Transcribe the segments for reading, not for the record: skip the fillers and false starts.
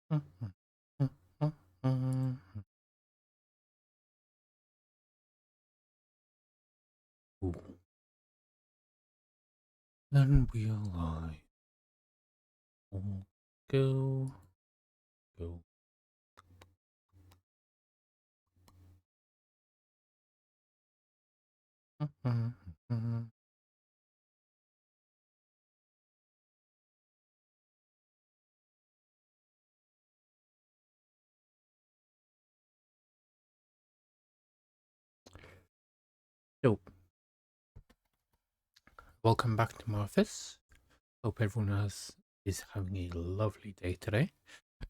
Ooh. Then we'll all go. So, welcome back to my office. Hope everyone is having a lovely day today,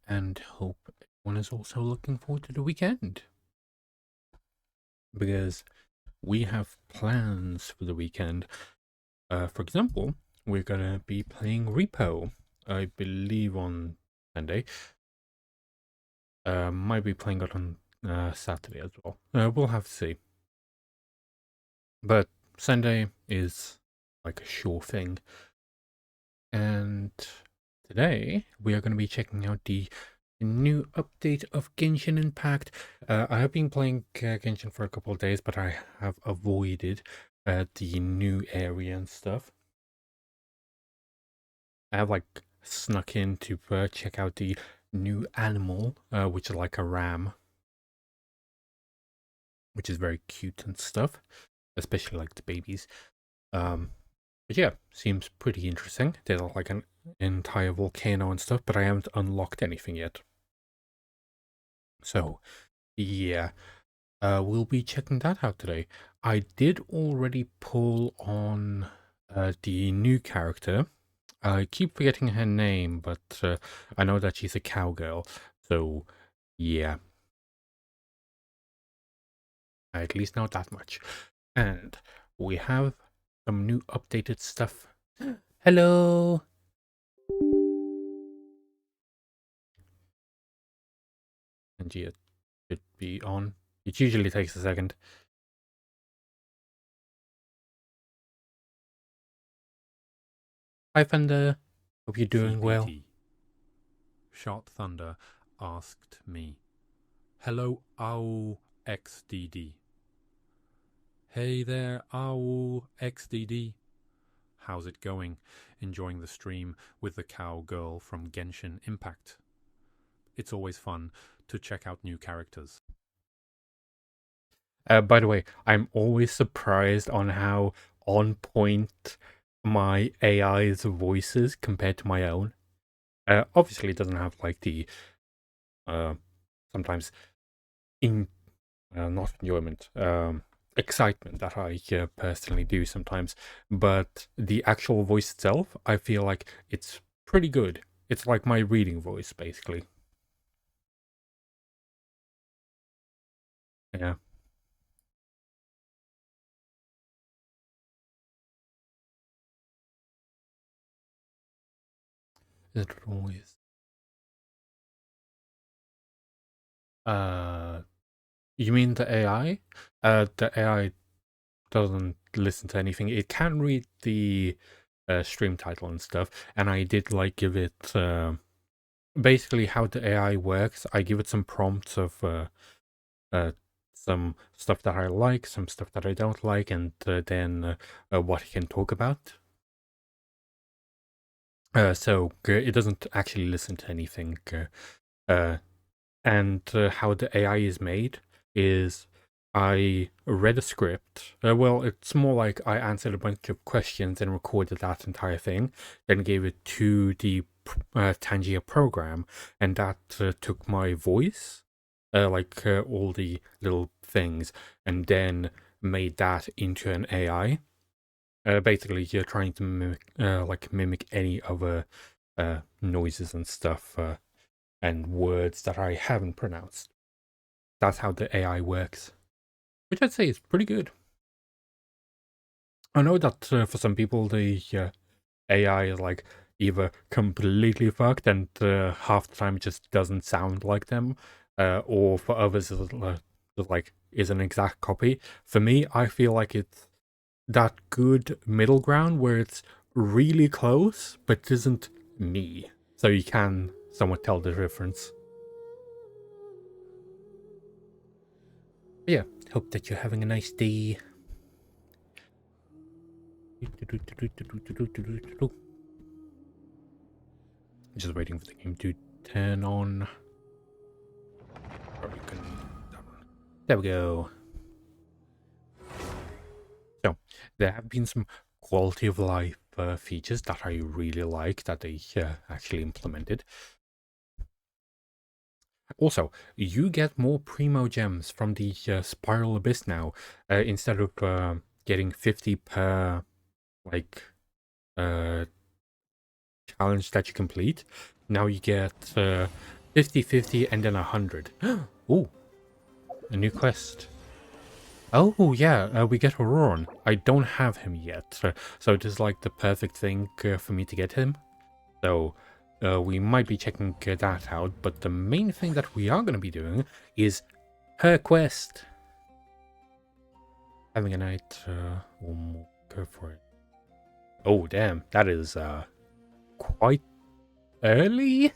and hope everyone is also looking forward to the weekend. Because we have plans for the weekend. For example, we're gonna be playing Repo, I believe on Sunday. Might be playing it on Saturday as well. We'll have to see. But Sunday is like a sure thing. And today we are going to be checking out the new update of Genshin Impact. I have been playing Genshin for a couple of days, but I have avoided the new area and stuff. I have like snuck in to check out the new animal, which is like a ram, which is very cute and stuff, especially like the babies. But yeah, seems pretty interesting. There's like an entire volcano and stuff, but I haven't unlocked anything yet. So yeah, we'll be checking that out today. I did already pull on the new character. I keep forgetting her name, but I know that she's a cowgirl. So yeah, I at least know that much. And we have some new updated stuff. Hello. And yeah, should be on. It usually takes a second. Hi, Thunder. Hope you're doing well. Shot Thunder asked me, "Hello, OWL XDD." Hey there, OWL XDD. How's it going? Enjoying the stream with the cowgirl from Genshin Impact. It's always fun to check out new characters. By the way, I'm always surprised on how on point my AI's voice is compared to my own. Obviously, it doesn't have like the sometimes in not enjoyment, excitement that I personally do sometimes, but the actual voice itself, I feel like it's pretty good. It's like my reading voice, basically. Yeah. It always. Uh, you mean the AI? The AI doesn't listen to anything. It can read the stream title and stuff, and I did like give it basically how the AI works. I give it some prompts of some stuff that I like, some stuff that I don't like, and then what it can talk about. So it doesn't actually listen to anything. And how the AI is made is I read a script. Well, it's more like I answered a bunch of questions and recorded that entire thing, then gave it to the Tangier program, and that took my voice, like all the little things, and then made that into an AI. Basically, you're trying to mimic any other noises and stuff and words that I haven't pronounced. That's how the AI works, which I'd say is pretty good. I know that for some people the AI is like either completely fucked and half the time it just doesn't sound like them, or for others it's like is an exact copy. For me, I feel like it's that good middle ground where it's really close but isn't me, so you can somewhat tell the difference. But yeah, hope that you're having a nice day. Just waiting for the game to turn on. Probably couldn't. There we go. So there have been some quality of life features that I really like that they actually implemented. Also, you get more primo gems from the Spiral Abyss now. Instead of getting 50 per like challenge that you complete, now you get 50, 50, and then 100. Ooh, a new quest. Oh yeah, we get Auroran. I don't have him yet, so it is like the perfect thing for me to get him. So we might be checking that out, but the main thing that we are going to be doing is her quest. Having a night, we'll go for it. Oh damn, that is quite early.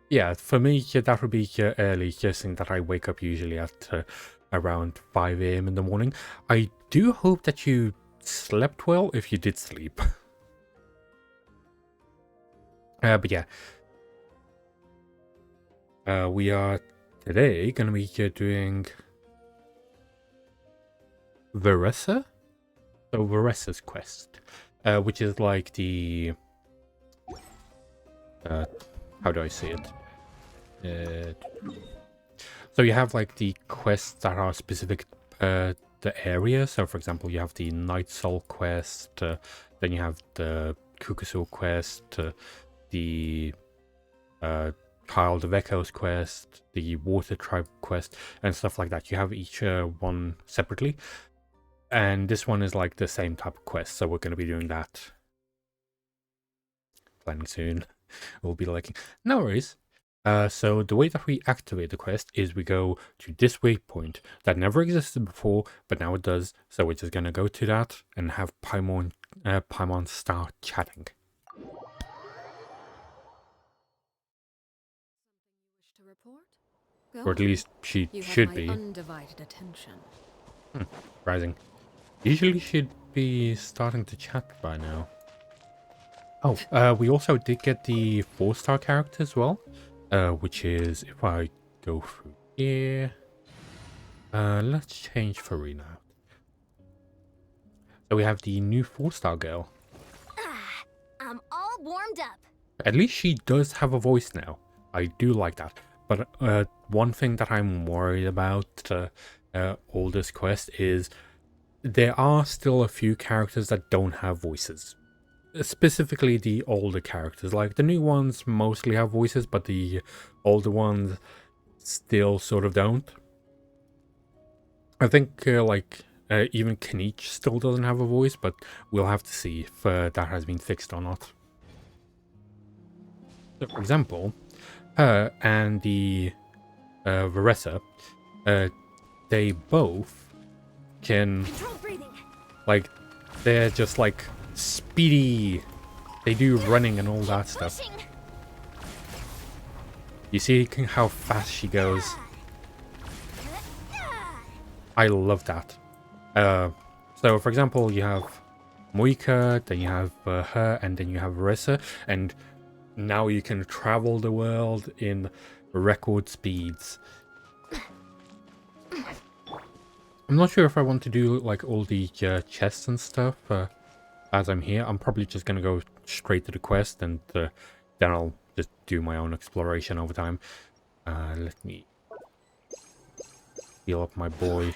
Yeah, for me that would be early, guessing that I wake up usually at around 5 a.m. in the morning. I do hope that you slept well if you did sleep. But yeah, we are today going to be doing Veressa? So Veressa's quest, which is like the... how do I say it? So you have like the quests that are specific the area. So for example, you have the Night Soul quest, then you have the Kukusul quest, the Child of Echoes quest, the Water Tribe quest, and stuff like that. You have each one separately. And this one is like the same type of quest, so we're going to be doing that. Planning soon. We'll be like, no worries. So the way that we activate the quest is we go to this waypoint that never existed before, but now it does. So we're just going to go to that and have Paimon start chatting. To report? Go Or at on. least she You should have my be. undivided attention. Rising. Usually should be starting to chat by now. Oh, we also did get the 4-star character as well, which is, if I go through here, let's change Farina. So we have the new 4-star girl. I'm all warmed up. At least she does have a voice now. I do like that. But one thing that I'm worried about all this quest is there are still a few characters that don't have voices. Specifically the older characters. Like the new ones mostly have voices, but the older ones still sort of don't. I think even Kniech still doesn't have a voice, but we'll have to see if that has been fixed or not. So for example, her and the Veressa, they both can, like, they're just like speedy. They do running and all that stuff. You see how fast she goes. I love that. So for example, you have Moika, then you have her, and then you have Veressa, and now you can travel the world in record speeds. I'm not sure if I want to do like all the chests and stuff as I'm here. I'm probably just gonna go straight to the quest, and then I'll just do my own exploration over time. Let me heal up my boy.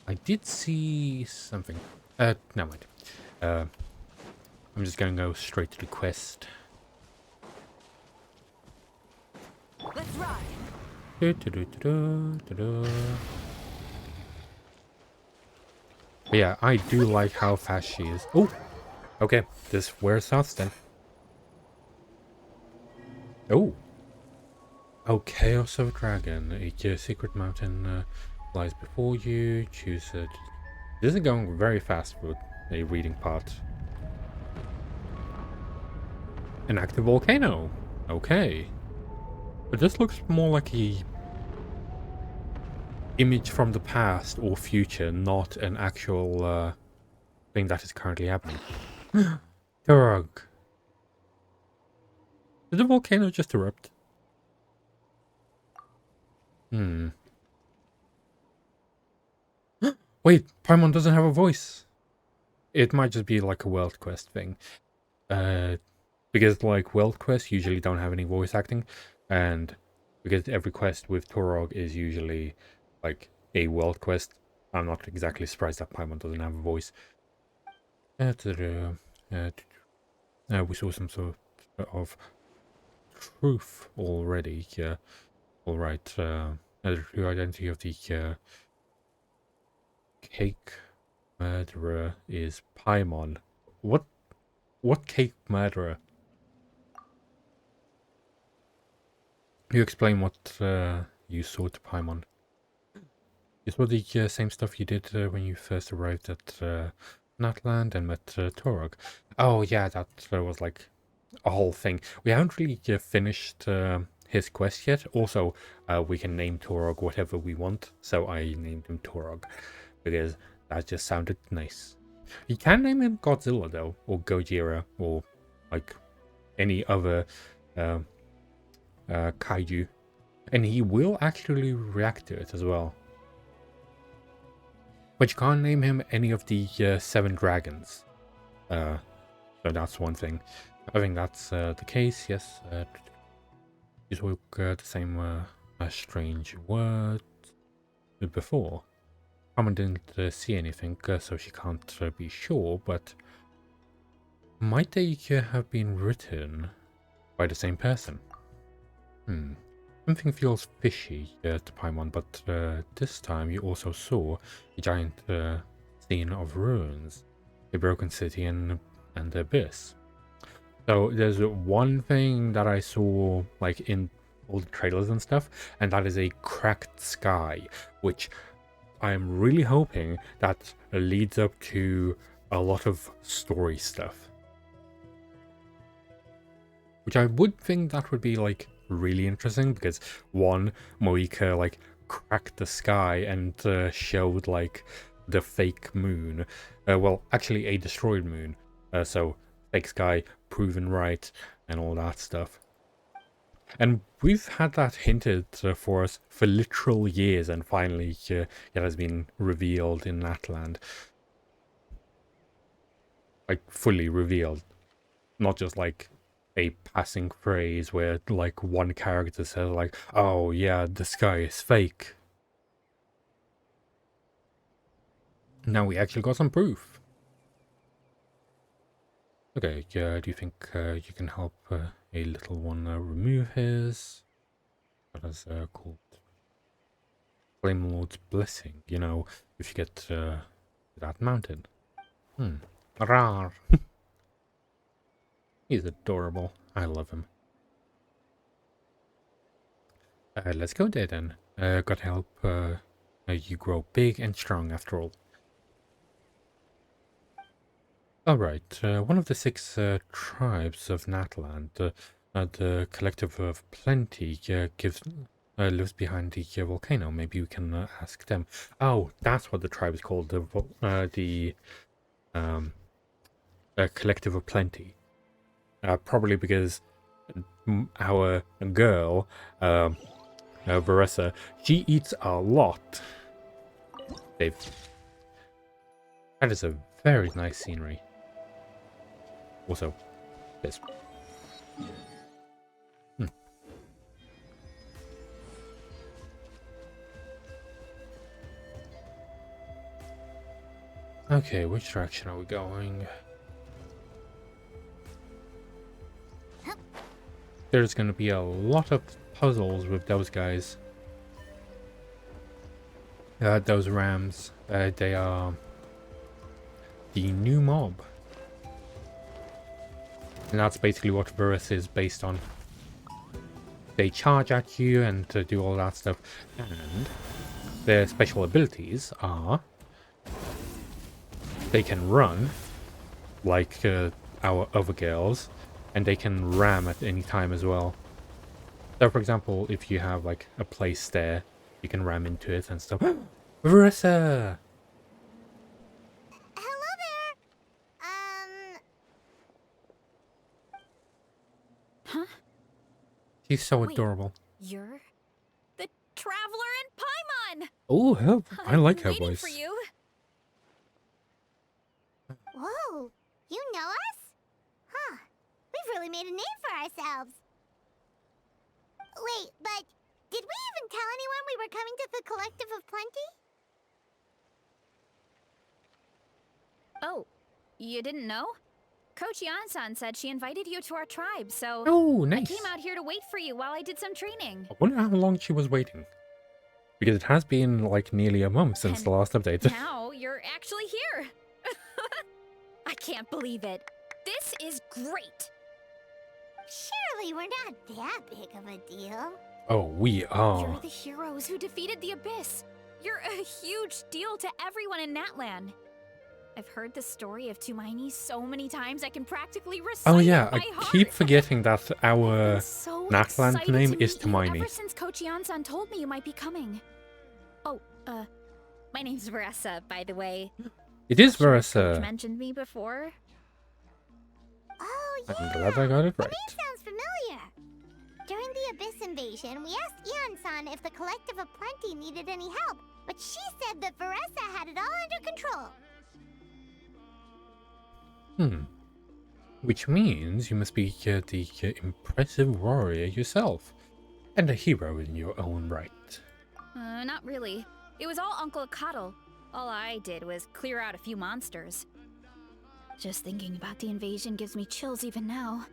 I did see something. Never mind. I'm just gonna go straight to the quest. Let's ride. But yeah, I do like how fast she is. Oh, okay. This wears south then. Oh. Oh, Chaos of Dragon. A secret mountain lies before you. Choose it. This is going very fast with a reading part. An active volcano. Okay. But this looks more like a image from the past or future, not an actual thing that is currently happening. Turog. Did the volcano just erupt? Wait, Paimon doesn't have a voice. It might just be like a world quest thing. Because like world quests usually don't have any voice acting, and because every quest with Torog is usually like a world quest, I'm not exactly surprised that Paimon doesn't have a voice. We saw some sort of truth already. Yeah. All right. The true identity of the cake murderer is Paimon. What cake murderer? You explain what you saw to Paimon. You saw the same stuff you did when you first arrived at Natland and met Torog. Oh yeah, that was like a whole thing. We haven't really finished his quest yet. Also, we can name Torog whatever we want, so I named him Torog because that just sounded nice. You can name him Godzilla though, or Gojira, or like any other kaiju, and he will actually react to it as well. But you can't name him any of the 7 dragons. So that's one thing. I think that's the case, yes. You spoke the same strange word before. Carmen didn't see anything, so she can't be sure, but might they have been written by the same person? Something feels fishy to Paimon, but this time you also saw a giant scene of ruins, a broken city and the abyss. So there's one thing that I saw like in all the trailers and stuff, and that is a cracked sky, which I'm really hoping that leads up to a lot of story stuff. Which I would think that would be like really interesting, because one, Moika like cracked the sky and showed like the fake moon. Well, actually a destroyed moon. So fake sky proven right and all that stuff. And we've had that hinted for us for literal years, and finally it has been revealed in Natland. Like fully revealed. Not just like a passing phrase where like one character says like, oh yeah, the sky is fake. Now we actually got some proof. Okay, do you think you can help a little one remove his, what is called, Flame Lord's Blessing, you know, if you get to that mountain? Rar. He's adorable. I love him. Let's go there then. Gotta help you grow big and strong after all. Alright, one of the 6 tribes of Natland, the Collective of Plenty, lives behind the volcano. Maybe we can ask them. Oh, that's what the tribe is called, the Collective of Plenty. Probably because our girl, Varessa, she eats a lot. That is a very nice scenery. Also, this. Okay, which direction are we going? There's gonna be a lot of puzzles with those guys. Those rams, they are the new mob. And that's basically what Varus is based on. They charge at you and do all that stuff. And their special abilities are they can run like our other girls, and they can ram at any time as well. So, for example, if you have like a place there, you can ram into it and stuff. Marissa! Hello there. Huh? She's so Wait. adorable. You're the traveler in Paimon! Oh, I I've like been her waiting voice. for you. Whoa, you know us? Huh. We've really made a name for ourselves. Wait, but did we even tell anyone we were coming to the Collective of Plenty? Oh, you didn't know? Coach Yan-san said she invited you to our tribe, so Oh, I nice. came out here to wait for you while I did some training. I wonder how long she was waiting. Because it has been like nearly a month since the And last update. Now you're actually here. I can't believe it. This is great. Surely we're not that big of a deal. Oh, we are. You're the heroes who defeated the Abyss. You're a huge deal to everyone in Natlan. I've heard the story of Tumaini so many times I can practically recite Oh it yeah, by I heart. keep forgetting that I've our been so Natlan excited name to is meet you Tumaini. ever since Coach Yan-san told me you might be coming. Oh, my name's Vanessa, by the way. It is Sure, Coach Marissa. mentioned me before. Oh, yeah. I'm glad I got it The right. name sounds familiar. During the Abyss invasion, we asked Ian-san if the Collective of Plenty needed any help, but she said that Varessa had it all under control. Which means you must be the impressive warrior yourself. And a hero in your own right. Not really. It was all Uncle Akatl. All I did was clear out a few monsters. Just thinking about the invasion gives me chills even now.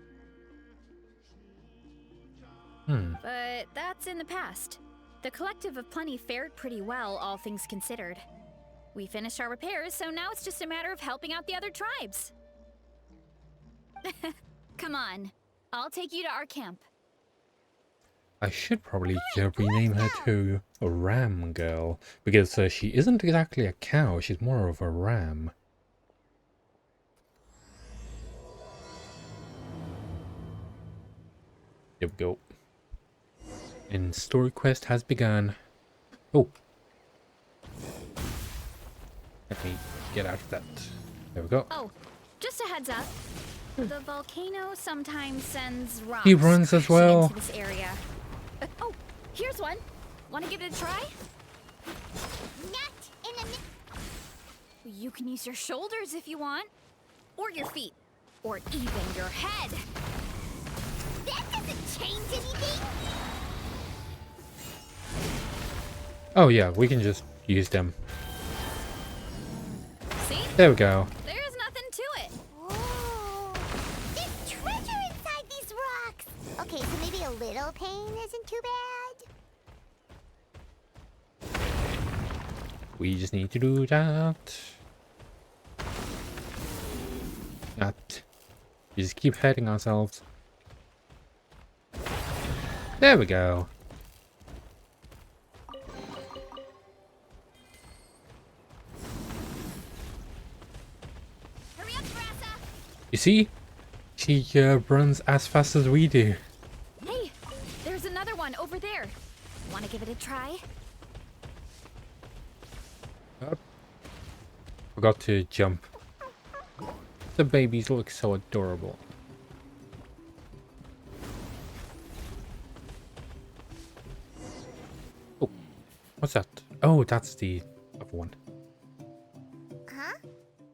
But that's in the past. The Collective of Plenty fared pretty well, all things considered. We finished our repairs, so now it's just a matter of helping out the other tribes. Come on, I'll take you to our camp. I should probably rename her to Ram Girl, because she isn't exactly a cow, she's more of a ram. There we go. And story quest has begun. Oh. Let me get out of that. There we go. Oh, just a heads up. The volcano sometimes sends rocks He runs as crashing well. into this area. Oh, here's one. Want to give it a try? Not in a You can use your shoulders if you want. Or your feet. Or even your head. That doesn't change anything. Oh yeah, we can just use them. See? There we go. There's nothing to it. Whoa. There's treasure inside these rocks. Okay, so maybe a little pain isn't too bad. We just need to do that. That. We just keep hurting ourselves. There we go. Hurry up, Brassa. You see? She runs as fast as we do. Hey, there's another one over there. Want to give it a try? Forgot to jump. The babies look so adorable. Oh, what's that? Oh, that's the other one. Huh?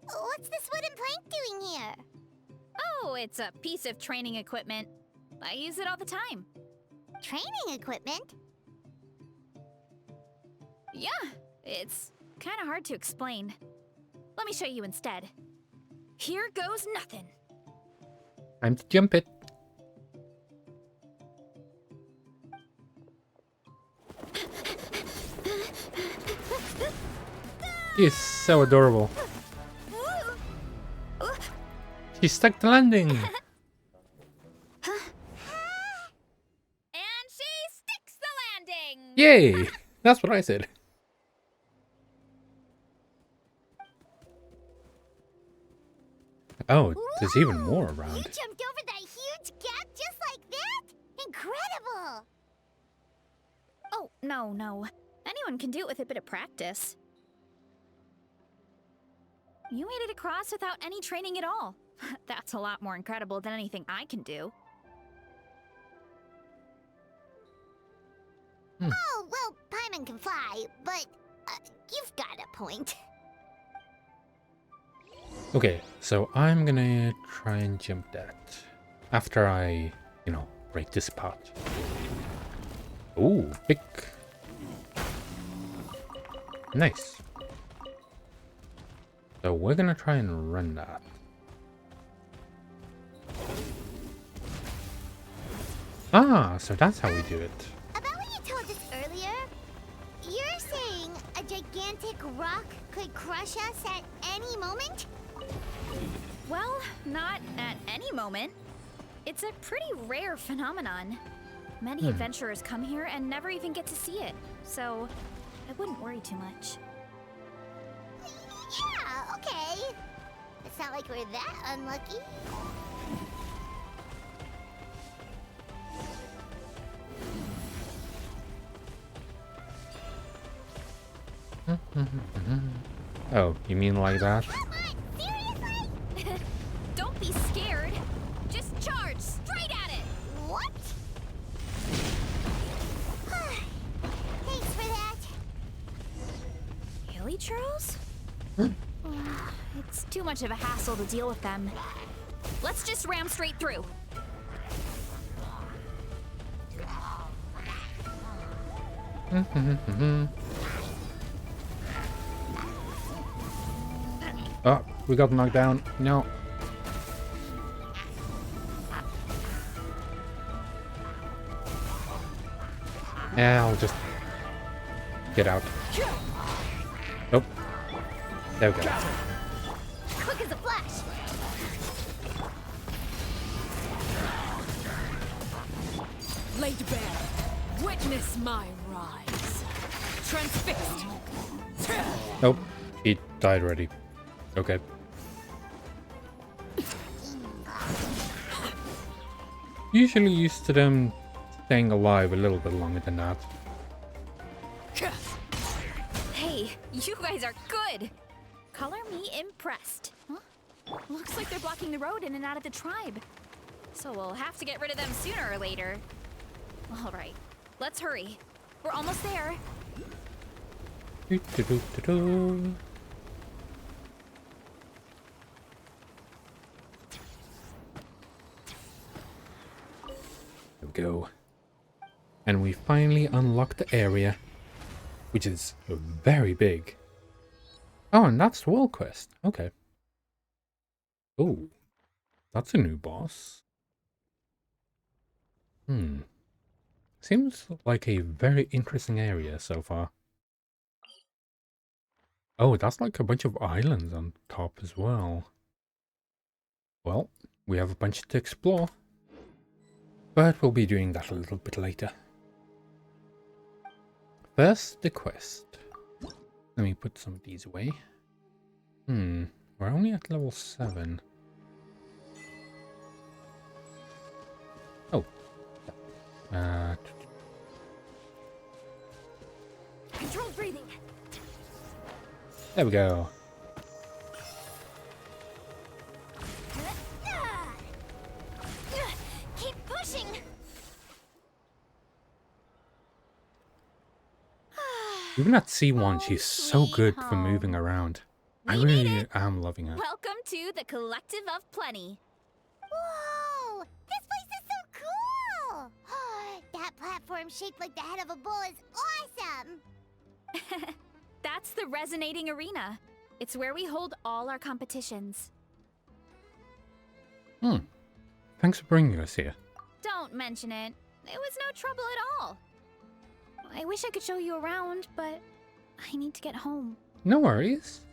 What's this wooden plank doing here? Oh, it's a piece of training equipment. I use it all the time. Training equipment? Yeah, it's kind of hard to explain. Let me show you instead. Here goes nothing. Time to jump it. He's so adorable. She stuck the landing. And she sticks the landing! Yay! That's what I said. Oh, there's even more You around. jumped over that huge gap just like that? Incredible! no. Anyone can do it with a bit of practice. You made it across without any training at all. That's a lot more incredible than anything I can do. Oh, well, Paimon can fly, but you've got a point. Okay, so I'm gonna try and jump that after I, break this part. Ooh, big. Nice. So we're gonna try and run that. Ah, so that's how we do it. About what you told us earlier, you're saying a gigantic rock could crush us at any moment? Well, not at any moment. It's a pretty rare phenomenon. Many adventurers come here and never even get to see it, so I wouldn't worry too much. Yeah, okay. It's not like we're that unlucky. Oh, you mean like that? Come on, seriously? Don't be scared. Just charge straight at it. What? Thanks for that. Hilly churls? It's too much of a hassle to deal with them. Let's just ram straight through. Oh, we got knocked down. No. Yeah, I'll just get out. Nope. There we go. Quick as a flash. Laid bare, witness my rise. Transfixed. Nope. He died already. Okay. Usually used to them staying alive a little bit longer than that. Hey, you guys are good. Color me impressed. Huh? Looks like they're blocking the road in and out of the tribe. So we'll have to get rid of them sooner or later. All right, let's hurry. We're almost there. Doo-doo-doo-doo-doo. There we go. And we finally unlocked the area, which is very big. Oh, and that's the world quest. Okay. Oh, that's a new boss. Seems like a very interesting area so far. Oh, that's like a bunch of islands on top as well. Well, we have a bunch to explore. But we'll be doing that a little bit later. First, the quest. Let me put some of these away. We're only at level 7. Oh. Controlled breathing. There we go. Keep pushing. Even at C1, she's so sweet good for home. moving around. I We made really it. am loving her. Welcome to the Collective of Plenty. Whoa! This place is so cool! That platform shaped like the head of a bull is awesome! That's the Resonating Arena. It's where we hold all our competitions. Thanks for bringing us here. Don't mention it. It was no trouble at all. I wish I could show you around, but I need to get home. No worries.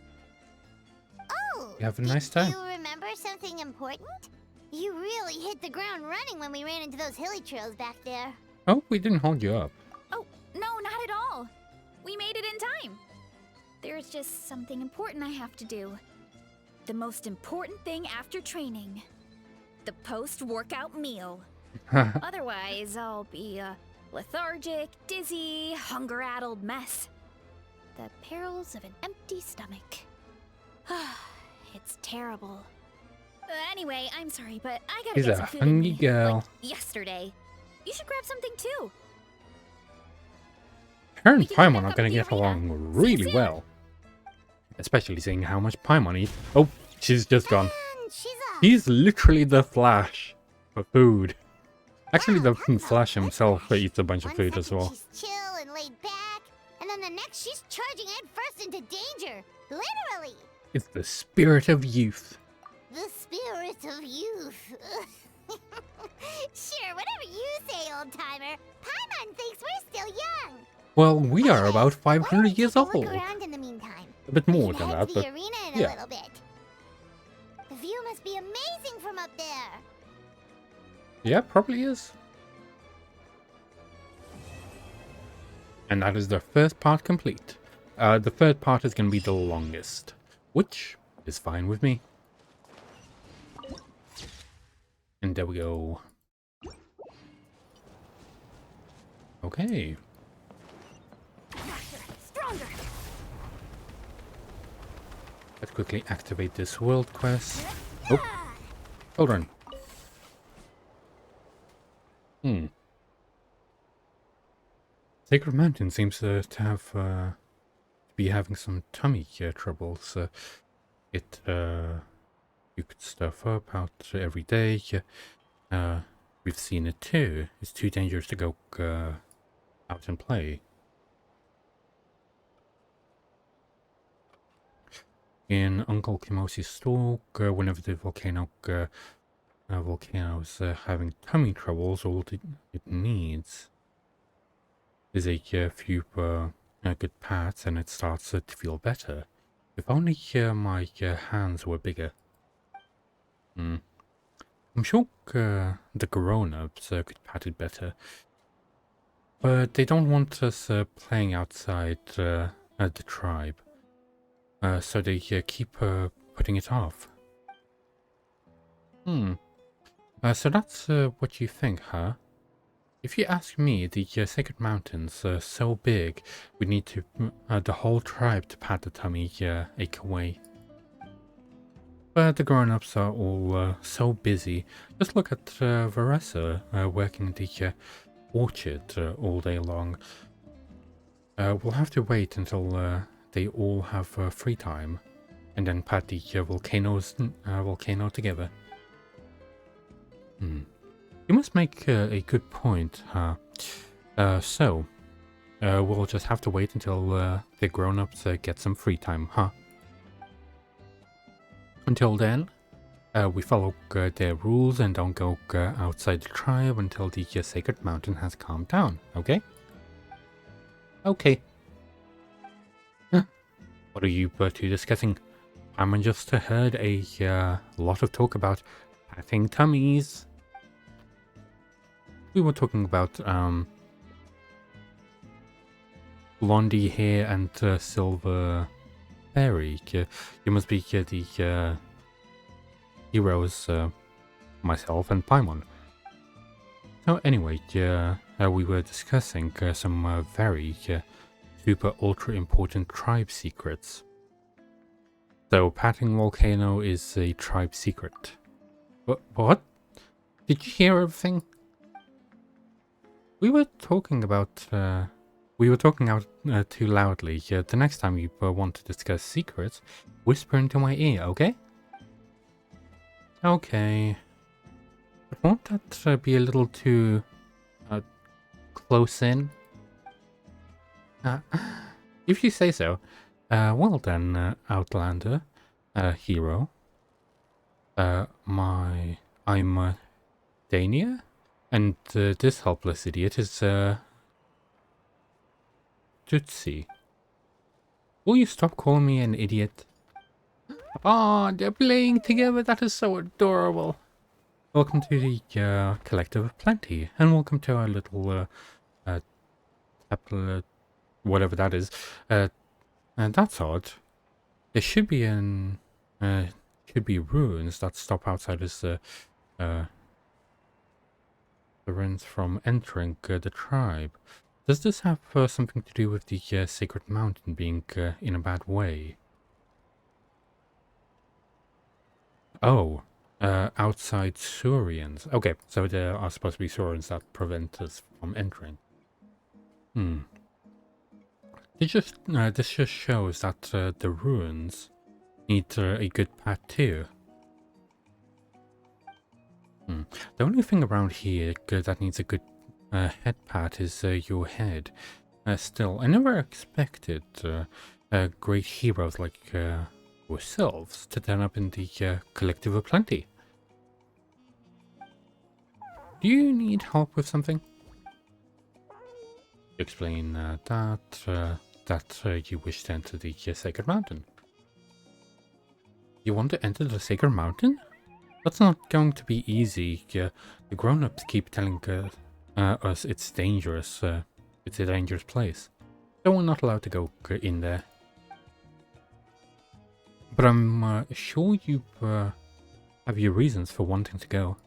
Oh! You have a nice time. Do you remember something important? You really hit the ground running when we ran into those hilly trails back there. Oh, we didn't hold you up. Oh, no, not at all. We made it in time. There's just something important I have to do. The most important thing after training. The post-workout meal. Otherwise, I'll be, Lethargic, dizzy, hunger-addled mess. The perils of an empty stomach. It's terrible. Anyway, I'm sorry, but I gotta She's get a some food in hungry me. girl. Like yesterday. You should grab something too. Her and We can meet Paimon back are up gonna at the get arena. along See you really soon. well. Especially seeing how much Paimon eats. Oh, she's just gone. And she's off. He's literally the Flash for food. Actually, Wow, the talk about Flash good himself Flash. eats a bunch of One food as second well. she's chill and laid back, and then the next she's charging head first into danger. Literally. It's the spirit of youth. The spirit of youth. Sure, whatever you say, old timer. Paimon thinks we're still young. Well, we are Anyway, about why don't 500 we years take a old. look around in the meantime? A bit We more can than head that, to the but arena in yeah. a little bit. The view must be amazing from up there. Yeah, probably is. And that is the first part complete. The third part is going to be the longest, which is fine with me. And there we go. Okay. Stronger. Let's quickly activate this world quest. Oh, hold on. Sacred Mountain seems to have be having some tummy troubles. You could stuff up out every day. We've seen it too. It's too dangerous to go out and play. In Uncle Kimosi's store, whenever the volcano's having tummy troubles, all it needs is a few good pats, and it starts to feel better. If only my hands were bigger. I'm sure the grown-ups could pat it better, but they don't want us playing outside at the tribe, so they keep putting it off. So that's what you think, huh? If you ask me, the Sacred Mountains are so big, we need to the whole tribe to pat the tummy ache away. But the grown-ups are all so busy. Just look at Varessa working the orchard all day long. We'll have to wait until they all have free time, and then pat the volcano together. You must make a good point, huh? So we'll just have to wait until the grown-ups get some free time, huh? Until then, we follow their rules and don't go outside the tribe until the Sacred Mountain has calmed down, okay? Okay. Huh. What are you two discussing? I just heard a lot of talk about patting tummies. We were talking about blondie hair and silver berry. You must be the heroes, myself and Paimon. So anyway, we were discussing some very super ultra important tribe secrets. So patting volcano is a tribe secret. What? Did you hear everything? We were talking about, we were talking out too loudly. The next time you want to discuss secrets, whisper into my ear, okay? Okay. But won't that be a little too close in? If you say so. Well then, Outlander, hero. I'm Dania? And this helpless idiot is, Jutsi. Will you stop calling me an idiot? Oh, they're playing together, that is so adorable. Welcome to the Collective of Plenty, and welcome to our little, whatever that is. And that's odd. There should be ruins that stop outside this, prevents from entering the tribe. Does this have something to do with the sacred mountain being in a bad way? Oh, outside Saurians. Okay, so there are supposed to be Saurians that prevent us from entering. This just shows that the ruins need a good path too. The only thing around here that needs a good head pat is your head. Still, I never expected great heroes like yourselves to turn up in the collective of plenty. Do you need help with something? Explain that you wish to enter the sacred mountain. You want to enter the sacred mountain? That's not going to be easy. The grown-ups keep telling us it's dangerous. It's a dangerous place. So we're not allowed to go in there. But I'm sure you have your reasons for wanting to go.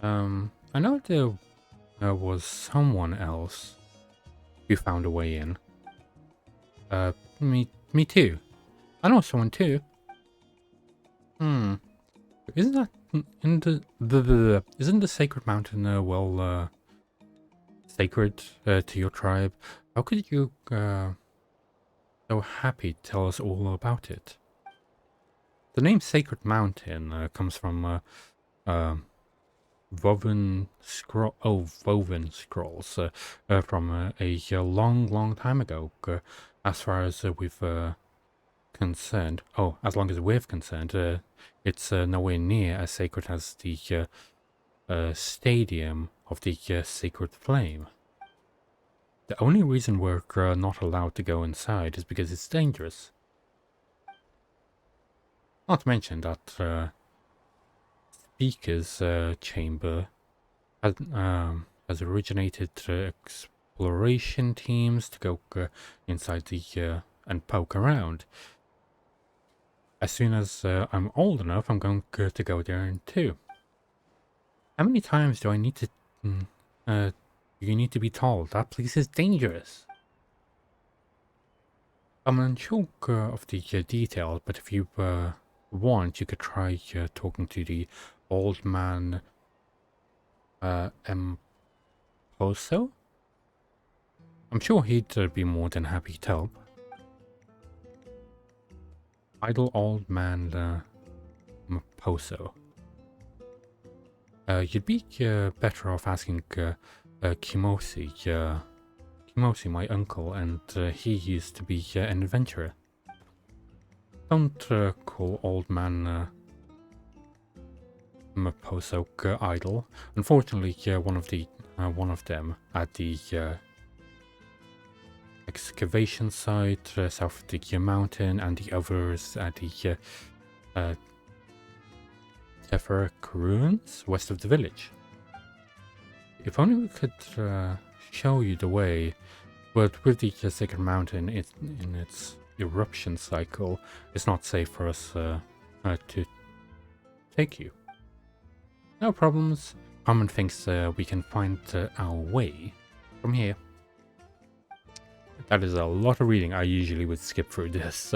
I know there was someone else who found a way in. Me too. I know someone too. Isn't that in isn't the sacred mountain sacred to your tribe? How could you so happy to tell us all about it? The name Sacred Mountain comes from woven scrolls from a long time ago. As far as we've concerned, as long as we're concerned, it's nowhere near as sacred as the stadium of the Sacred Flame. The only reason we're not allowed to go inside is because it's dangerous. Not to mention that Speaker's chamber has originated exploration teams to go inside the and poke around. As soon as I'm old enough, I'm going to go there too. How many times do I need to you need to be told that place is dangerous? I'm unsure of the details, but if you want, you could try talking to the old man Emposo. I'm sure he'd be more than happy to help. Idle old man Emposo. You'd be better off asking Kimosi. Kimosi, my uncle, and he used to be an adventurer. Don't call old man Maposo idle. Unfortunately, one of them at the excavation site south of the mountain, and the others at the Teferic ruins west of the village. If only we could show you the way, but with the sacred mountain in its eruption cycle, it's not safe for us to take you. No problems. Carmen thinks we can find our way from here. That is a lot of reading. I usually would skip through this,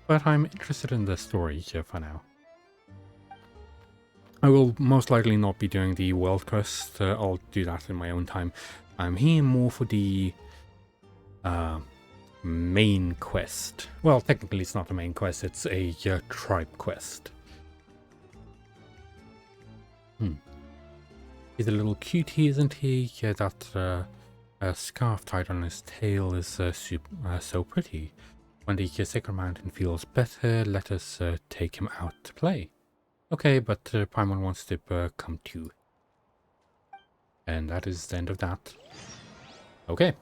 but I'm interested in the story for now. I will most likely not be doing the world quest. I'll do that in my own time. I'm here more for the main quest. Well, technically it's not a main quest, it's a tribe quest. He's a little cutie, isn't he? Yeah, that scarf tied on his tail is so pretty. When the Sacred Mountain feels better, let us take him out to play. Okay, but Paimon wants to come too. And that is the end of that. Okay.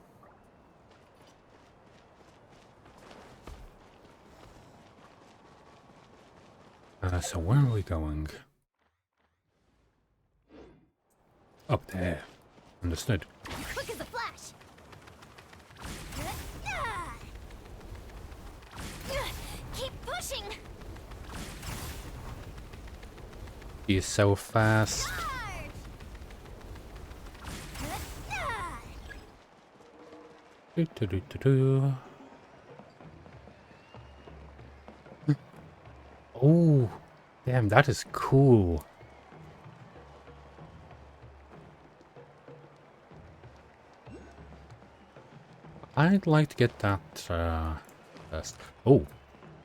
So where are we going? Up there. Understood. Quick as a flash. Keep pushing. He's so fast. Do, do, do, do, do. Oh, damn, that is cool. I'd like to get that first. Oh,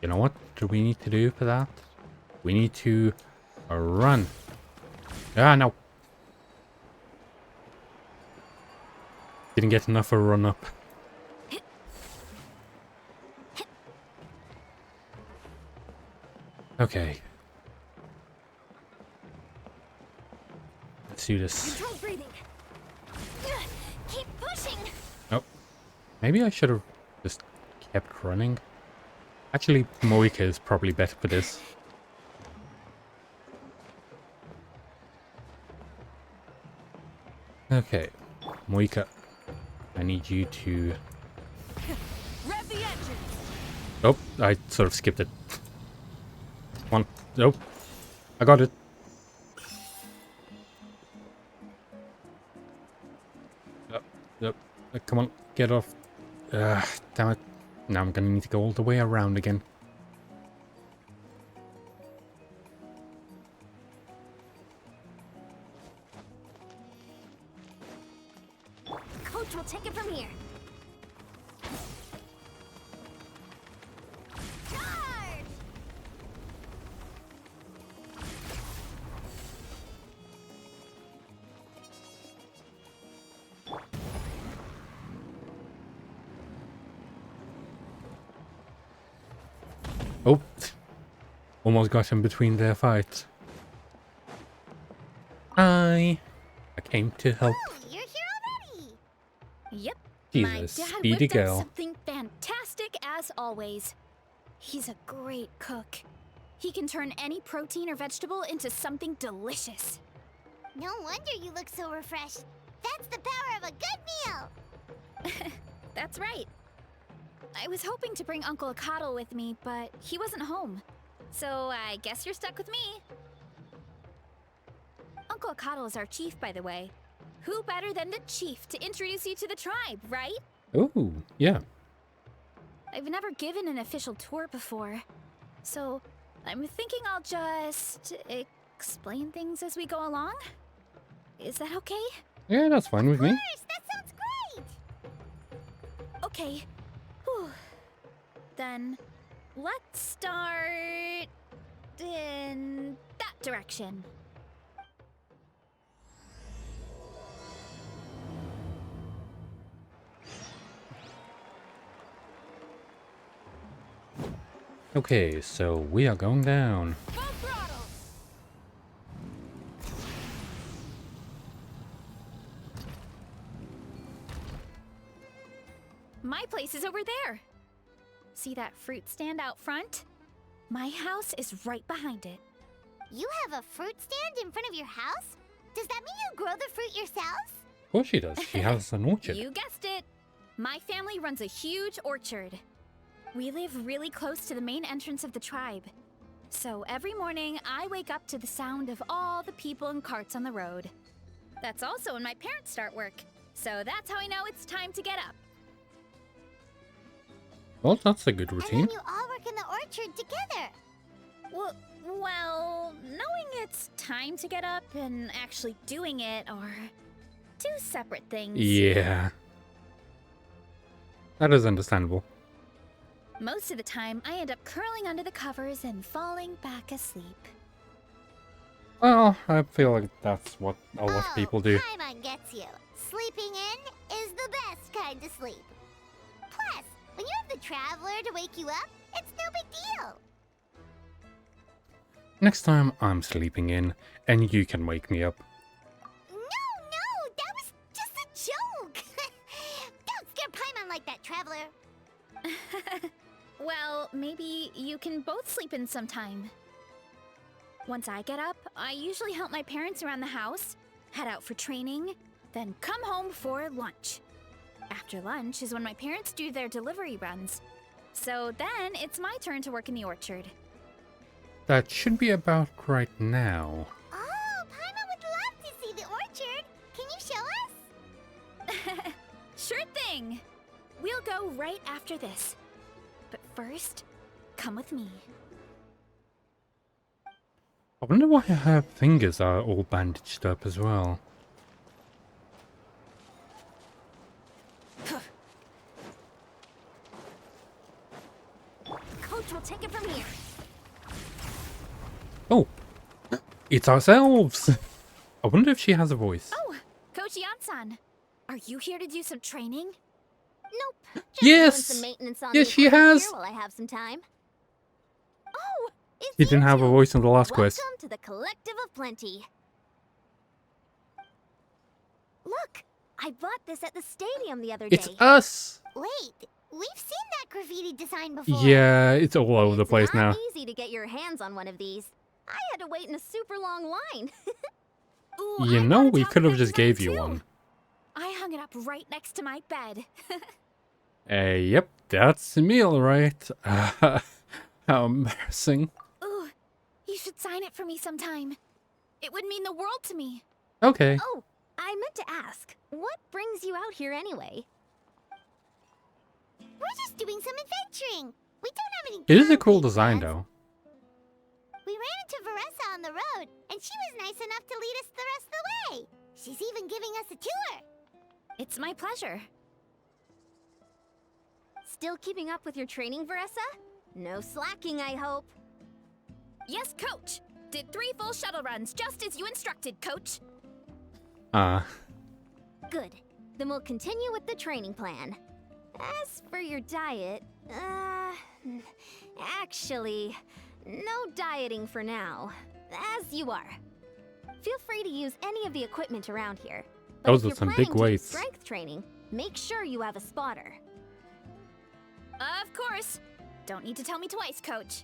you know what do we need to do for that? We need to run. Ah, no. Didn't get enough of a run up. Okay. Let's do this. Control breathing. Keep pushing. Oh. Maybe I should have just kept running. Actually, Moika is probably better for this. Okay. Moika, I need you to... Rev the engines. Oh, I sort of skipped it. One. Nope. I got it. Yep. Come on, get off. Damn it. Now I'm gonna need to go all the way around again. Coach will take it from here. Charge! Oh, almost got him between their fights. Hi, I came to help. Oh, you're here already. Yep. She's My a dad speedy whipped up girl. something fantastic as always. He's a great cook. He can turn any protein or vegetable into something delicious. No wonder you look so refreshed. That's the power of a good meal. That's right. I was hoping to bring Uncle Akatl with me, but he wasn't home. So I guess you're stuck with me. Uncle Akatl is our chief, by the way. Who better than the chief to introduce you to the tribe, right? Oh, yeah. I've never given an official tour before, so I'm thinking I'll just explain things as we go along. Is that okay? Yeah, that's fine with me. Of course, that sounds great. Okay. Whew. Then let's start in that direction. Okay, so we are going down. Full throttle. My place is over there. See that fruit stand out front? My house is right behind it. You have a fruit stand in front of your house? Does that mean you grow the fruit yourselves? Of course she does. She has an orchard. You guessed it. My family runs a huge orchard. We live really close to the main entrance of the tribe. So every morning, I wake up to the sound of all the people and carts on the road. That's also when my parents start work. So that's how I know it's time to get up. Well, that's a good And routine. then you all work in the orchard together. Well, knowing it's time to get up and actually doing it are two separate things. Yeah. That is understandable. Most of the time, I end up curling under the covers and falling back asleep. Well, I feel like that's what a lot of people do. Paimon gets you. Sleeping in is the best kind of sleep. Plus, when you have the Traveler to wake you up, it's no big deal. Next time I'm sleeping in, and you can wake me up. No, that was just a joke. Don't scare Paimon like that, Traveler. Well, maybe you can both sleep in sometime. Once I get up, I usually help my parents around the house, head out for training, then come home for lunch. After lunch is when my parents do their delivery runs. So then it's my turn to work in the orchard. That should be about right now. Oh, Sure thing! We'll go right after this. But first, come with me. I wonder why her fingers are all bandaged up as well. Coach will take it from here. Oh, it's ourselves. I wonder if she has a voice. Oh, Coach Yansan. Are you here to do some training? Nope. Just Yes! doing some maintenance on Yes, the she equipment has. here while I have some time. Oh, it's She didn't you have a two. voice in the last Welcome quest. to the Collective of Plenty. Look, I bought this at the stadium the other It's day. us. Wait, we've seen that graffiti design before. Yeah, it's all over the place It's not now. easy to get your hands on one of these. I had to wait in a super long line. Ooh, You I know, got a we top could have of that just design gave you too. one. I hung it up right next to my bed. Yep, that's Emil, right? How embarrassing. Ooh, you should sign it for me sometime. It would mean the world to me. Okay. Oh, I meant to ask, what brings you out here anyway? We're just doing some adventuring. We don't have any. It is a cool concrete design, plans. though. We ran into Veressa on the road, and she was nice enough to lead us the rest of the way. She's even giving us a tour. It's my pleasure. Still keeping up with your training, Veressa? No slacking, I hope. Yes, Coach. Did 3 full shuttle runs just as you instructed, Coach. Good. Then we'll continue with the training plan. As for your diet, actually, no dieting for now. As you are. Feel free to use any of the equipment around here. But Those if are you're some planning big to do weights. strength training, make sure you have a spotter. Of course. Don't need to tell me twice, Coach.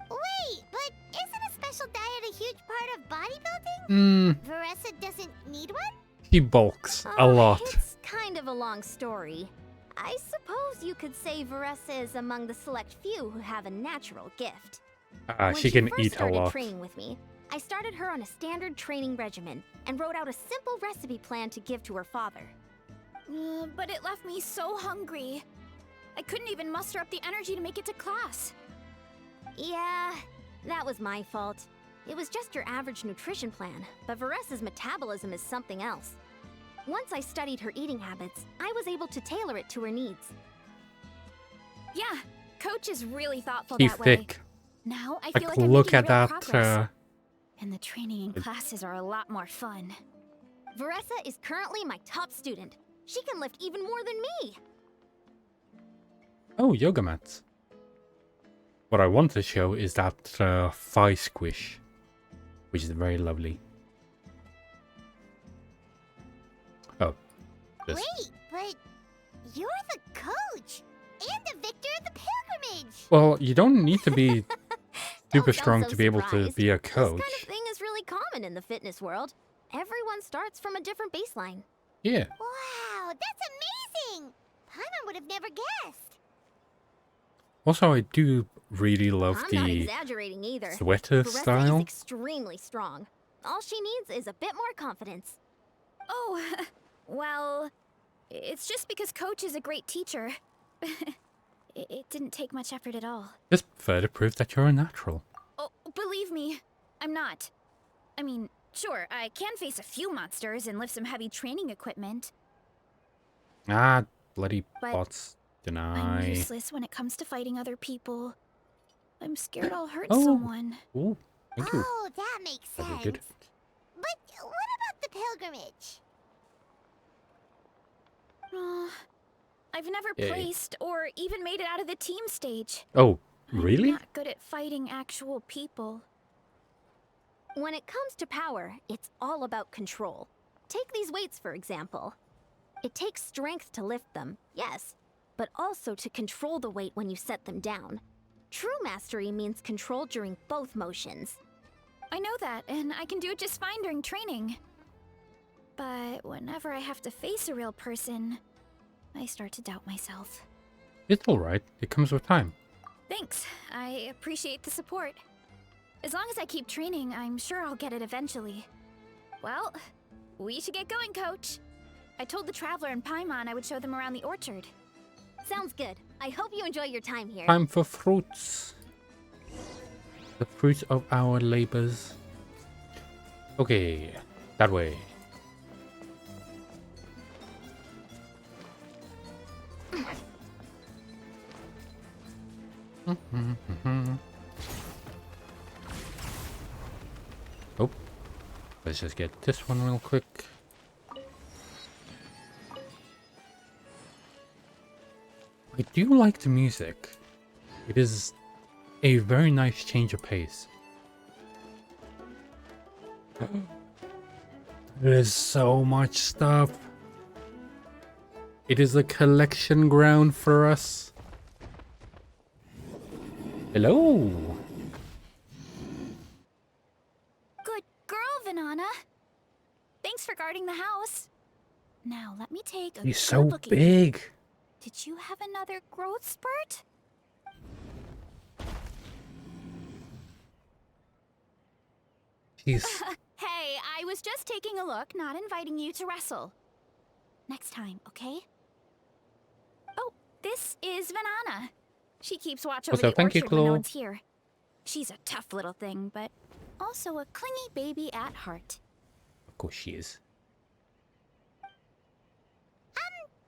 Wait, but isn't a special diet a huge part of bodybuilding? Veressa doesn't need one? He bulks a lot. It's kind of a long story. I suppose you could say Veressa is among the select few who have a natural gift. When She can first eat a started lot. training with me, I started her on a standard training regimen and wrote out a simple recipe plan to give to her father. But it left me so hungry. I couldn't even muster up the energy to make it to class. Yeah, that was my fault. It was just your average nutrition plan, but Veressa's metabolism is something else. Once I studied her eating habits, I was able to tailor it to her needs. Yeah, Coach is really thoughtful He's that way. thick. Now I feel Like, like I'm look making at real that. progress. And the training and classes are a lot more fun. Veressa is currently my top student. She can lift even more than me. Oh, yoga mats. What I want to show is that thigh squish, which is very lovely. Oh, this. Wait, but you're the coach and the victor of the pilgrimage. Well, you don't need to be super Don't sound strong so to be able to surprised. be a This coach. kind of thing is really common in the fitness world. Everyone starts from a different baseline. Yeah. Wow, that's amazing! Paimon would have never guessed. Also, I do really love I'm not the exaggerating either. sweater Veressa is style. extremely strong. All she needs is a bit more confidence. Oh, well, it's just because Coach is a great teacher. It didn't take much effort at all. Just further proof that you're a natural. Oh, believe me, I'm not. I mean, sure, I can face a few monsters and lift some heavy training equipment. Ah, bloody But bots. I'm Deny. useless when it comes to fighting other people. I'm scared I'll hurt Oh. someone. Ooh, thank you. Oh, that makes Very sense. good. But what about the pilgrimage? I've never Yay. placed or even made it out of the team stage. Oh, I'm really? not good at fighting actual people. When it comes to power, it's all about control. Take these weights, for example. It takes strength to lift them, yes, but also to control the weight when you set them down. True mastery means control during both motions. I know that, and I can do it just fine during training. But whenever I have to face a real person, I start to doubt myself. It's alright. It comes with time. Thanks. I appreciate the support. As long as I keep training, I'm sure I'll get it eventually. Well, we should get going, Coach. I told the Traveler and Paimon I would show them around the orchard. Sounds good. I hope you enjoy your time here. Time for fruits. The fruits of our labors. Okay, that way. Oh, let's just get this one real quick. I do like the music. It is a very nice change of pace. There's so much stuff. It is a collection ground for us. Hello. Good girl, Vanana. Thanks for guarding the house. Now let me take a He's good so look at you. big. Did you have another growth spurt? He's Hey, I was just taking a look, not inviting you to wrestle. Next time, okay? Oh, this is Vanana. She keeps watch over Also, the thank you, orchard when no Chloe. one's here. She's a tough little thing, but also a clingy baby at heart. of course she is.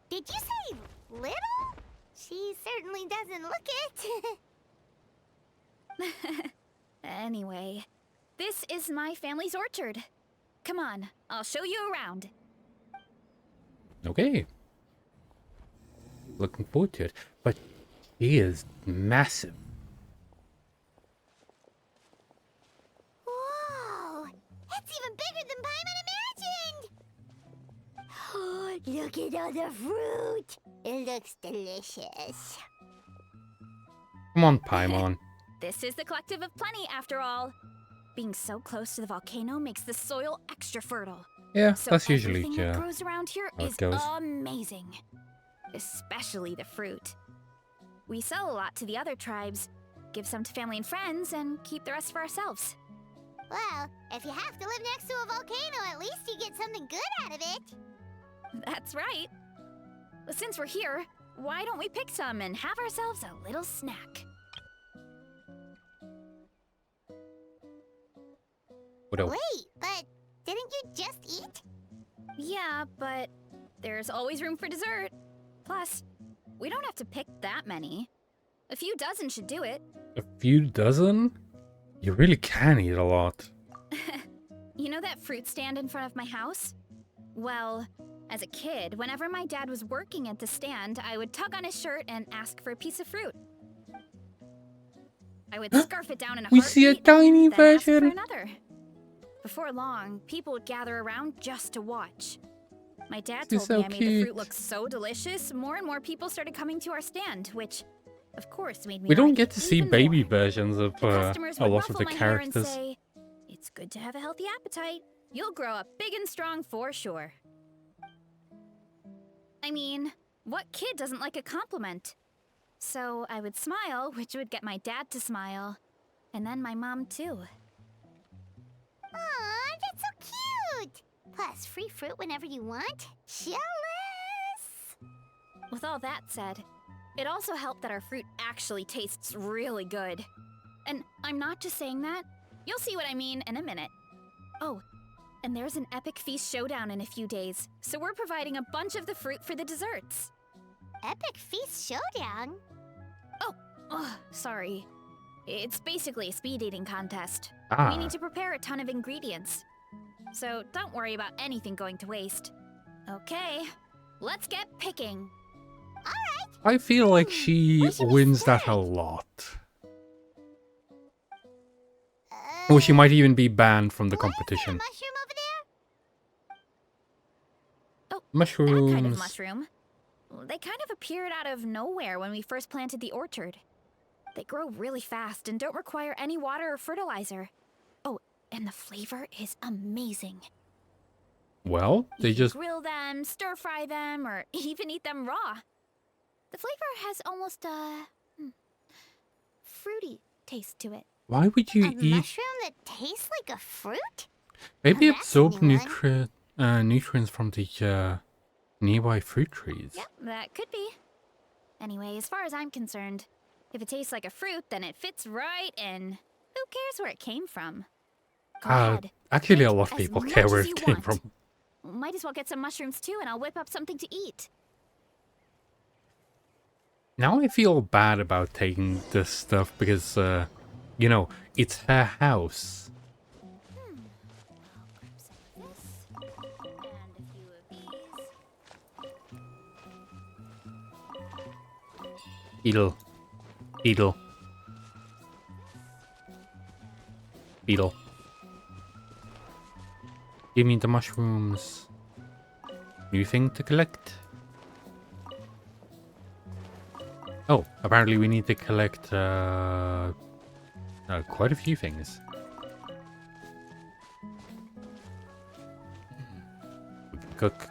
Did you say little? She certainly doesn't look it. Anyway, this is my family's orchard. Come on, I'll show you around. Okay. Looking forward to it. But he is massive. Whoa! It's even bigger than Paimon imagined! Look at all the fruit! It looks delicious. Come on, Paimon. This is the Collective of Plenty, after all. Being so close to the volcano makes the soil extra fertile. Yeah, So that's usually everything that grows around here how it is goes. amazing. Especially the fruit. We sell a lot to the other tribes, give some to family and friends, and keep the rest for ourselves. Well, if you have to live next to a volcano, at least you get something good out of it. That's right. Well, since we're here, why don't we pick some and have ourselves a little snack? What else? Wait, but didn't you just eat? Yeah, but there's always room for dessert. Plus, we don't have to pick that many. A few dozen should do it. A few dozen? You really can eat a lot. You know that fruit stand in front of my house? Well, as a kid, whenever my dad was working at the stand, I would tug on his shirt and ask for a piece of fruit. I would scarf it down in a We see a heartbeat, tiny then ask for version. another. Before long, people would gather around just to watch. My dad This is told me so I made the fruit cute. look so delicious, more and more people started coming to our stand, which, of course, made me We don't like get it to see even baby more. versions of The customers a would lot of ruffle the my hair and characters. say, "It's good to have a healthy appetite. You'll grow up big and strong for sure." I mean, what kid doesn't like a compliment? So I would smile, which would get my dad to smile. And then my mom too. Aw, that's so cute! Plus, free fruit whenever you want. Jealous! With all that said, it also helped that our fruit actually tastes really good. And I'm not just saying that. You'll see what I mean in a minute. Oh, and there's an epic feast showdown in a few days, so we're providing a bunch of the fruit for the desserts. Epic Feast Showdown? Oh, sorry. It's basically a speed eating contest. Ah. We need to prepare a ton of ingredients. So don't worry about anything going to waste. Okay, let's get picking. I feel like she Where should we wins that a start? lot. Or she might even be banned from the What is competition. that, a mushroom over there? Oh, Mushrooms. that kind of mushroom. They kind of appeared out of nowhere when we first planted the orchard. They grow really fast and don't require any water or fertilizer. Oh, and the flavor is amazing. Well, they You can just grill them, stir fry them, or even eat them raw. The flavor has almost a fruity taste to it. why would you A eat? mushroom that tastes like a fruit? Maybe Now that's a absorb new one. nutrients from the Nearby fruit trees. Yep, that could be. Anyway, as far as I'm concerned, if it tastes like a fruit, then it fits right in. Who cares where it came from? Go ahead. Actually, Pick a lot of as people much care as where you it came want. from. Might as well get some mushrooms too, and I'll whip up something to eat. Now I feel bad about taking this stuff because, you know, it's her house. Some of this, and a few of these. Beetle. Beetle. Beetle. Give me the mushrooms. New thing to collect. Oh, apparently we need to collect quite a few things. We can cook.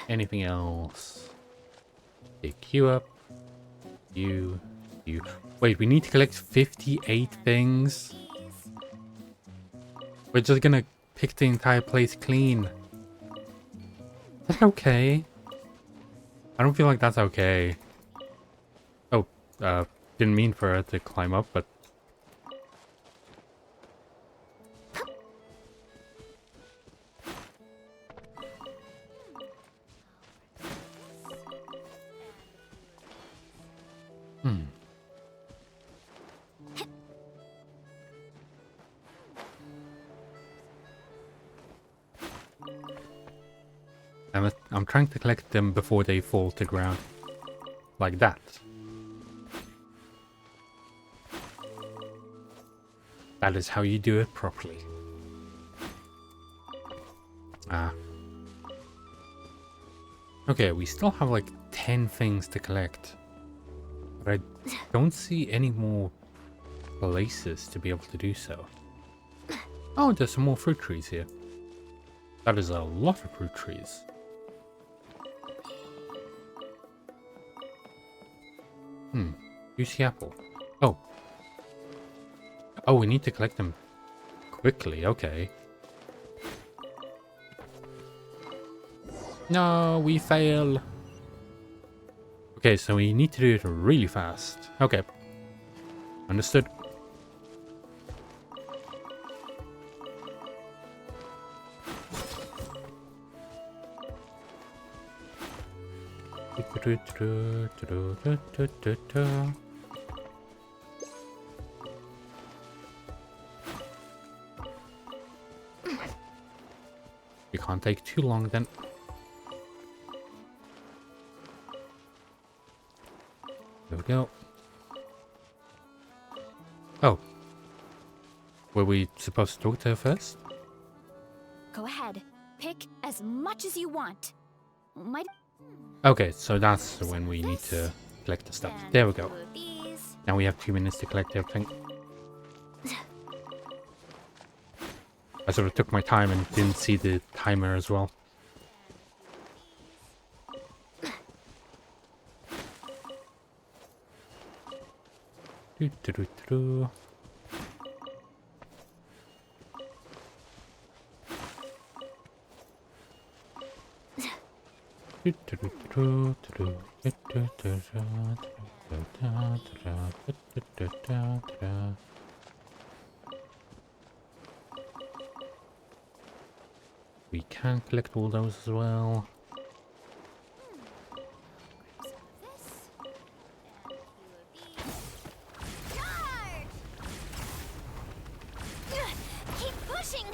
Anything else? Pick you up. You. Wait, we need to collect 58 things. We're just gonna pick the entire place clean. Is that okay? I don't feel like that's okay. Oh, didn't mean for it to climb up, but... I'm trying to collect them before they fall to ground. Like that. That is how you do it properly. Ah. Okay, we still have like 10 things to collect. But I don't see any more places to be able to do so. Oh, there's some more fruit trees here. That is a lot of fruit trees. Juicy apple. Oh. Oh, we need to collect them quickly. Okay. No, we fail. Okay, so we need to do it really fast. Okay. Understood. You can't take too long then. There we go. Oh. Were we supposed to talk to her first? Go ahead. Pick as much as you want. Might. Okay, so that's when we need to collect the stuff. There we go. These. Now we have 2 minutes to collect everything. I sort of took my time and didn't see the timer as well. Do. We can collect all those as well. Keep pushing.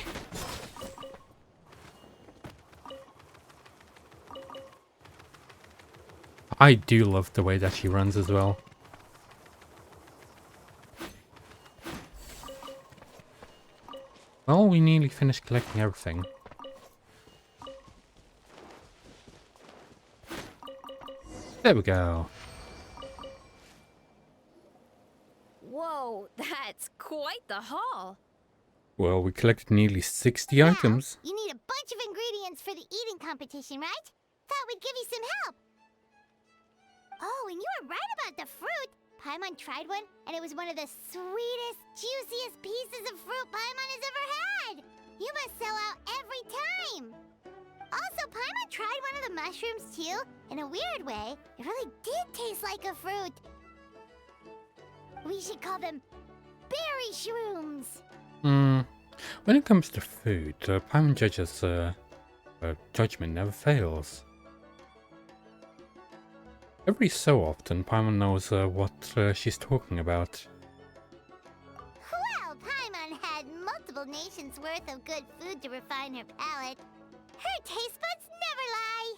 I do love the way that she runs as well. Well, we nearly finished collecting everything. There we go. Whoa, that's quite the haul. Well, we collected nearly 60 items. You need a bunch of ingredients for the eating competition, right? Thought we'd give you some help. Oh, and you were right about the fruit. Paimon tried one, and it was one of the sweetest, juiciest pieces of fruit Paimon has ever had. You must sell out every time. Also, Paimon tried one of the mushrooms too. In a weird way, it really did taste like a fruit. We should call them berry shrooms. When it comes to food, Paimon Judge's judgment never fails. Every so often, Paimon knows what she's talking about. Well, Paimon had multiple nations' worth of good food to refine her palate. Her taste buds never lie.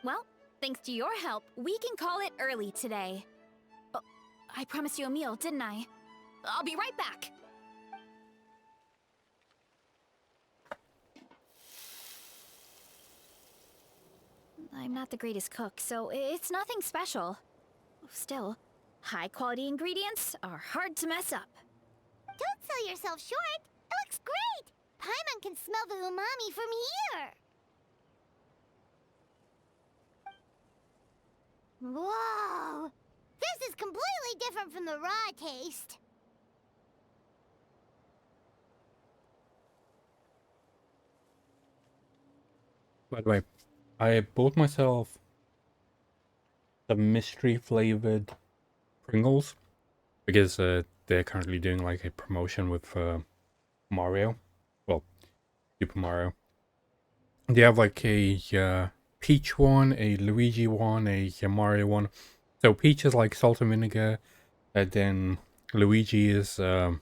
Well, thanks to your help, we can call it early today. Oh, I promised you a meal, didn't I? I'll be right back. I'm not the greatest cook, so it's nothing special. Still, high-quality ingredients are hard to mess up. Don't sell yourself short. It looks great. Paimon can smell the umami from here. Whoa! This is completely different from the raw taste. By the way, I bought myself the mystery flavored Pringles because they're currently doing like a promotion with Mario. Well, Super Mario. They have like a Peach one, a Luigi one, a Mario one. So Peach is like salt and vinegar, and then Luigi is sour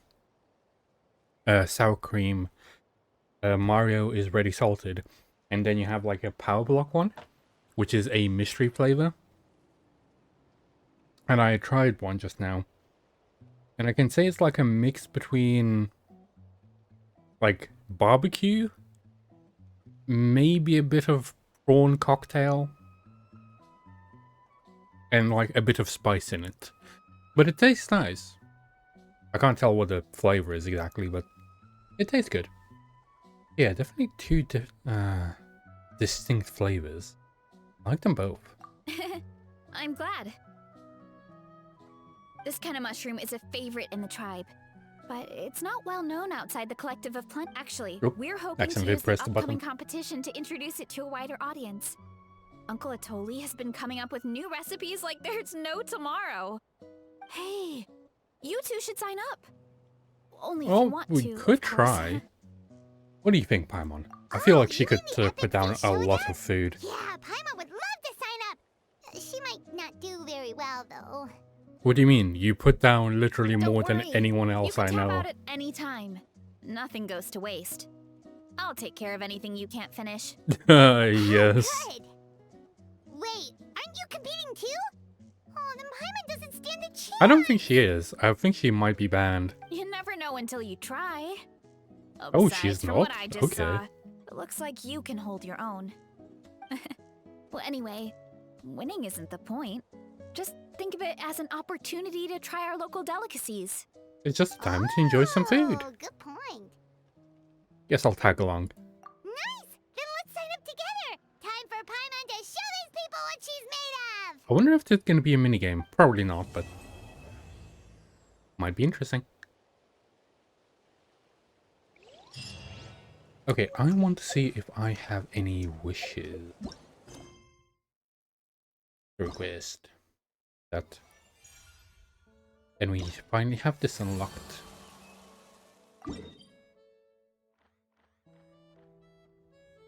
cream. Mario is ready salted. And then you have like a Power Block one, which is a mystery flavor. And I tried one just now. And I can say it's like a mix between like barbecue, maybe a bit of prawn cocktail, and like a bit of spice in it. But it tastes nice. I can't tell what the flavor is exactly, but it tastes good. Yeah, definitely two distinct flavors. I like them both. I'm glad. This kind of mushroom is a favorite in the tribe, but it's not well known outside the collective of plant. Actually, Oop, we're hoping to accidentally use the pressed the upcoming button. competition to introduce it to a wider audience. Uncle Atoli has been coming up with new recipes like there's no tomorrow. Hey, you two should sign up. Only if you Well, want we to, could of course. try. What do you think, Paimon? I feel like she you could mean the put epic down fish a lot showdown? of food. Yeah, Paimon would love to sign up. She might not do very well, though. What do you mean? You put down literally Don't more than worry. anyone You else can I tap know. out at any time. Nothing goes to waste. I'll take care of anything you can't finish. Yes. Good. Wait, aren't you competing too? Oh, then Paimon doesn't stand a chance. I don't think she is. I think she might be banned. You never know until you try. Oh, Besides, she's from what not? I just Okay. saw, it looks like you can hold your own. Well, anyway, winning isn't the point. Just think of it as an opportunity to try our local delicacies. It's just time to enjoy some food. Oh, good point. Guess I'll tag along. Nice! Then let's sign up together. Time for Paimon to show these people what she's made of. I wonder if there's gonna be a minigame. Probably not, but might be interesting. Okay, I want to see if I have any wishes. Request. That. And we finally have this unlocked.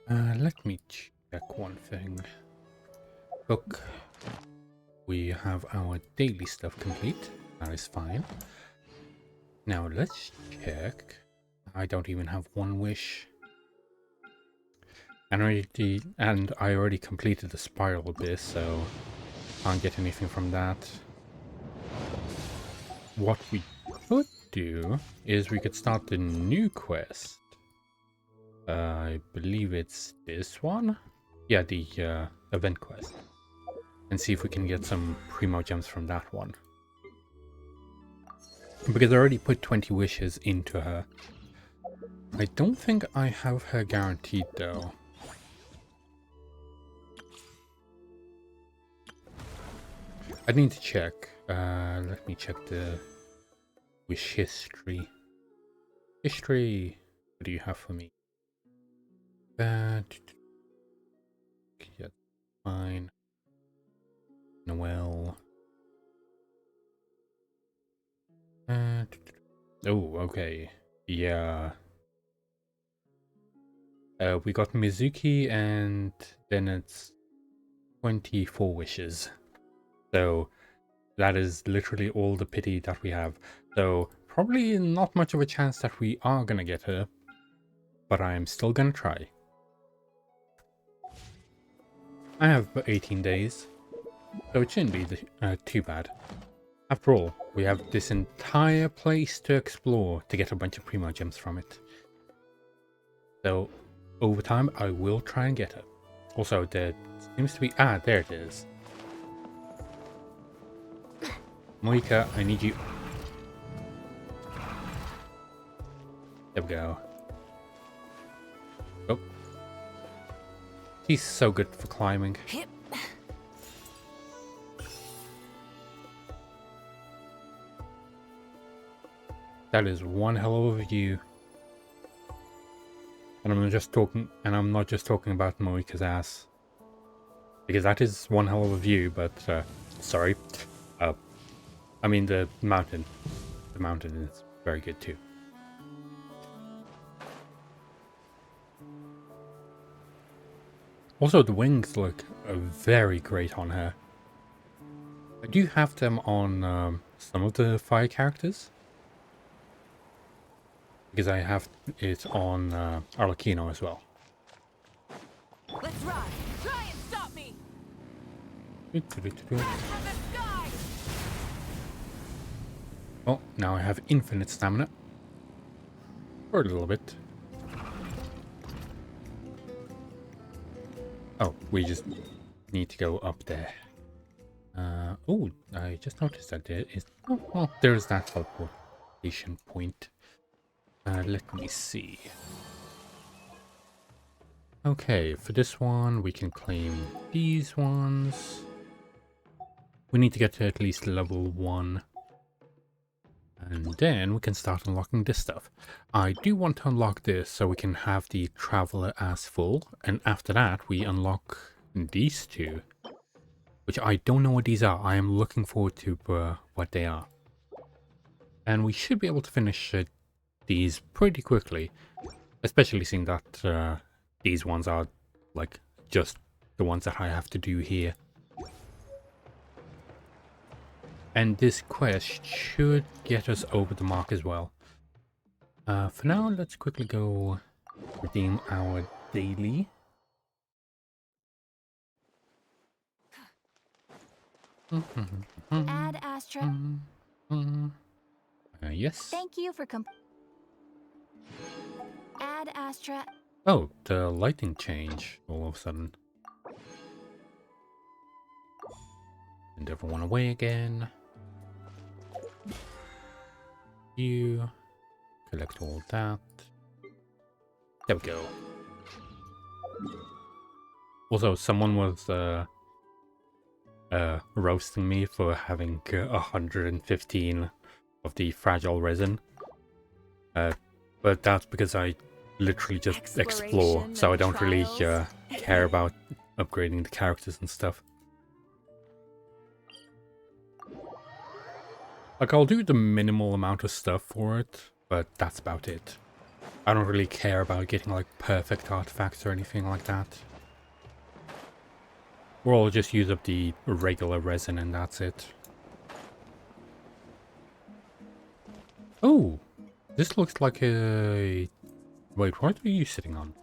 Let me check one thing. Look, we have our daily stuff complete. That is fine. Now let's check. I don't even have one wish. And I already completed the spiral abyss, so can't get anything from that. What we could do is we could start the new quest. I believe it's this one. Yeah, the event quest. And see if we can get some primo gems from that one. Because I already put 20 wishes into her. I don't think I have her guaranteed though. I need to check. Let me check the wish history. History. What do you have for me? Yeah, fine. Noel. Oh, okay. Yeah. We got Mizuki, and then it's 24 wishes. So that is literally all the pity that we have. So probably not much of a chance that we are gonna get her, but I am still gonna try. I have 18 days, so it shouldn't be too bad. After all, we have this entire place to explore to get a bunch of Primo Gems from it. So over time, I will try and get her. Also, there seems to be... Ah, there it is. Moika, I need you. There we go. Oh. She's so good for climbing. That is one hell of a view. And I'm not just talking about Moika's ass. Because that is one hell of a view, but sorry. I mean the mountain. The mountain is very good too. Also, the wings look very great on her. I do have them on some of the fire characters. Because I have it on Arlecchino as well. Let's ride. Try and stop me. From the sky. Well, now I have infinite stamina. For a little bit. Oh, we just need to go up there. Oh, I just noticed that there is... Oh, well, there's that teleportation point. Let me see. Okay, for this one, we can claim these ones. We need to get to at least level 1. And then we can start unlocking this stuff. I do want to unlock this so we can have the Traveler as full. And after that, we unlock these two. Which I don't know what these are. I am looking forward to what they are. And we should be able to finish these pretty quickly. Especially seeing that these ones are like just the ones that I have to do here. And this quest should get us over the mark as well. For now, let's quickly go redeem our daily. Ad Astra. Yes. Thank you for Ad Astra. Oh, the lighting change all of a sudden. And everyone away again. You collect all that. There we go. Also, someone was roasting me for having 115 of the fragile resin. But that's because I literally just explore, so I don't really care about upgrading the characters and stuff. Like, I'll do the minimal amount of stuff for it, but that's about it. I don't really care about getting, like, perfect artifacts or anything like that. Or I'll just use up the regular resin and that's it. Oh! This looks like a... Wait, what are you sitting on?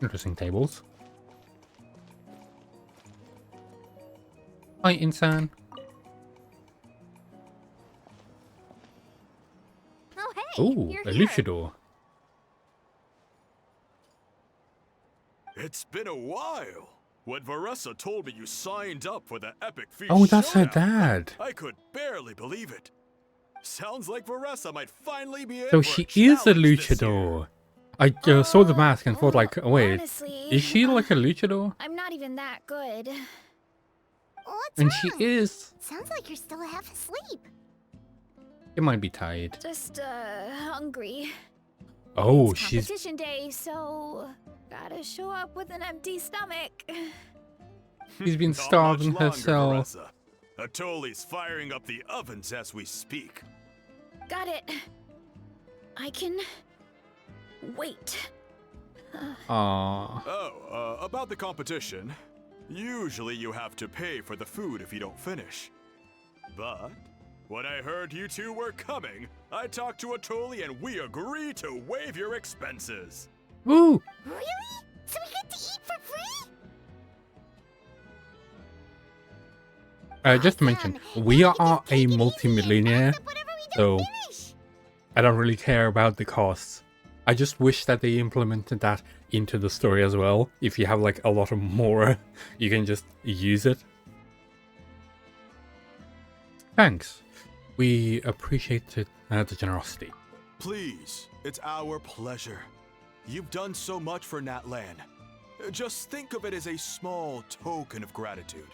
Interesting tables. Hi, Insan. Oh, hey! Oh, you're a here. luchador. It's been a while. When Varessa told me you signed up for the Epic Feast Oh, that's her Showdown, dad. I could barely believe it. Sounds like Varessa might finally be in So for she a is a challenge this year. luchador. I saw the mask and thought like, oh, wait, Honestly, is she like a luchador? I'm not even that good. What's And wrong? she is. Sounds like you're still half asleep. It might be tired. Just, hungry. Oh, It's she's. competition day, so gotta show up with an empty stomach. She's been Not much starving longer, herself. Veressa. Atoli's firing up the ovens as we speak. Got it. I can wait. Aww. Oh, about the competition. Usually you have to pay for the food if you don't finish. But when I heard you two were coming, I talked to Atoli and we agreed to waive your expenses. Woo! Really? So we get to eat for free? Just to mention, we are a multi-millionaire, so I don't really care about the costs. I just wish that they implemented that into the story as well. If you have like a lot of more, you can just use it. Thanks. We appreciate it, the generosity. Please, it's our pleasure. You've done so much for Natlan. Just think of it as a small token of gratitude.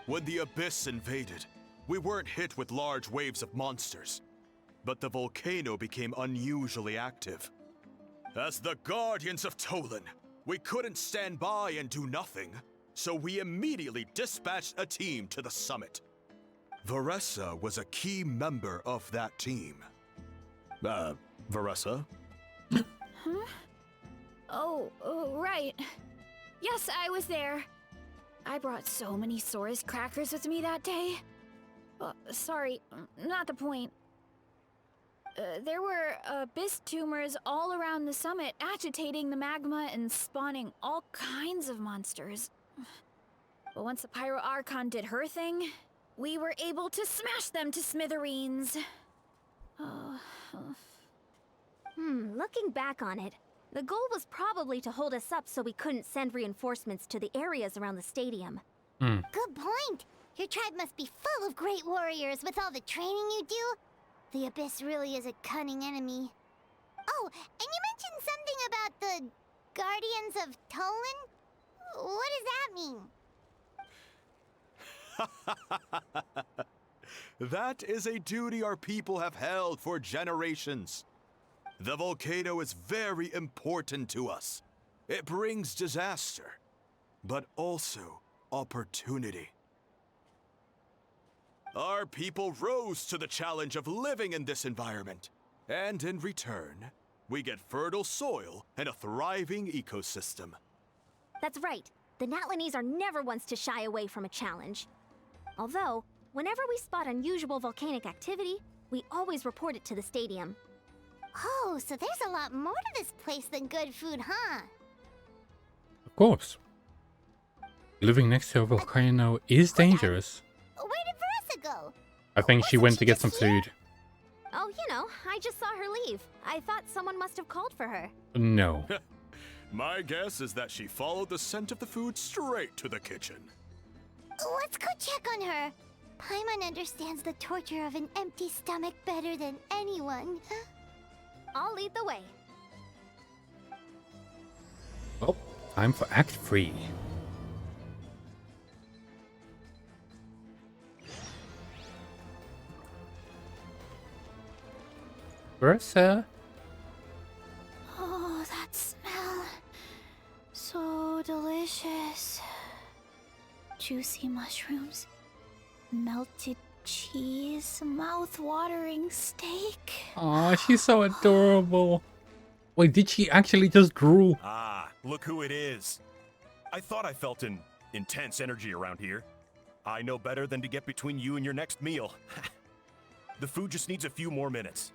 When the Abyss invaded, we weren't hit with large waves of monsters, but the volcano became unusually active. As the Guardians of Tolan, we couldn't stand by and do nothing, so we immediately dispatched a team to the summit. Veressa was a key member of that team. Veressa? Oh, right. Yes, I was there. I brought so many Sora's crackers with me that day. Sorry, not the point. There were abyss tumors all around the summit, agitating the magma and spawning all kinds of monsters. But once the Pyro Archon did her thing, we were able to smash them to smithereens. Looking back on it, the goal was probably to hold us up so we couldn't send reinforcements to the areas around the stadium. Good point. Your tribe must be full of great warriors with all the training you do. The Abyss really is a cunning enemy. Oh, and you mentioned something about the Guardians of Tolan? What does that mean? That is a duty our people have held for generations. The volcano is very important to us. It brings disaster, but also opportunity. Our people rose to the challenge of living in this environment, and in return, we get fertile soil and a thriving ecosystem. That's right. The Natlanese are never ones to shy away from a challenge. Although, whenever we spot unusual volcanic activity, we always report it to the stadium. Oh, so there's a lot more to this place than good food, huh? Of course. Living next to a volcano is dangerous. Where did Veressa go? I think she Wasn't went she to get just some here? food. Oh, I just saw her leave. I thought someone must have called for her. No. My guess is that she followed the scent of the food straight to the kitchen. Let's go check on her. Paimon understands the torture of an empty stomach better than anyone. I'll lead the way. Well, time for Act 3. Veressa? Oh, that smell. So delicious. Juicy mushrooms, melted cheese, mouth-watering steak. Aw, she's so adorable. Wait, did she actually just drool? Ah, look who it is. I thought I felt an intense energy around here. I know better than to get between you and your next meal. The food just needs a few more minutes.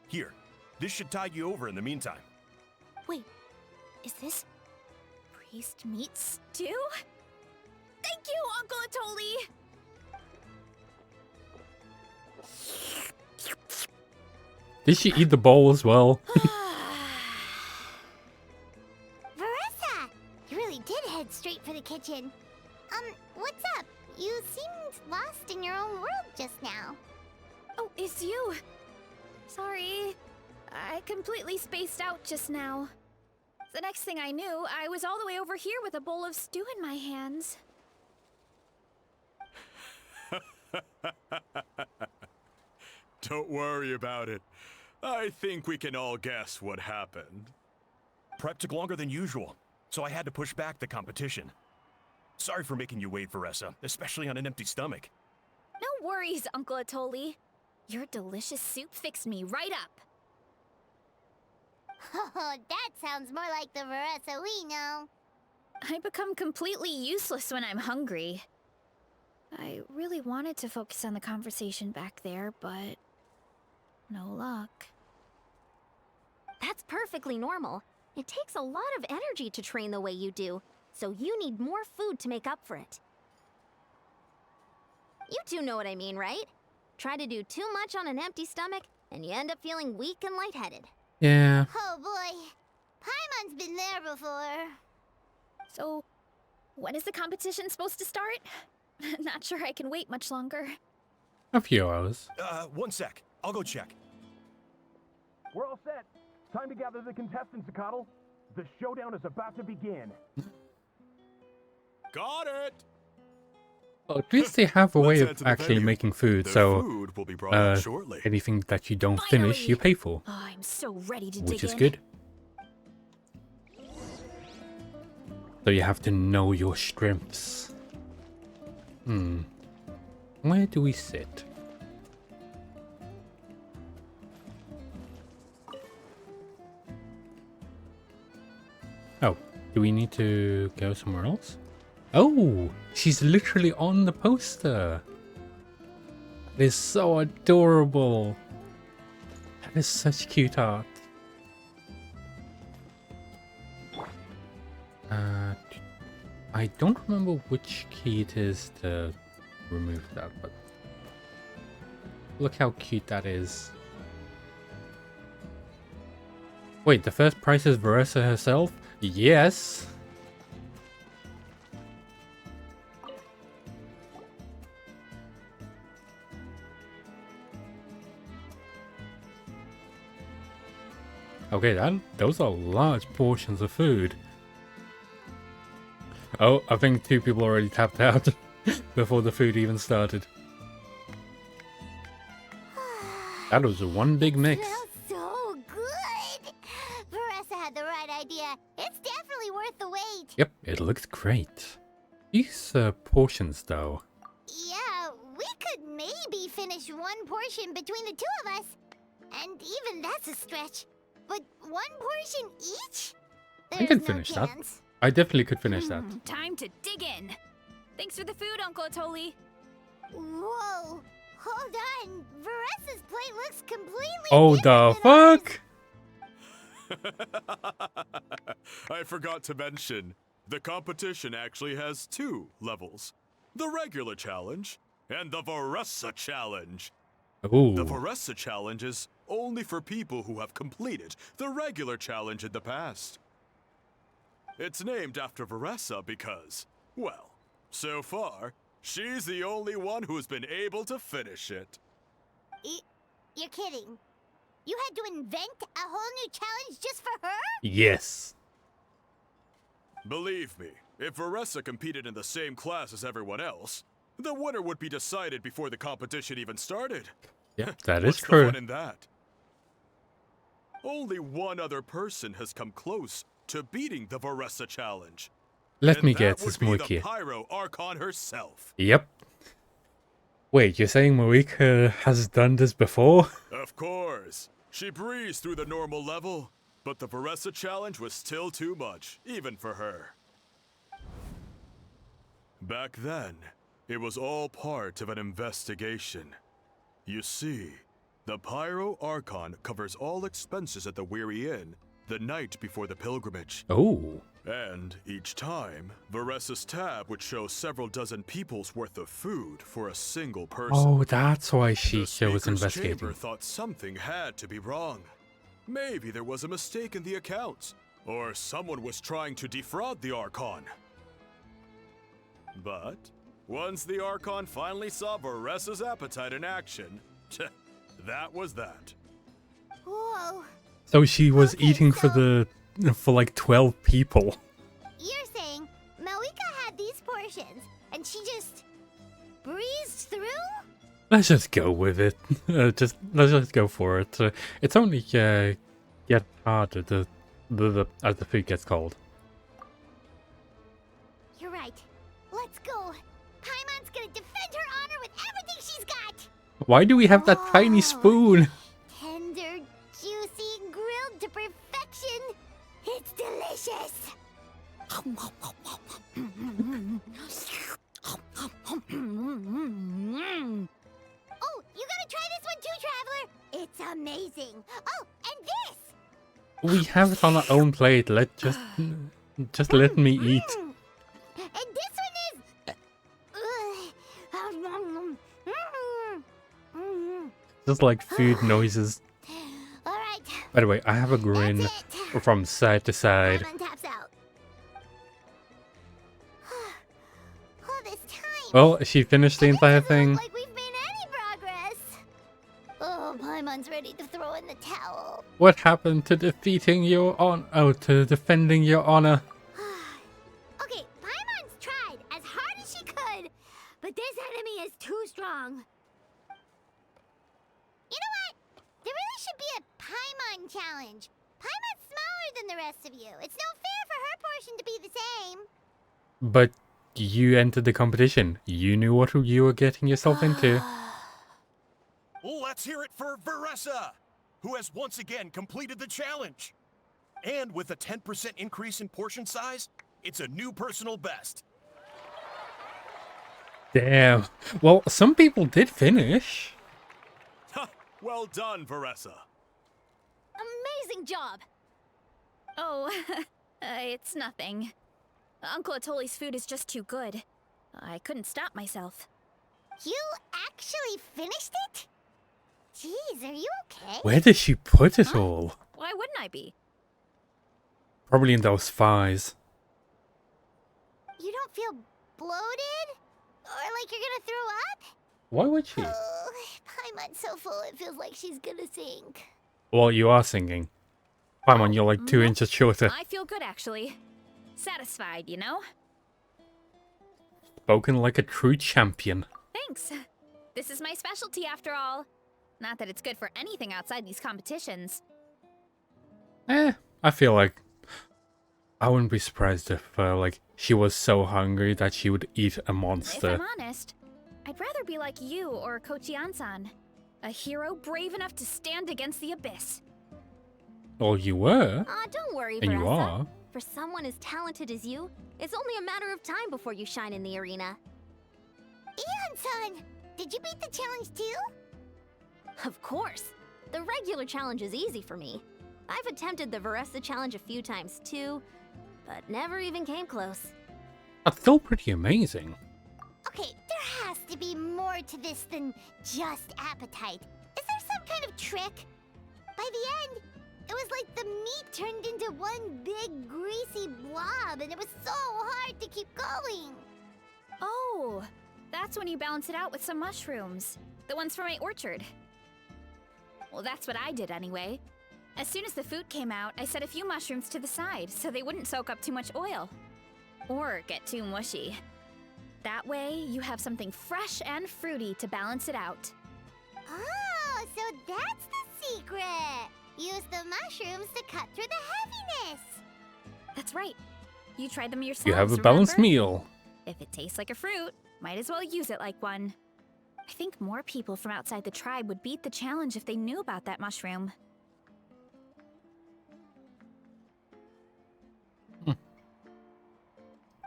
Here, this should tide you over in the meantime. Wait, is this priest meat stew? Thank you, Uncle Atoli! Did she eat the bowl as well? Veressa! You really did head straight for the kitchen. What's up? You seemed lost in your own world just now. Oh, it's you. Sorry. I completely spaced out just now. The next thing I knew, I was all the way over here with a bowl of stew in my hands. Don't worry about it. I think we can all guess what happened. Prep took longer than usual, so I had to push back the competition. Sorry for making you wait, Veressa, especially on an empty stomach. No worries, Uncle Atoli. Your delicious soup fixed me right up. Oh, that sounds more like the Veressa we know. I become completely useless when I'm hungry. I really wanted to focus on the conversation back there, but no luck. That's perfectly normal. It takes a lot of energy to train the way you do, so you need more food to make up for it. You two know what I mean, right? Try to do too much on an empty stomach, and you end up feeling weak and lightheaded. Yeah. Oh boy, Paimon's been there before. So, when is the competition supposed to start? Not sure I can wait much longer. A few hours. One sec. I'll go check. We're all set. Time to gather the contestants, Akatl. The showdown is about to begin. Got it! Well, at least they have a way Let's head of to the actually venue. making food, The so food will be brought out shortly. anything that you don't finish, you Finally! pay for, Oh, I'm so ready to which dig is in. good. So you have to know your strengths. Where do we sit? Oh, do we need to go somewhere else? Oh, she's literally on the poster. That is so adorable. That is such cute art. I don't remember which key it is to remove that, but look how cute that is. Wait, the first prize is Veressa herself? Yes. Okay, those are large portions of food. Oh, I think 2 people already tapped out before the food even started. That was one big mix. Smells so good. Veressa had the right idea. It's definitely worth the wait. Yep, it looks great. These portions, though. Yeah, we could maybe finish one portion between the two of us. And even that's a stretch. But one portion each? I can finish that. chance. I definitely could finish that. Time to dig in. Thanks for the food, Uncle Atoli. Whoa. Hold on. Veressa's plate looks completely Oh, the different than fuck? I forgot to mention, the competition actually has 2 levels. The regular challenge and the Veressa challenge. The Ooh. Veressa challenge is only for people who have completed the regular challenge in the past. It's named after Veressa because, well, so far, she's the only one who's been able to finish it. You're kidding. You had to invent a whole new challenge just for her? Yes. Believe me, if Veressa competed in the same class as everyone else, the winner would be decided before the competition even started. Yeah, that is What's the true. fun in that? Only one other person has come close to beating the Veressa challenge. Let and me that guess, would it's be the Moiki. Pyro Archon herself. Yep. Wait, you're saying Moika has done this before? Of course. She breezed through the normal level, but the Veressa challenge was still too much, even for her. Back then, it was all part of an investigation. You see, the Pyro Archon covers all expenses at the Weary Inn the night before the pilgrimage. Oh. And each time, Veressa's tab would show several dozen people's worth of food for a single person. Oh, that's why she The was Speaker's investigating. Chamber thought something had to be wrong. Maybe there was a mistake in the accounts, or someone was trying to defraud the Archon. But once the Archon finally saw Veressa's appetite in action, that was that. Whoa. So she was Okay, eating so- for like 12 people. You're saying Malika had these portions, and she just breezed through? Let's just go with it. Let's just go for it. It's only get harder as the food gets cold. You're right. Let's go. Paimon's gonna defend her honor with everything she's got. Why do we have that tiny spoon? Tender, juicy, grilled to perfection. It's delicious. Oh, you gotta try this one too, Traveler. It's amazing. Oh, and this. We have it on our own plate. Just let me eat. And this one is. Just like food noises. All right. By the way, I have a grin That's it. from side to side. Paimon taps out. All this time. Well, she finished the and it entire doesn't thing. look like we've made any progress. Oh, Paimon's ready to throw in the towel. What happened to defeating your to defending your honor? Okay, Paimon's tried as hard as she could, but this enemy is too strong. You know what? There really should be a Paimon challenge. Paimon's smaller than the rest of you. It's no fair for her portion to be the same. But you entered the competition. You knew what you were getting yourself into. Let's hear it for Veressa, who has once again completed the challenge. And with a 10% increase in portion size, it's a new personal best. Damn. Well, some people did finish. Well done, Veressa. Amazing job! Oh, it's nothing. Uncle Atoli's food is just too good. I couldn't stop myself. You actually finished it? Jeez, are you okay? Where did she put it all? Why wouldn't I be? Probably in those thighs. You don't feel bloated? Or like you're gonna throw up? Why would she? Oh, Paimon's so full it feels like she's gonna sink. Well, you are singing. Paimon, you're like 2 inches shorter. I feel good, actually. Satisfied, you know? Spoken like a true champion. Thanks. This is my specialty, after all. Not that it's good for anything outside these competitions. I feel like I wouldn't be surprised if like she was so hungry that she would eat a monster. If I'm honest, I'd rather be like you or Kochi-an-san. A hero brave enough to stand against the abyss. Well, you were, Aw, don't worry, and you Veressa. are. For someone as talented as you, it's only a matter of time before you shine in the arena. Ian-san, did you beat the challenge too? Of course. The regular challenge is easy for me. I've attempted the Veressa challenge a few times too, but never even came close. That's still pretty amazing. Okay, there has to be more to this than just appetite. Is there some kind of trick? By the end, it was like the meat turned into one big greasy blob and it was so hard to keep going. Oh, that's when you balance it out with some mushrooms. The ones from my orchard. Well, that's what I did anyway. As soon as the food came out, I set a few mushrooms to the side so they wouldn't soak up too much oil. Or get too mushy. That way, you have something fresh and fruity to balance it out. Oh, so that's the secret. Use the mushrooms to cut through the heaviness. That's right. You tried them yourselves, You have a balanced remember? meal. If it tastes like a fruit, might as well use it like one. I think more people from outside the tribe would beat the challenge if they knew about that mushroom.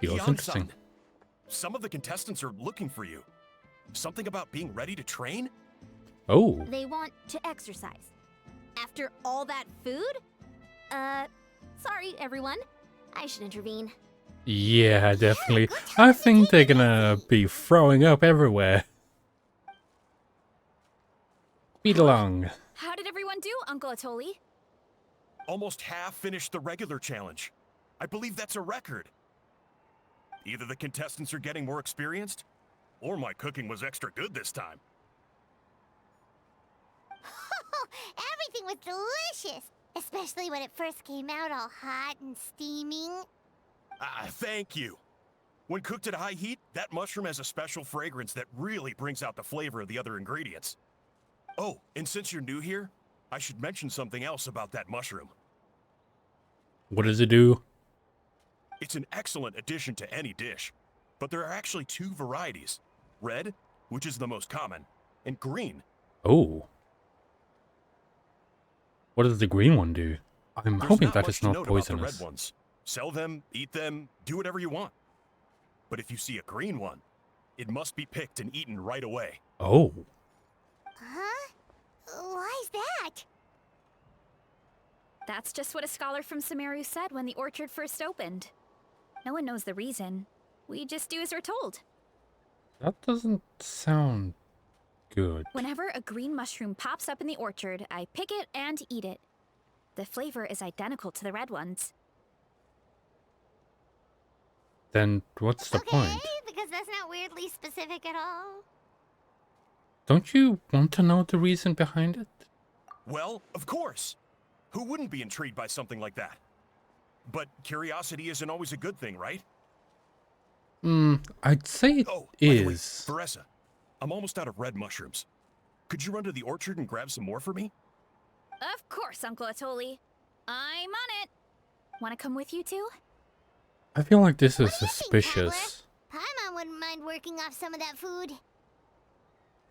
Feels Ian-san, interesting. some of the contestants are looking for you. Something about being ready to train? Oh, They want to exercise. After all that food? Sorry, everyone. I should intervene. yeah, definitely. I think they're gonna be throwing up everywhere. Speed along. How did everyone do, Uncle Atoli? Almost half finished the regular challenge. I believe that's a record. Either the contestants are getting more experienced, or my cooking was extra good this time. Everything was delicious, especially when it first came out all hot and steaming. Thank you. When cooked at high heat, that mushroom has a special fragrance that really brings out the flavor of the other ingredients. Oh, and since you're new here, I should mention something else about that mushroom. What does it do? It's an excellent addition to any dish, but there are actually two varieties. Red, which is the most common, and green. Oh. What does the green one do? I'm There's hoping not that much it's to not note about the poisonous. red ones. Sell them, eat them, do whatever you want. But if you see a green one, it must be picked and eaten right away. Oh. Huh? Why's that? That's just what a scholar from Sumeru said when the orchard first opened. No one knows the reason. We just do as we're told. That doesn't sound good. Whenever a green mushroom pops up in the orchard, I pick it and eat it. The flavor is identical to the red ones. Then what's the Okay, point? because that's not weirdly specific at all. Don't you want to know the reason behind it? Well, of course. Who wouldn't be intrigued by something like that? But curiosity isn't always a good thing, right? I'd say it Oh, by the way, is. Veressa, I'm almost out of red mushrooms. Could you run to the orchard and grab some more for me? Of course, Uncle Atoli. I'm on it. Want to come with you too? I feel like this is What do you think, suspicious. Paimon wouldn't mind working off some of that food.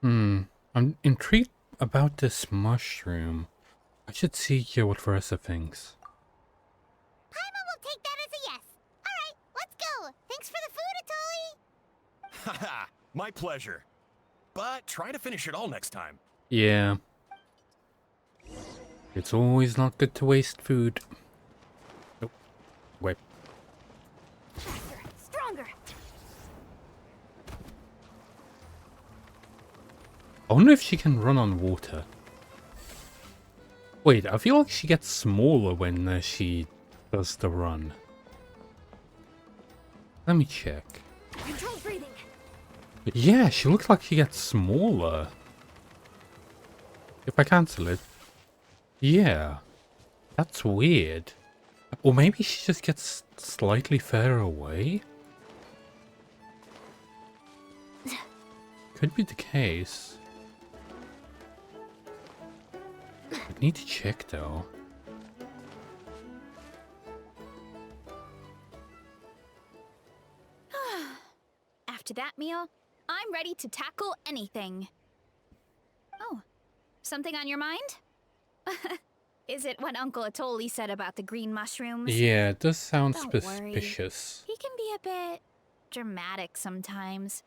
I'm intrigued about this mushroom. I should see what Veressa thinks. Paimon will take that as a yes. Alright, let's go. Thanks for the food, Atoli. Haha, my pleasure. But try to finish it all next time. Yeah. It's always not good to waste food. Nope. Wait. Faster, stronger. I wonder if she can run on water. Wait, I feel like she gets smaller when she does the run. Let me check. Controlled breathing. Yeah, she looks like she gets smaller. If I cancel it. Yeah. That's weird. Or maybe she just gets slightly further away? Could be the case. I need to check though. After that meal, I'm ready to tackle anything. Oh, something on your mind? Is it what Uncle Atoli said about the green mushrooms? Yeah, it does sound Don't worry. suspicious. He can be a bit dramatic sometimes.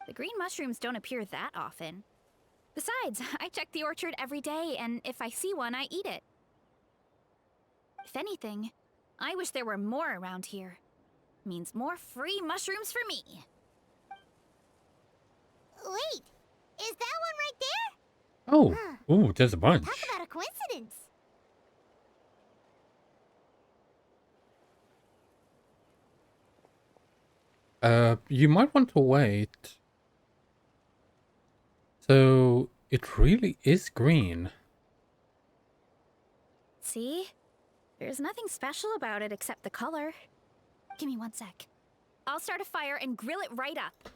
The green mushrooms don't appear that often. Besides, I check the orchard every day, and if I see one, I eat it. If anything, I wish there were more around here. Means more free mushrooms for me. Wait, is that one right there? Oh, ooh, there's a bunch. Talk about a coincidence. You might want to wait. So, it really is green. See? There's nothing special about it except the color. Give me 1 sec. I'll start a fire and grill it right up.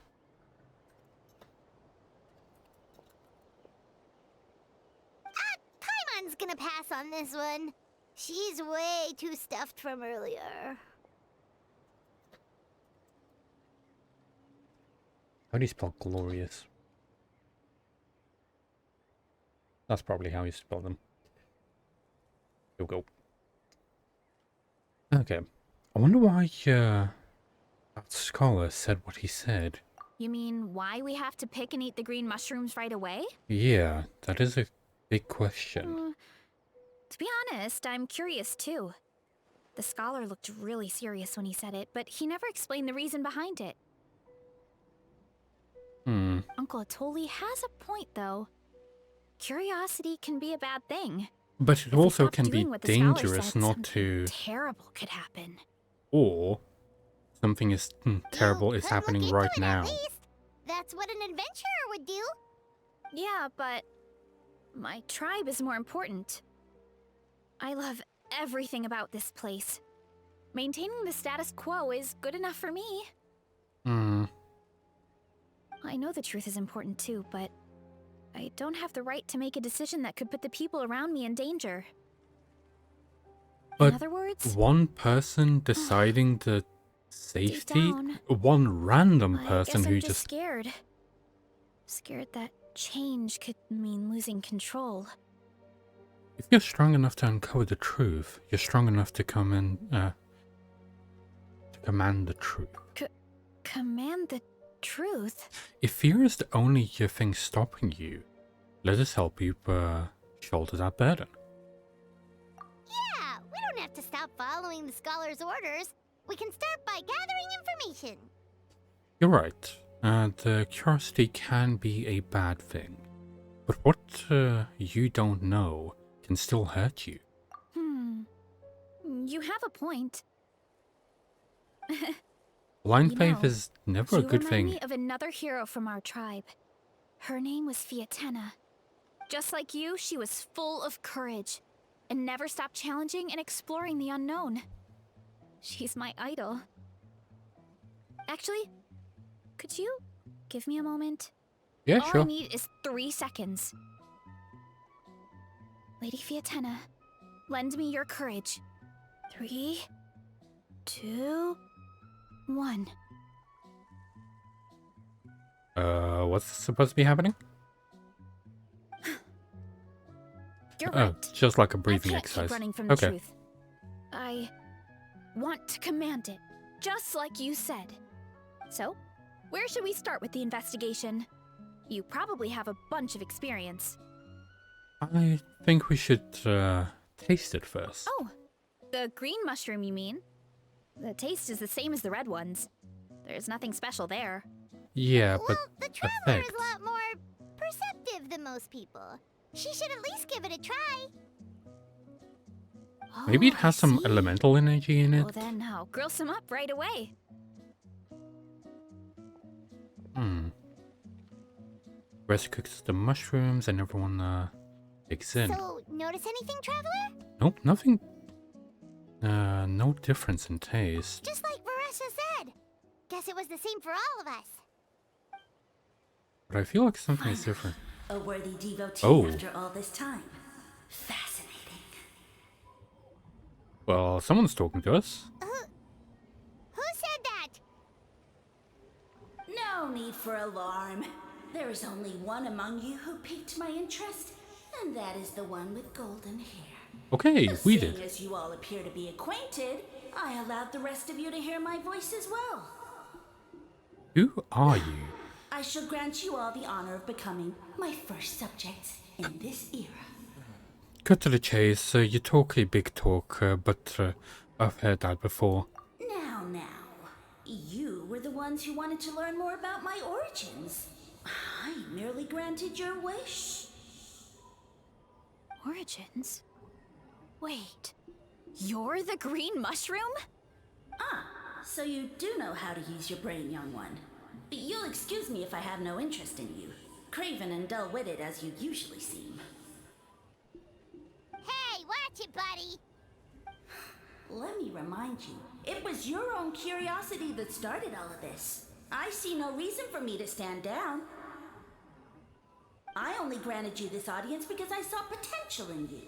Paimon's gonna pass on this one. She's way too stuffed from earlier. How do you spell glorious? That's probably how you spell them. You'll go. Okay. I wonder why that scholar said what he said. You mean why we have to pick and eat the green mushrooms right away? Yeah, that is a big question. To be honest, I'm curious too. The scholar looked really serious when he said it, but he never explained the reason behind it. Uncle Atoli has a point, though. Curiosity can be a bad thing. But it If we also stopped can be doing what the scholar dangerous said, not something to... terrible could happen. Or something is terrible You is could look happening into right it, now. At least. That's what an adventurer would do. Yeah, but my tribe is more important. I love everything about this place. Maintaining the status quo is good enough for me. Hmm. I know the truth is important too, but I don't have the right to make a decision that could put the people around me in danger. But in other words, one person deciding the safety? down, One random I person guess I'm who just scared. Scared that change could mean losing control. If you're strong enough to uncover the truth, you're strong enough to come in, to command the truth. Command the truth? If fear is the only thing stopping you, let us help you shoulder that burden. Yeah, we don't have to stop following the scholar's orders. We can start by gathering information. You're right. The curiosity can be a bad thing. But what you don't know can still hurt you. You have a point. Blind You faith know, is never a good You thing. remind me of another hero from our tribe. Her name was Fiatena. Just like you, she was full of courage and never stopped challenging and exploring the unknown. She's my idol. Actually, could you give me a moment? Yeah, All I sure. need is 3 seconds. Lady Fiatena, lend me your courage. 3, 2, 1. What's supposed to be happening? You're Oh, right. just like a I breathing can't exercise. keep running from the Okay. truth. I want to command it, just like you said. So, where should we start with the investigation? You probably have a bunch of experience. I think we should taste it first. Oh, the green mushroom, you mean? The taste is the same as the red ones. There's nothing special there. Yeah, but Well, the traveler is effect. a lot more perceptive than most people. She should at least give it a try. Maybe it Oh, has I some see. elemental energy in it. Well then, I'll grill some up right away. Rest cooks the mushrooms and everyone digs in. So, notice anything, traveler? Nope, nothing. No difference in taste. Just like Varesha said. Guess it was the same for all of us. But I feel like something is different. A worthy devotee Oh. after all this time. Fascinating. Well, someone's talking to us. Who said that? No need for alarm. There is only one among you who piqued my interest, and that is the one with golden hair. Okay, we Seeing did. as you all appear to be acquainted, I allowed the rest of you to hear my voice as well. Who are you? I shall grant you all the honor of becoming my first subjects in this era. Cut to the chase. You talk a big talk, but I've heard that before. Now, you were the ones who wanted to learn more about my origins. I merely granted your wish. Origins? Wait, you're the green mushroom? So you do know how to use your brain, young one. You'll excuse me if I have no interest in you, craven and dull-witted as you usually seem. Hey, watch it, buddy. Let me remind you, it was your own curiosity that started all of this. I see no reason for me to stand down. I only granted you this audience because I saw potential in you.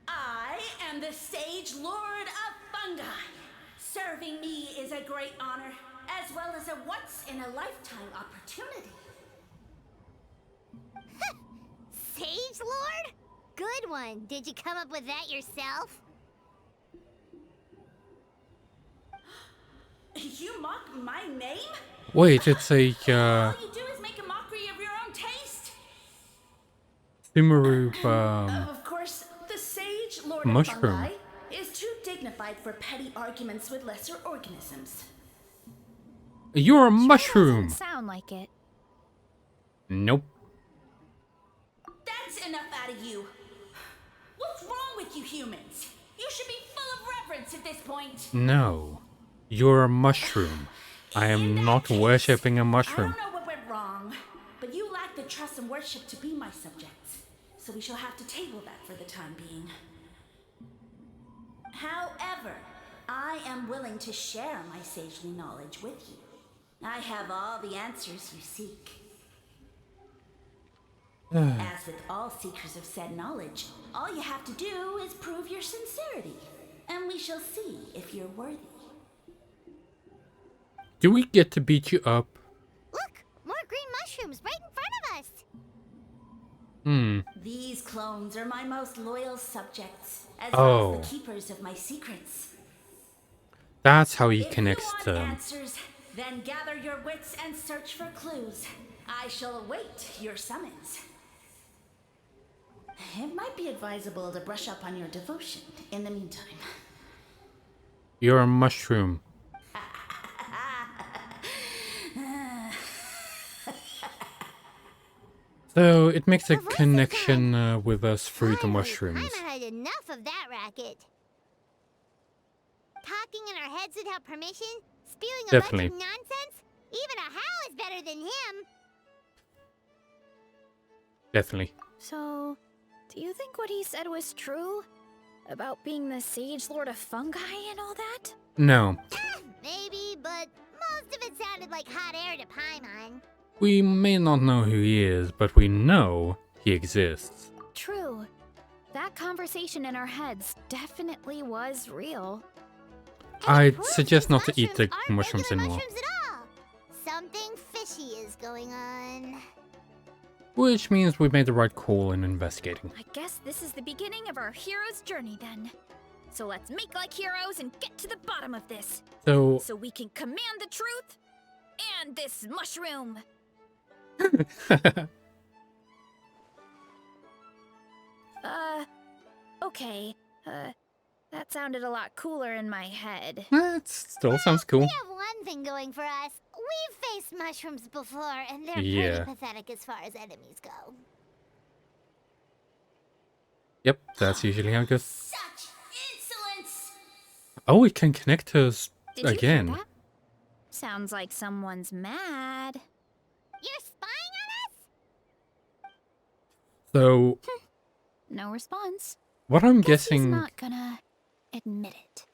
I am the Sage Lord of Fungi. Serving me is a great honor, as well as a once-in-a-lifetime opportunity. Sage Lord? Good one. Did you come up with that yourself? You mock my name? Wait, it's a All you do is make a mockery of your own taste. Sumeru Of course, the Sage Lord Mushroom. of Fungi is too dignified for petty arguments with lesser organisms. You're a mushroom. Doesn't sound like it. Nope. That's enough out of you. What's wrong with you humans? You should be full of reverence at this point. No. You're a mushroom. I In am that not case, worshipping a mushroom. I don't know what went wrong, but you lack the trust and worship to be my subjects. so we shall have to table that for the time being. However, I am willing to share my sagely knowledge with you. I have all the answers you seek. As with all seekers of said knowledge, all you have to do is prove your sincerity, and we shall see if you're worthy. Do we get to beat you up? Look, more green mushrooms right in front of us. These clones are my most loyal subjects, as Oh. well as the keepers of my secrets. That's how he If connects you want them. answers, then gather your wits and search for clues. I shall await your summons. It might be advisable to brush up on your devotion in the meantime. You're a mushroom. So it makes a Her voice is connection with us through the Finally, mushrooms. Paimon had enough of that racket. Talking in our heads without permission, spewing a Definitely. bunch of nonsense. Even a Hal is better than him. Definitely. So, do you think what he said was true? About being the Sage Lord of Fungi and all that? No. Maybe, but most of it sounded like hot air to Paimon. We may not know who he is, but we know he exists. True. That conversation in our heads definitely was real. And it I'd proves suggest these not to eat the aren't mushrooms regular anymore. mushrooms at all. Something fishy is going on. Which means we made the right call in investigating. I guess this is the beginning of our hero's journey then. So let's make like heroes and get to the bottom of this. So, So we can command the truth and this mushroom. Okay. That sounded a lot cooler in my head. that still sounds cool. We have one thing going for us. We've faced mushrooms before, and they're Yeah. pretty pathetic as far as enemies go. Yep, that's usually how it goes. Such insolence! Oh, it can connect to us Did you again. hear that? Sounds like someone's mad. You're spying on us? So, No response. what I'm Guess he's guessing... not gonna admit it.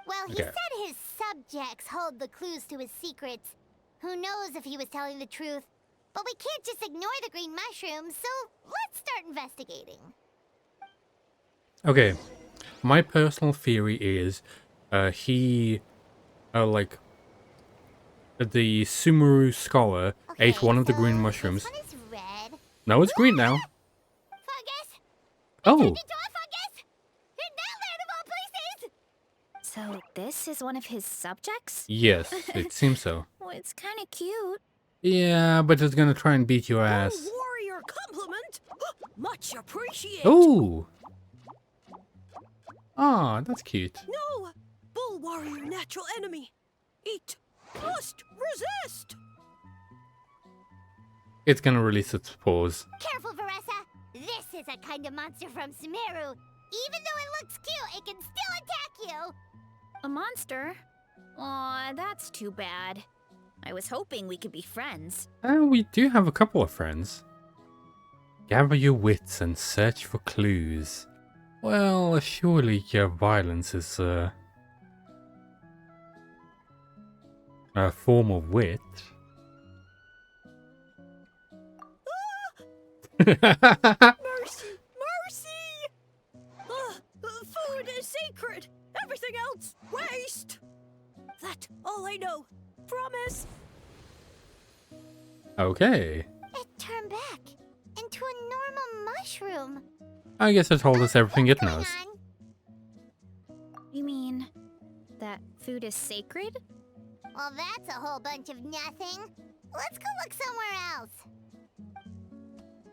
Well, he Okay. said his subjects hold the clues to his secrets. Who knows if he was telling the truth? But we can't just ignore the green mushrooms, so let's start investigating. Okay, my personal theory is he, like, the Sumeru scholar ate one of the green so mushrooms. This one is red. No, it's green now. Fungus! Oh, Turned into a fungus! In that land of all places! So this is one of his subjects? yes, it seems so. Well, it's kind of cute. Yeah, but it's gonna try and beat your ass. Warrior compliment! Much appreciated! Oh! Ah, that's cute. No! Bull warrior natural enemy! Eat! Must resist! It's gonna release its paws. Careful, Veressa! This is a kind of monster from Sumeru. Even though it looks cute, it can still attack you! A monster? Aw, that's too bad. I was hoping we could be friends. We do have a couple of friends. Gather your wits and search for clues. Well, surely your violence is a form of wit. Mercy! Mercy! Food is sacred! Everything else, waste! That's all I know. Promise! Okay. It turned back into a normal mushroom. I guess it told us everything it What's going knows. on? You mean that food is sacred? Well, that's a whole bunch of nothing. Let's go look somewhere else.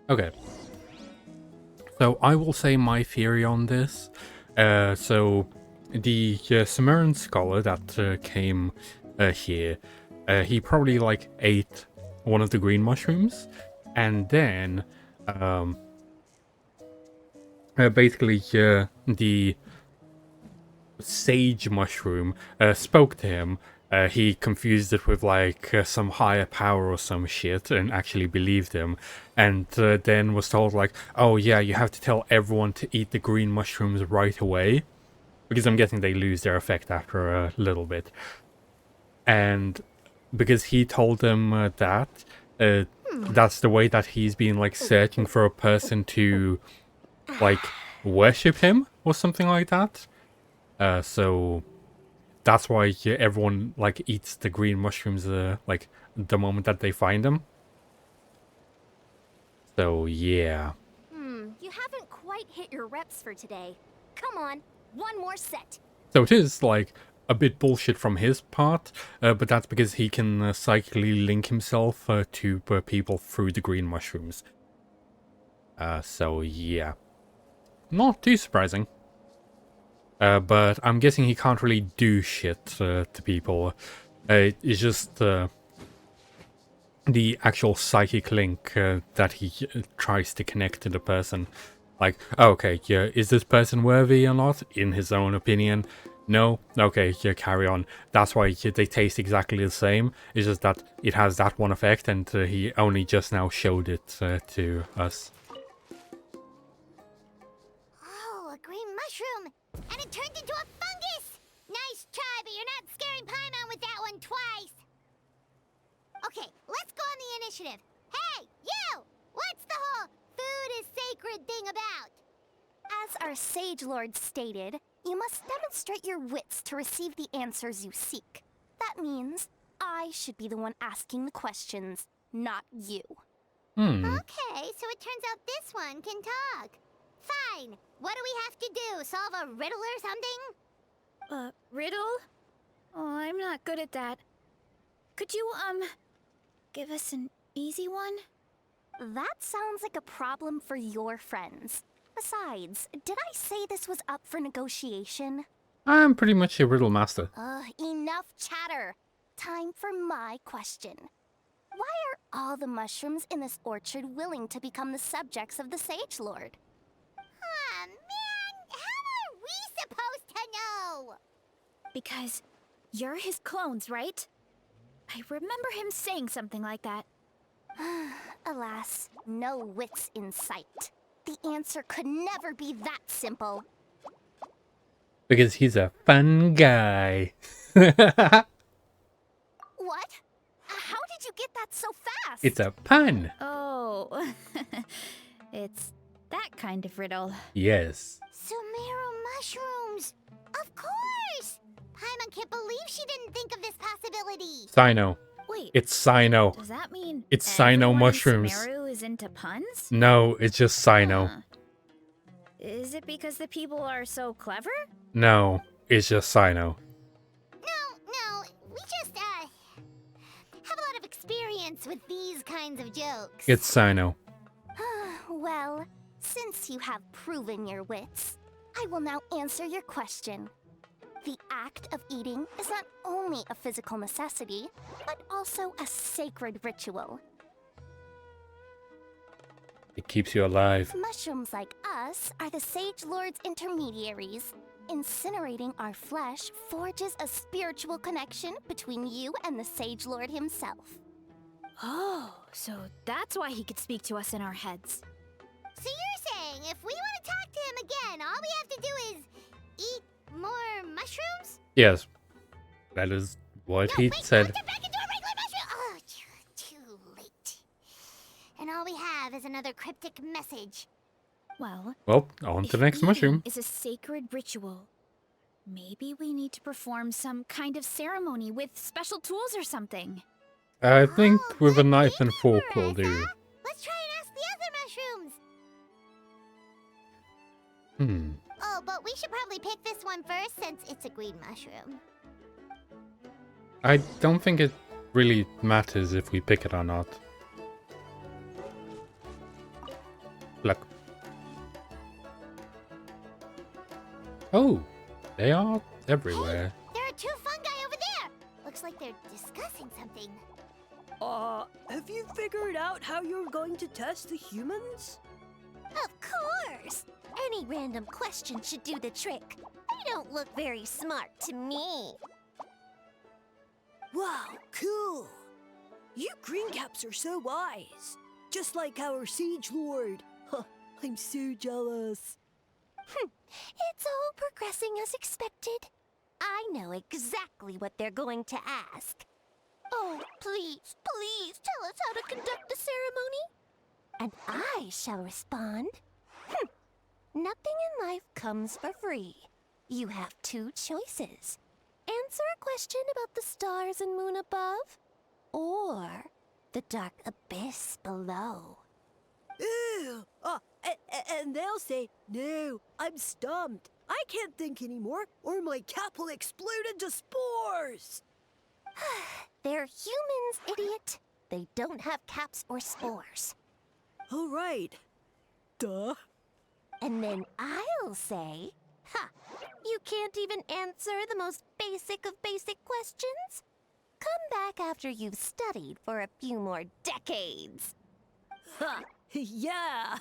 Okay. So I will say my theory on this. So the Sumerian scholar that came here, he probably like ate one of the green mushrooms, and then basically the sage mushroom spoke to him he confused it with like some higher power or some shit and actually believed him, and then was told like, oh yeah, you have to tell everyone to eat the green mushrooms right away, because I'm guessing they lose their effect after a little bit. And because he told them that's the way that he's been like searching for a person to like worship him or something like that. So that's why everyone like eats the green mushrooms like the moment that they find them. So yeah. You haven't quite hit your reps for today. Come on, one more set. So it is like a bit bullshit from his part, but that's because he can psychically link himself to people through the green mushrooms. So yeah. Not too surprising. But I'm guessing he can't really do shit to people. It's just the actual psychic link that he tries to connect to the person. Like, okay, yeah, is this person worthy or not? In his own opinion, no. Okay, yeah, carry on. That's why they taste exactly the same. It's just that it has that one effect, and he only just now showed it to us. Oh, a green mushroom! And it turned into a fungus! Nice try, but you're not scaring Paimon with that one twice! Okay, let's go on the initiative. Hey, you! What's the whole food is sacred thing about? As our Sage Lord stated, you must demonstrate your wits to receive the answers you seek. That means I should be the one asking the questions, not you. Okay, so it turns out this one can talk. Fine. What do we have to do? Solve a riddle or something? Riddle? Oh, I'm not good at that. Could you, give us an easy one? That sounds like a problem for your friends. Besides, did I say this was up for negotiation? I'm pretty much a riddle master. Enough chatter. Time for my question. Why are all the mushrooms in this orchard willing to become the subjects of the Sage Lord? Man, how are we supposed to know? Because you're his clones, right? I remember him saying something like that. Alas, no wits in sight. The answer could never be that simple. Because he's a fun guy. What? How did you get that so fast? It's a pun. Oh, it's that kind of riddle. Yes. Sumeru mushrooms! Of course! Paimon can't believe she didn't think of this possibility. Cyno. Wait, It's Cyno. does that mean It's Cyno everyone in mushrooms. Sumeru is into puns? No, it's just Cyno. Huh. Is it because the people are so clever? No, it's just Cyno. No, we just, have a lot of experience with these kinds of jokes. It's Cyno. Well, since you have proven your wits, I will now answer your question. The act of eating is not only a physical necessity, but also a sacred ritual. It keeps you alive. Mushrooms like us are the Sage Lord's intermediaries. Incinerating our flesh forges a spiritual connection between you and the Sage Lord himself. Oh, so that's why he could speak to us in our heads. So you're saying if we want to talk to him again, all we have to do is eat more mushrooms? Yes. That is what he said. Turn back into a regular mushroom! Oh, too late. And all we have is another cryptic message. Well, On to if the next eating mushroom. is a sacred ritual. Maybe we need to perform some kind of ceremony with special tools or something. I think with a good knife and thinking, fork will Marissa. do. Let's try and ask the other mushrooms. Oh, but we should probably pick this one first since it's a green mushroom. I don't think it really matters if we pick it or not. Look. Oh, they are everywhere. There are two fungi over there. Looks like they're discussing something. Have you figured out how you're going to test the humans? Of course! Any random question should do the trick. They don't look very smart to me. Wow, cool. You greencaps are so wise. Just like our Siege Lord. Huh, I'm so jealous. It's all progressing as expected. I know exactly what they're going to ask. Oh, please, please tell us how to conduct the ceremony. And I shall respond. Nothing in life comes for free. You have two choices. Answer a question about the stars and moon above, or the dark abyss below. Ew! And they'll say, no, I'm stumped. I can't think anymore, or my cap will explode into spores. They're humans, idiot. They don't have caps or spores. All right. Duh. And then I'll say, you can't even answer the most basic of basic questions? Come back after you've studied for a few more decades. Ha! Yeah!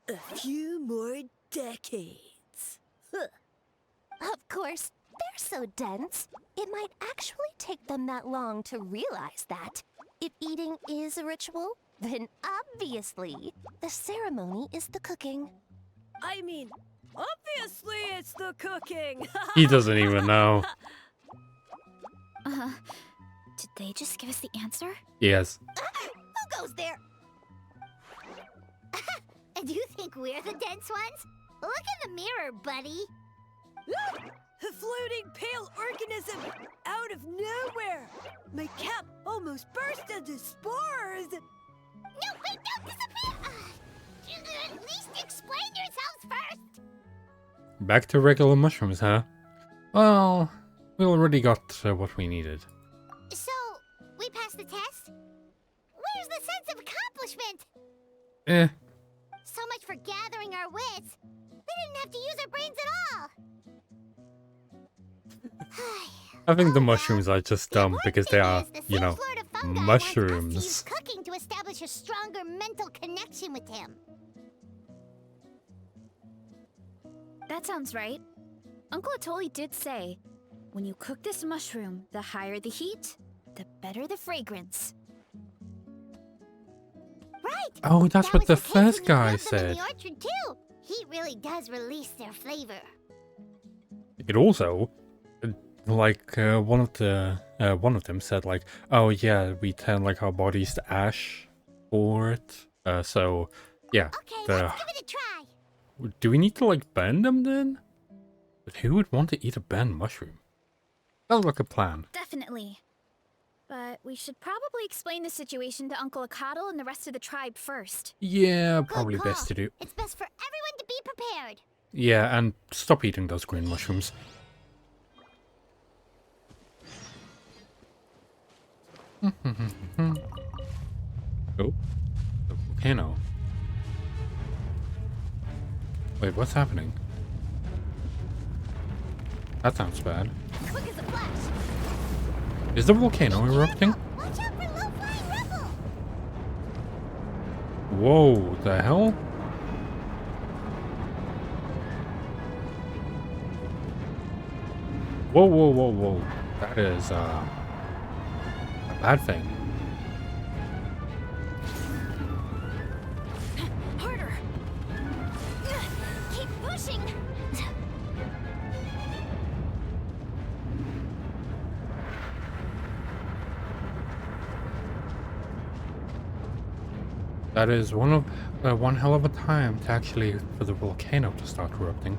A few more decades. Of course, they're so dense, it might actually take them that long to realize that. If eating is a ritual, then obviously, the ceremony is the cooking. I mean, obviously it's the cooking. He doesn't even know. Did they just give us the answer? Yes. Who goes there? Do you think we're the dense ones? Look in the mirror, buddy. A floating pale organism out of nowhere. My cap almost burst into spores. No, wait, don't disappear. At least explain yourselves first. Back to regular mushrooms, huh? Well, we already got what we needed. So, we passed the test? Where's the sense of accomplishment? Eh. So much for gathering our wits. We didn't have to use our brains at all. I think the Oh, mushrooms well, are just the dumb important because thing they are, is the you know, Sage Lord of Fungi wants us to use mushrooms. cooking to establish a stronger mental connection with him. That sounds right. Uncle Atoli did say, when you cook this mushroom, the higher the heat, the better the fragrance. Right. Oh, that's That what was the case first when you guy grilled them in said. the orchard too. Heat really does release their flavor. It also, one of them said like, oh yeah, we turn like our bodies to ash for it. So yeah. Okay, let's give it a try. Do we need to like burn them then? But who would want to eat a burned mushroom? Sounds like a plan. Definitely. But we should probably explain the situation to Uncle Akadal and the rest of the tribe first. Yeah, Good probably call. best to do. It's best for everyone to be prepared. Yeah, and stop eating those green mushrooms. Oh, the volcano. Wait, what's happening? That sounds bad. Quick as a flash. Is the volcano erupting? Watch out for low-flying rubble. Whoa, the hell? Whoa, whoa, whoa, whoa. That is, a bad thing. Harder! Keep pushing. That is one hell of a time to actually for the volcano to start erupting.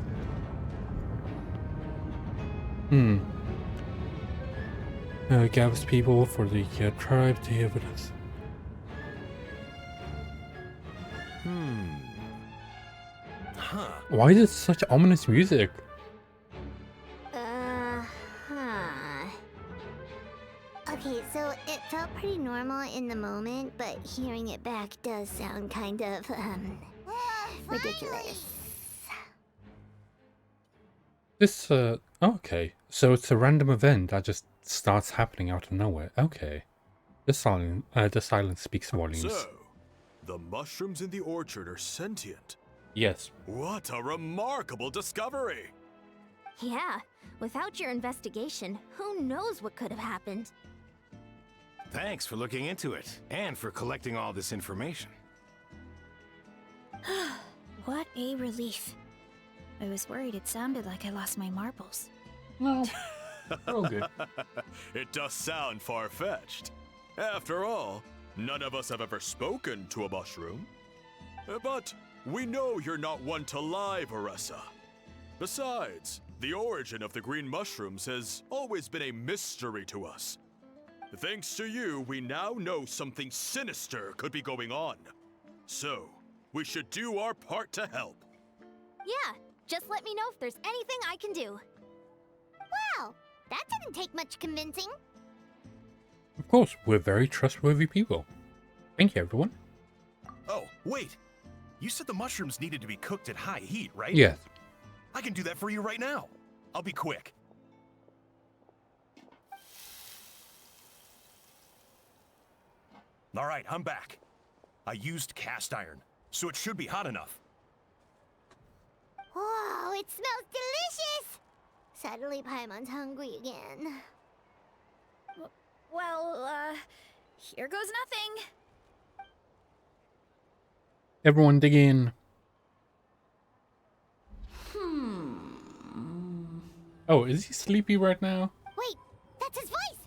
Gathers people for the tribe to evidence. Huh. Why is it such ominous music? Okay, so it felt pretty normal in the moment, but hearing it back does sound kind of, ridiculous. This, okay. So it's a random event that just starts happening out of nowhere. Okay. The silence speaks volumes. So, the mushrooms in the orchard are sentient. Yes. What a remarkable discovery! Yeah, without your investigation, who knows what could have happened? Thanks for looking into it, and for collecting all this information. What a relief. I was worried it sounded like I lost my marbles. No, we're all good. It does sound far-fetched. After all, none of us have ever spoken to a mushroom. But we know you're not one to lie, Varessa. Besides, the origin of the green mushrooms has always been a mystery to us. Thanks to you, we now know something sinister could be going on. So, we should do our part to help. Yeah, just let me know if there's anything I can do. Wow, that didn't take much convincing. Of course, we're very trustworthy people. Thank you, everyone. Oh, wait. You said the mushrooms needed to be cooked at high heat, right? Yes. I can do that for you right now. I'll be quick. All right, I'm back. I used cast iron, so it should be hot enough. Whoa, it smells delicious! Suddenly Paimon's hungry again. Well, here goes nothing. Everyone dig in. Oh, is he sleepy right now? Wait, that's his voice!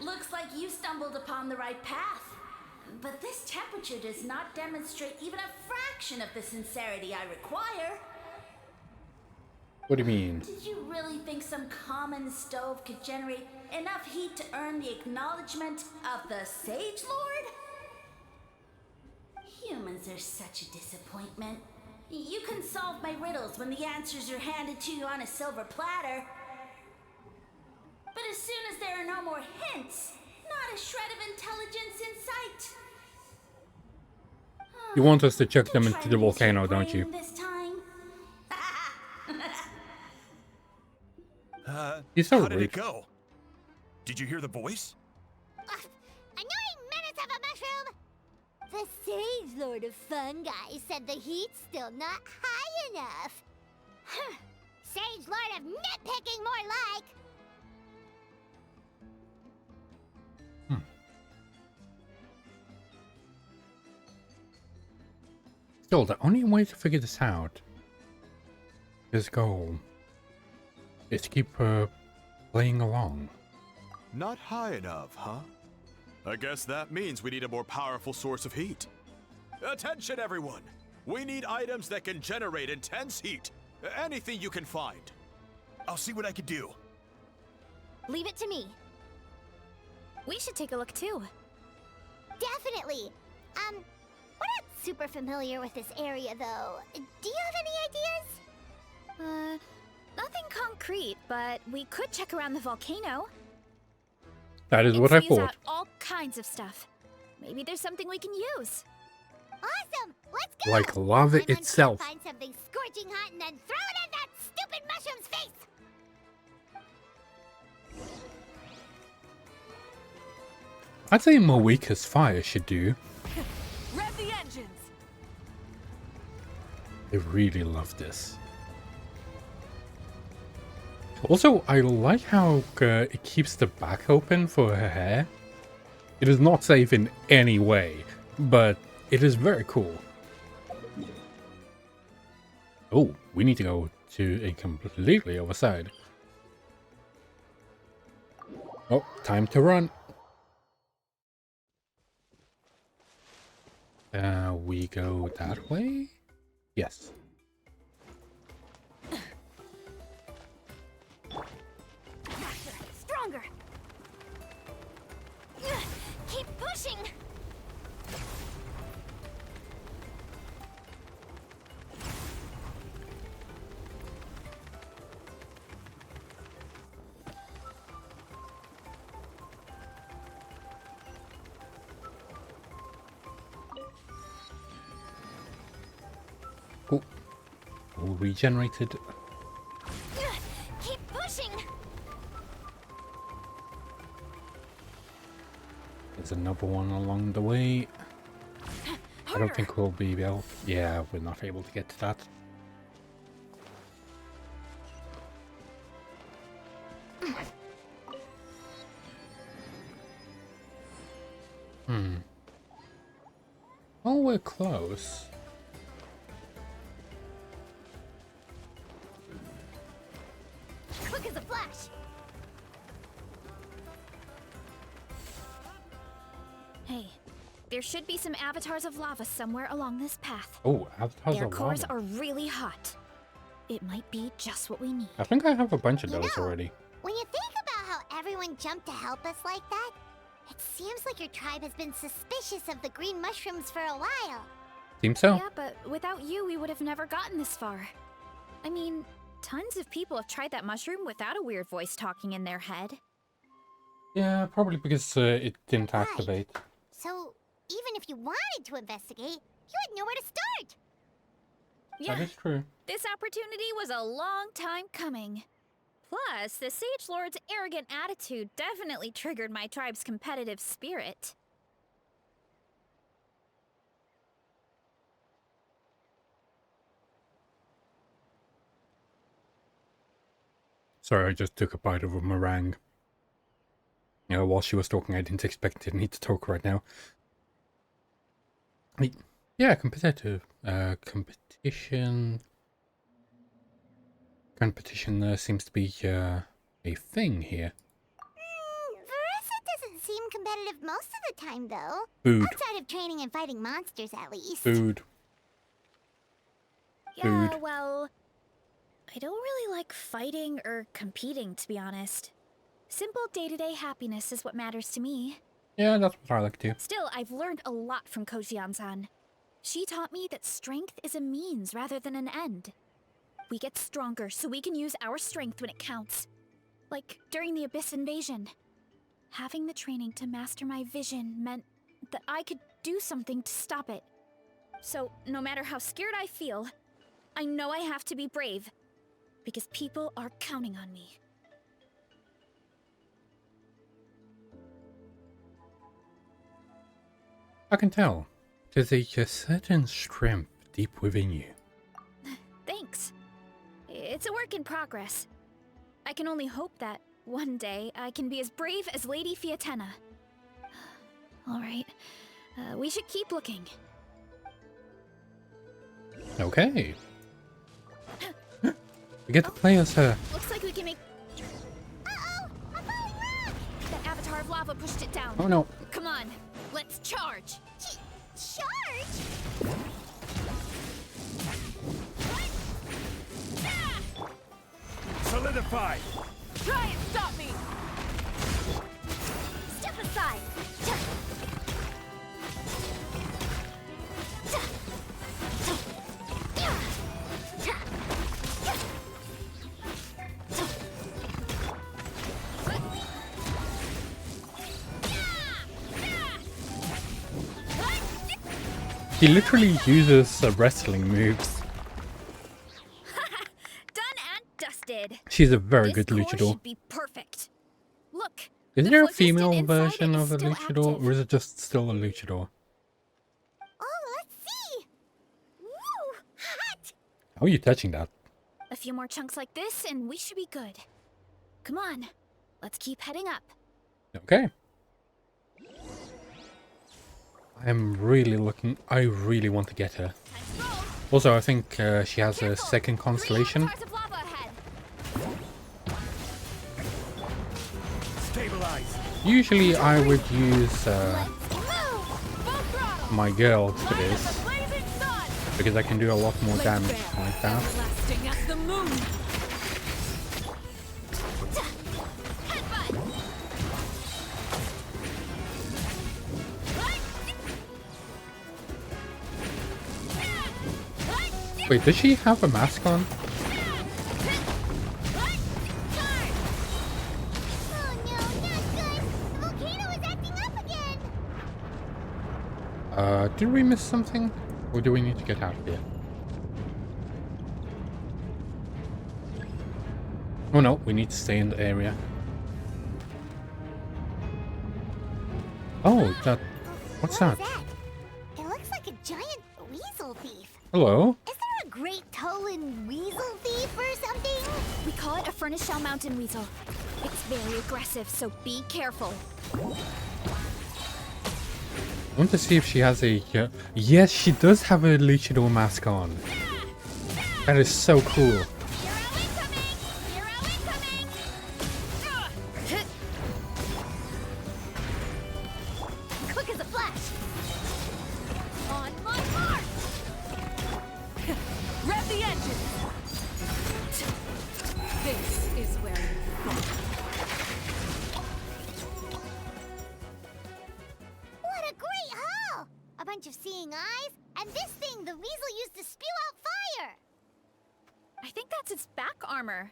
Looks like you stumbled upon the right path. But this temperature does not demonstrate even a fraction of the sincerity I require. What do you mean? Did you really think some common stove could generate enough heat to earn the acknowledgement of the Sage Lord? Humans are such a disappointment. You can solve my riddles when the answers are handed to you on a silver platter. But as soon as there are no more hints, not a shred of intelligence in sight. You want us to chuck them Try into to the use volcano, your don't you? brain This time. He's so How did rude. it go? Did you hear the voice? Annoying menace of a mushroom! The Sage Lord of Fungi said the heat's still not high enough. Sage Lord of Nitpicking, more like! Still, the only way to figure this out, his goal, is to keep playing along. Not high enough, huh? I guess that means we need a more powerful source of heat. Attention, everyone! We need items that can generate intense heat. Anything you can find. I'll see what I can do. Leave it to me. We should take a look too. Definitely. We're not super familiar with this area, though. Do you have any ideas? Nothing concrete, but we could check around the volcano. That is It what I spews out thought. all kinds of stuff. Maybe there's something we can use. Awesome! Let's go! Like lava Paimon's gonna itself. Find something scorching hot and then throw it in that stupid mushroom's face! I'd say Moika's fire should do. Rev the engines! I really love this. Also, I like how it keeps the back open for her hair. It is not safe in any way, but it is very cool. Oh, we need to go to a completely other side. Oh, time to run. We go that way? Yes. Stronger! Keep pushing! Oh, all regenerated. Keep pushing! There's another one along the way. I don't think we'll be able... Yeah, we're not able to get to that. we're close. Quick as a flash. Hey, there should be some avatars of lava somewhere along this path. Oh, avatars Their of cores lava. are really hot. It might be just what we need. I think I have a bunch of You those know, already. When you think about how everyone jumped to help us like that, it seems like your tribe has been suspicious of the green mushrooms for a while. Seems so. Yeah, but without you, we would have never gotten this far. I mean, tons of people have tried that mushroom without a weird voice talking in their head. Yeah, probably because it didn't Right. activate. So, even if you wanted to investigate, you had nowhere to start. Yeah, That is true. this opportunity was a long time coming. Plus, the Sage Lord's arrogant attitude definitely triggered my tribe's competitive spirit. Sorry, I just took a bite of a meringue. You know, while she was talking, I didn't expect to need to talk right now. Yeah, competitive. Competition. Competition seems to be a thing here. Verissa doesn't seem competitive most of the time, though. Food. Outside of training and fighting monsters, at least. Food. Yeah, Food. well, I don't really like fighting or competing, to be honest. Simple day-to-day happiness is what matters to me. Yeah, that's what I like to do. Still, I've learned a lot from Kojian-san. She taught me that strength is a means rather than an end. We get stronger so we can use our strength when it counts. Like during the Abyss invasion. Having the training to master my vision meant that I could do something to stop it. So, no matter how scared I feel, I know I have to be brave. Because people are counting on me. I can tell. There's a certain strength deep within you. Thanks. It's a work in progress. I can only hope that one day I can be as brave as Lady Fiatena. Alright, we should keep looking. Okay. We get to play as her. Looks like we can make... Uh-oh! A falling rock! That avatar of lava pushed it down. Oh no. Come on, let's charge! Charge? Solidify! Try and stop me! Step aside! He literally uses wrestling moves. Done and dusted. She's a very This good core luchador. should be perfect. Look. Is the there a phlogiston female inside version it of a is still luchador, active. or is it just still a luchador? Oh, let's see! Woo! Hot! How are you touching that? A few more chunks like this and we should be good. Come on, let's keep heading up. Okay. I really want to get her. Time to roll. Also, I think she has a Careful! second 3 constellation. avatars of lava ahead. Stabilize! Usually I would use Full throttle. my girl for this, Blazing sun. because I can do a lot more damage like that. Everlasting as the moon. Headbutt. Wait, does she have a mask on? Oh no, not good! The volcano is acting up again! Did we miss something? Or do we need to get out of here? Oh no, we need to stay in the area. Oh, that... What's What that? is that? It looks like a giant weasel thief. Hello? Is there a great Tolan weasel thief or something? We call it a furnace shell mountain weasel. It's very aggressive, so be careful. I want to see if she has a... yes, she does have a luchador mask on. That is so cool. Quick as a flash. On my mark! Rev the engine! This is where you fall. What a great haul! A bunch of seeing eyes, and this thing the weasel used to spew out fire! I think that's its back armor.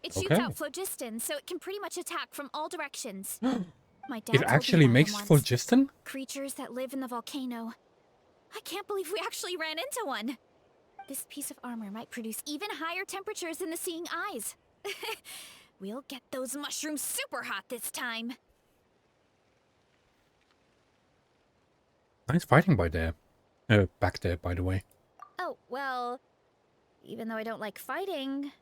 It shoots Okay. out phlogiston, so it can pretty much attack from all directions. My dad It told me actually about makes them once. phlogiston? Creatures that live in the volcano. I can't believe we actually ran into one. This piece of armor might produce even higher temperatures than the seeing eyes. We'll get those mushrooms super hot this time. Nice fighting by there. Back there, by the way. Oh, well, even though I don't like fighting,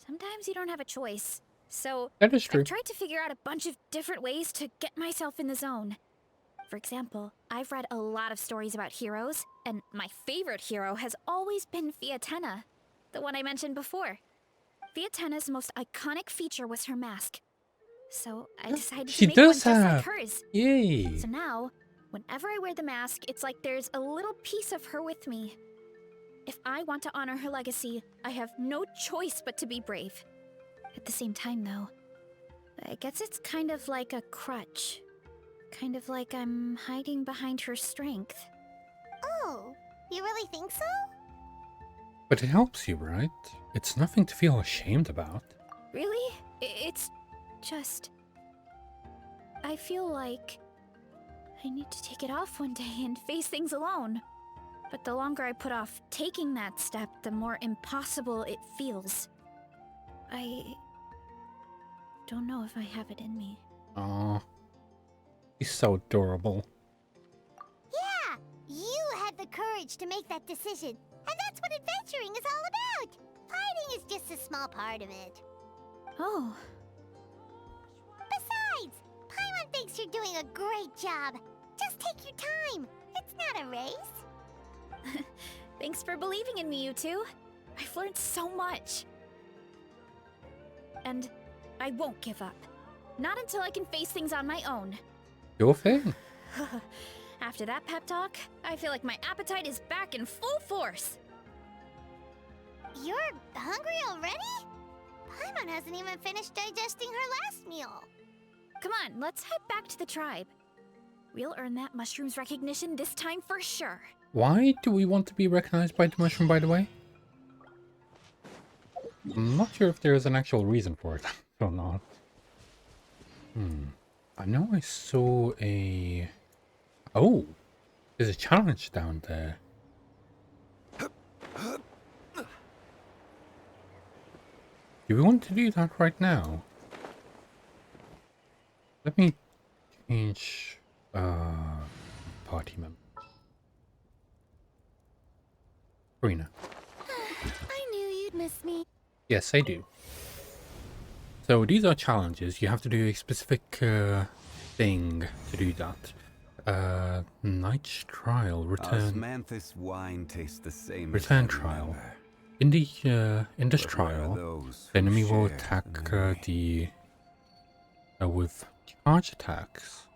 sometimes you don't have a choice. So, That is true. I've tried to figure out a bunch of different ways to get myself in the zone. For example, I've read a lot of stories about heroes, and my favorite hero has always been Fiatenna, the one I mentioned before. Fiatenna's most iconic feature was her mask. So I decided She to make one does just like have. hers. Yay. So now, whenever I wear the mask, it's like there's a little piece of her with me. If I want to honor her legacy, I have no choice but to be brave. At the same time, though, I guess it's kind of like a crutch. Kind of like I'm hiding behind her strength. Oh, you really think so? But it helps you, right? It's nothing to feel ashamed about. Really? It's just... I feel like I need to take it off one day and face things alone. But the longer I put off taking that step, the more impossible it feels. I don't know if I have it in me. Aw. He's so adorable. Yeah, you had the courage to make that decision, and that's what adventuring is all about. Fighting is just a small part of it. Oh, Besides, Paimon thinks you're doing a great job. Just take your time. It's not a race. thanks for believing in me, you two. I've learned so much. And I won't give up. Not until I can face things on my own. Your thing. After that pep talk, I feel like my appetite is back in full force. You're hungry already? Paimon hasn't even finished digesting her last meal. Come on, let's head back to the tribe. We'll earn that mushroom's recognition this time for sure. Why do we want to be recognized by the mushroom, by the way? I'm not sure if there is an actual reason for it or not. I know I saw a... Oh! There's a challenge down there. Do we want to do that right now? Let me change party member. Karina. I knew you'd miss me. Yes, I do. So these are challenges. You have to do a specific thing to do that. Night's trial, return. Osmanthus wine tastes the same. Return as I trial. remember. In this But where are trial, those the who enemy will share attack the with charge attacks,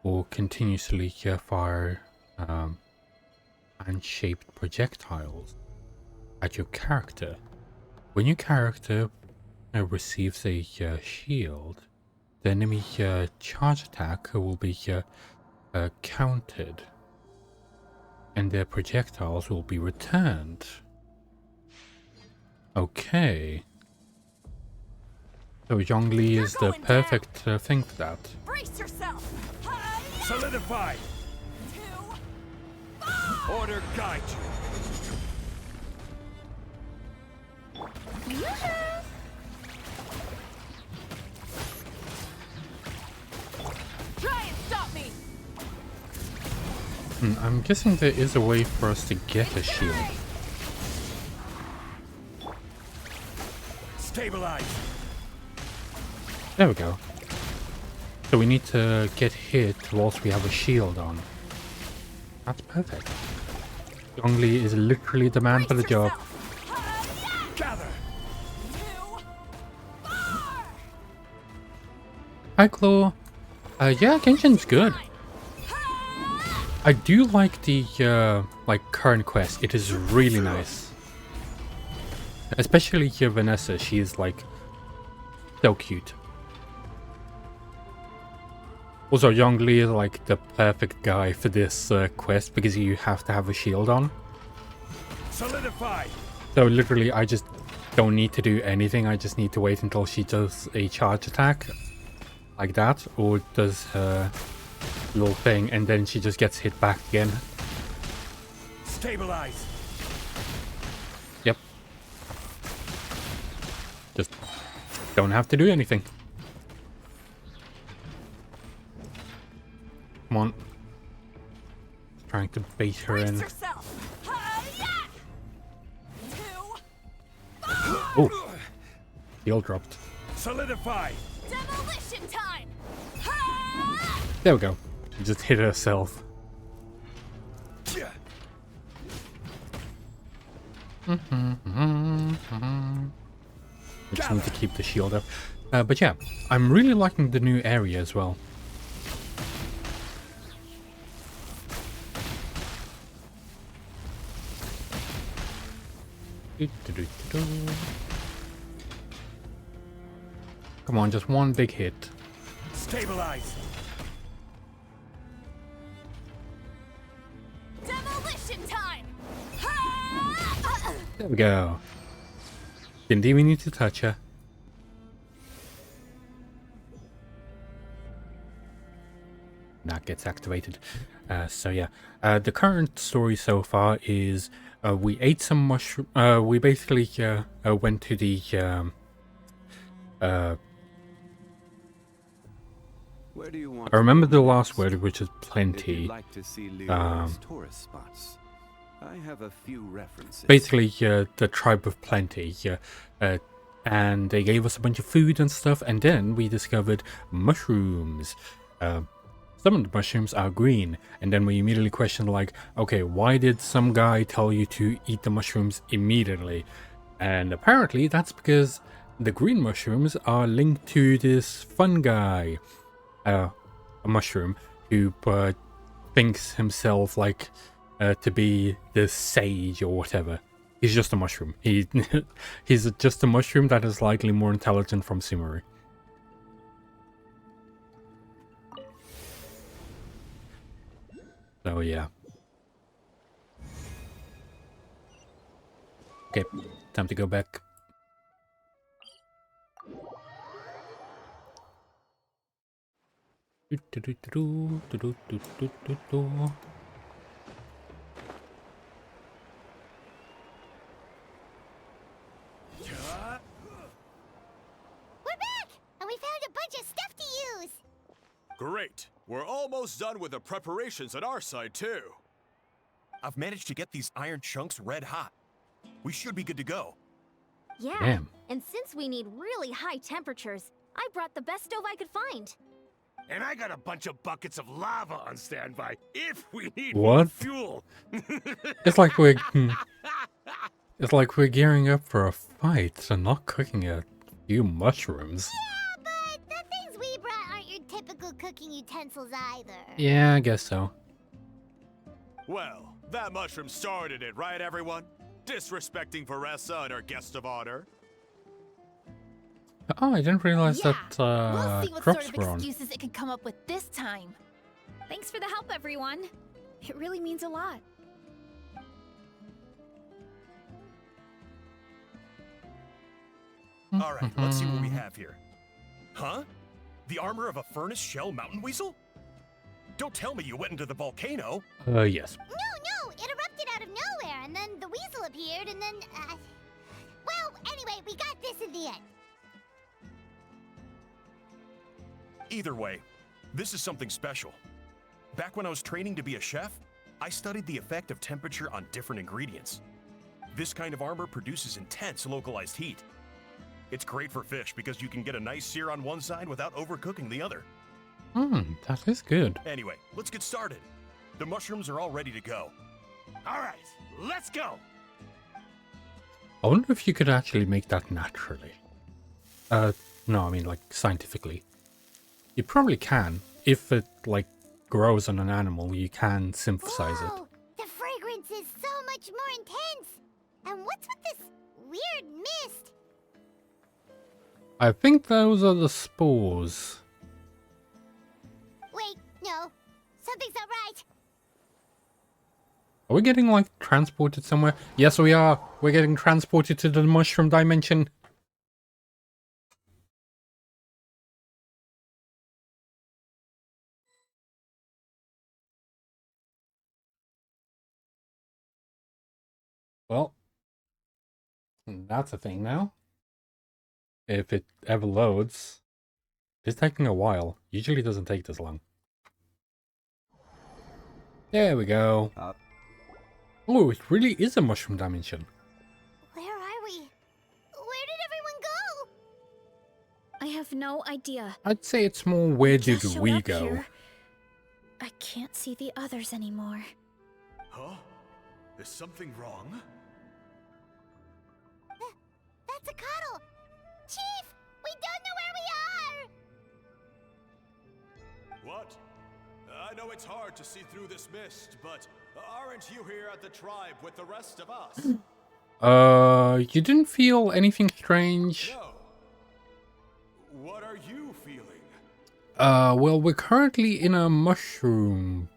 or continuously fire hand-shaped projectiles at your character. When your character receives a shield, the enemy charge attack will be countered, and their projectiles will be returned. Okay. So Zhongli is the perfect thing for that. Brace yourself! Solidify! Order guide you. Try and stop me! I'm guessing there is a way for us to get a shield. Stabilize. There we go. So we need to get hit whilst we have a shield on. That's perfect. Zhongli is literally the man for the job. Gather! Hi, Claw. Yeah, Genshin's good. I do like the current quest. It is really nice. Especially here, Vanessa. She is like so cute. Also, Zhongli is like the perfect guy for this quest because you have to have a shield on. Solidify! So literally, I just don't need to do anything. I just need to wait until she does a charge attack like that, or does her little thing, and then she just gets hit back again. Stabilize! Yep. Just don't have to do anything. Come on. Trying to bait her in. Oh, heel dropped. Solidify! Demolition time! There we go. She just hit herself. Just need to keep the shield up. But yeah, I'm really liking the new area as well. Come on, just one big hit. Stabilize! Demolition time! There we go. Didn't even need to touch her. That gets activated. So yeah, the current story so far is we ate some mushroom. We basically went to the Where do you want I remember to the go last next? word, which is If plenty. you'd like to see Leroy's tourist spots, I have a few references. Basically, the tribe of plenty. And they gave us a bunch of food and stuff, and then we discovered mushrooms. Some of the mushrooms are green, and then we immediately questioned, like, okay, why did some guy tell you to eat the mushrooms immediately? And apparently that's because the green mushrooms are linked to this fun guy, a mushroom, who thinks himself like to be the sage or whatever. He's just a mushroom. He's just a mushroom that is slightly more intelligent from Sumeri. So yeah. Okay, time to go back. We're back! And we found a bunch of stuff to use! Great. We're almost done with the preparations on our side, too. I've managed to get these iron chunks red hot. We should be good to go. Yeah, Damn. and since we need really high temperatures, I brought the best stove I could find. And I got a bunch of buckets of lava on standby if we need What? more fuel. It's like we're gearing up for a fight and not cooking a few mushrooms. Yeah, but the things we brought aren't your typical cooking utensils either. Yeah, I guess so. Well, that mushroom started it, right, everyone? Disrespecting Varessa and her guest of honor. Oh, I didn't realize Yeah, that we'll see what crops sort were of on. excuses it can come up with this time. Thanks for the help, everyone. It really means a lot. All right, let's see what we have here. Huh? The armor of a furnace shell mountain weasel? Don't tell me you went into the volcano. Yes. No, it erupted out of nowhere, and then the weasel appeared, and then, well, anyway, we got this in the end. Either way, this is something special. Back when I was training to be a chef, I studied the effect of temperature on different ingredients. This kind of armor produces intense localized heat. It's great for fish because you can get a nice sear on one side without overcooking the other. That is good. Anyway, let's get started. The mushrooms are all ready to go. All right, let's go. I wonder if you could actually make that naturally. No, I mean like scientifically. You probably can. If it like grows on an animal, you can synthesize it. Whoa, the fragrance is so much more intense. And what's with this weird mist? I think those are the spores. Wait, no. Something's not right. Are we getting like transported somewhere? Yes, we are. We're getting transported to the mushroom dimension. Well, that's a thing now. If it ever loads. It's taking a while. Usually doesn't take this long. There we go. Oh, it really is a mushroom dimension. Where are we? Where did everyone go? I have no idea. I'd say it's more where did Just showed we up go? here. I can't see the others anymore. Huh? Is something wrong? That's a cuddle. Chief, we don't know where we are. What? I know it's hard to see through this mist, but aren't you here at the tribe with the rest of us? You didn't feel anything strange? No. What are you feeling? Well, we're currently in a mushroom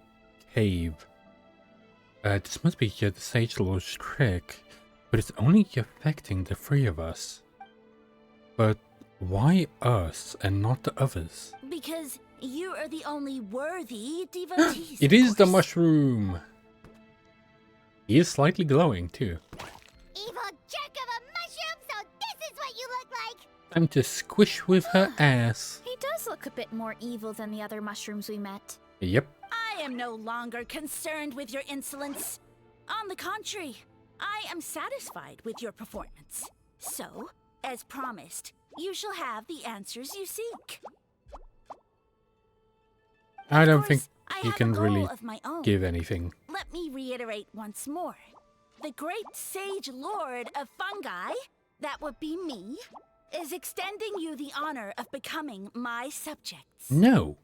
cave. This must be the Sage Lord's trick, but it's only affecting the three of us. But why us and not the others? Because you are the only worthy devotees. It is the mushroom! He is slightly glowing too. Evil jerk of a mushroom, so this is what you look like. Time to squish with her ass. He does look a bit more evil than the other mushrooms we met. Yep. I am no longer concerned with your insolence. On the contrary, I am satisfied with your performance. So, as promised, you shall have the answers you seek. I don't Of think course, I you have can a goal really of my own. give anything. Let me reiterate once more. The great sage lord of fungi, that would be me, is extending you the honor of becoming my subjects. No.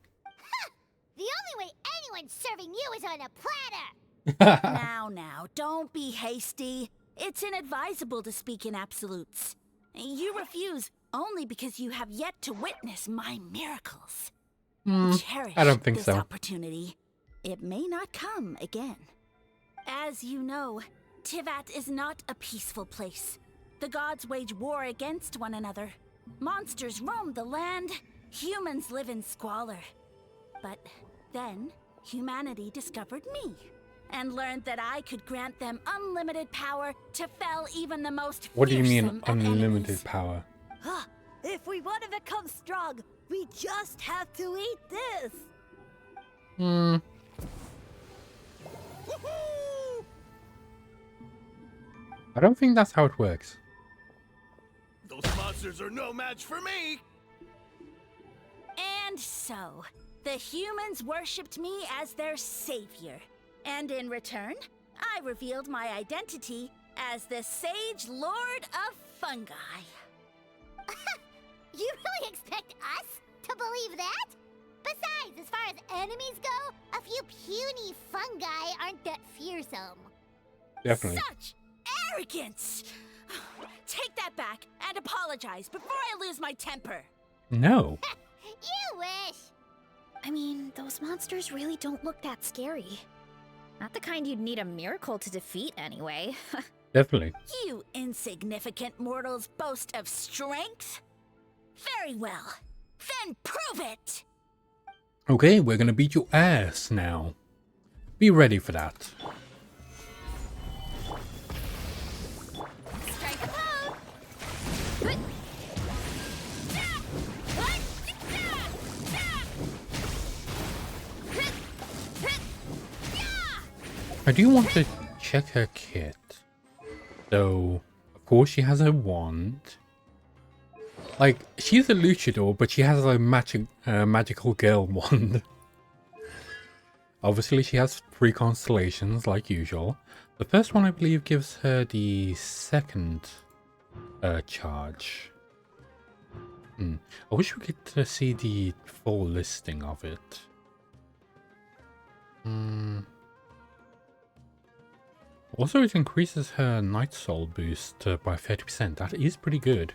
The only way anyone's serving you is on a platter. Now, don't be hasty. It's inadvisable to speak in absolutes. You refuse only because you have yet to witness my miracles. Cherish I don't think this so. opportunity. It may not come again. As you know, Tivat is not a peaceful place. The gods wage war against one another. Monsters roam the land. Humans live in squalor. But then, humanity discovered me and learned that I could grant them unlimited power to fell even the most What do you mean fearsome of unlimited enemies. power? If we want to become strong, we just have to eat this. Hmm. I don't think that's how it works. Those monsters are no match for me. And so, the humans worshipped me as their savior. And in return, I revealed my identity as the Sage Lord of Fungi. You really expect us to believe that? Besides, as far as enemies go, a few puny fungi aren't that fearsome. Definitely. Such arrogance! Take that back and apologize before I lose my temper. No. You wish. I mean, those monsters really don't look that scary. Not the kind you'd need a miracle to defeat anyway. Definitely. You insignificant mortals boast of strength? Very well. Then prove it! Okay, we're gonna beat your ass now. Be ready for that. Strike a pose! I do want to check her kit. So, of course she has her wand. Like, she's a luchador, but she has a magical girl wand. Obviously, she has 3 constellations, like usual. The first one, I believe, gives her the second charge. I wish we could see the full listing of it. Also, it increases her Night Soul boost by 30%. That is pretty good.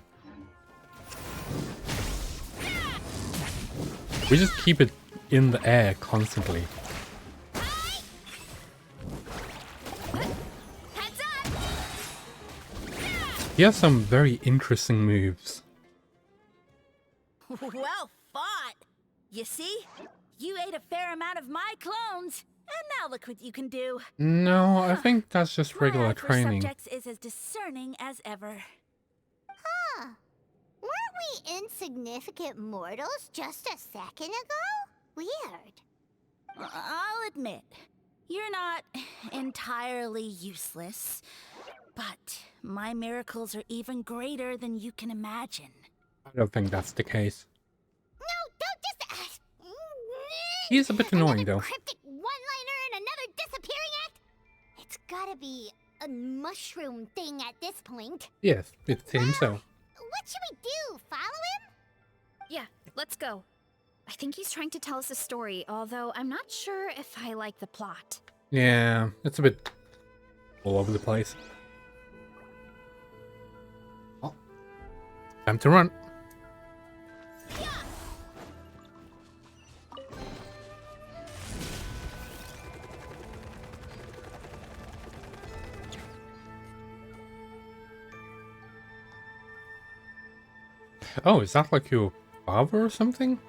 We just keep it in the air constantly. He has some very interesting moves. Well fought! You see? You ate a fair amount of my clones, and now look what you can do. No, I think that's just My regular eye for training. subjects is as discerning as ever. Huh. Weren't we insignificant mortals just a second ago? Weird. I'll admit, you're not entirely useless, but my miracles are even greater than you can imagine. I don't think that's the case. No, don't just... He is a bit annoying, though. Cryptic one-liner and another disappearing act? It's gotta be a mushroom thing at this point. Yes, it seems so. What should we do? Follow him? Yeah, let's go. I think he's trying to tell us a story, although I'm not sure if I like the plot. Yeah, it's a bit all over the place. Oh, time to run. Oh, is that like your father or something?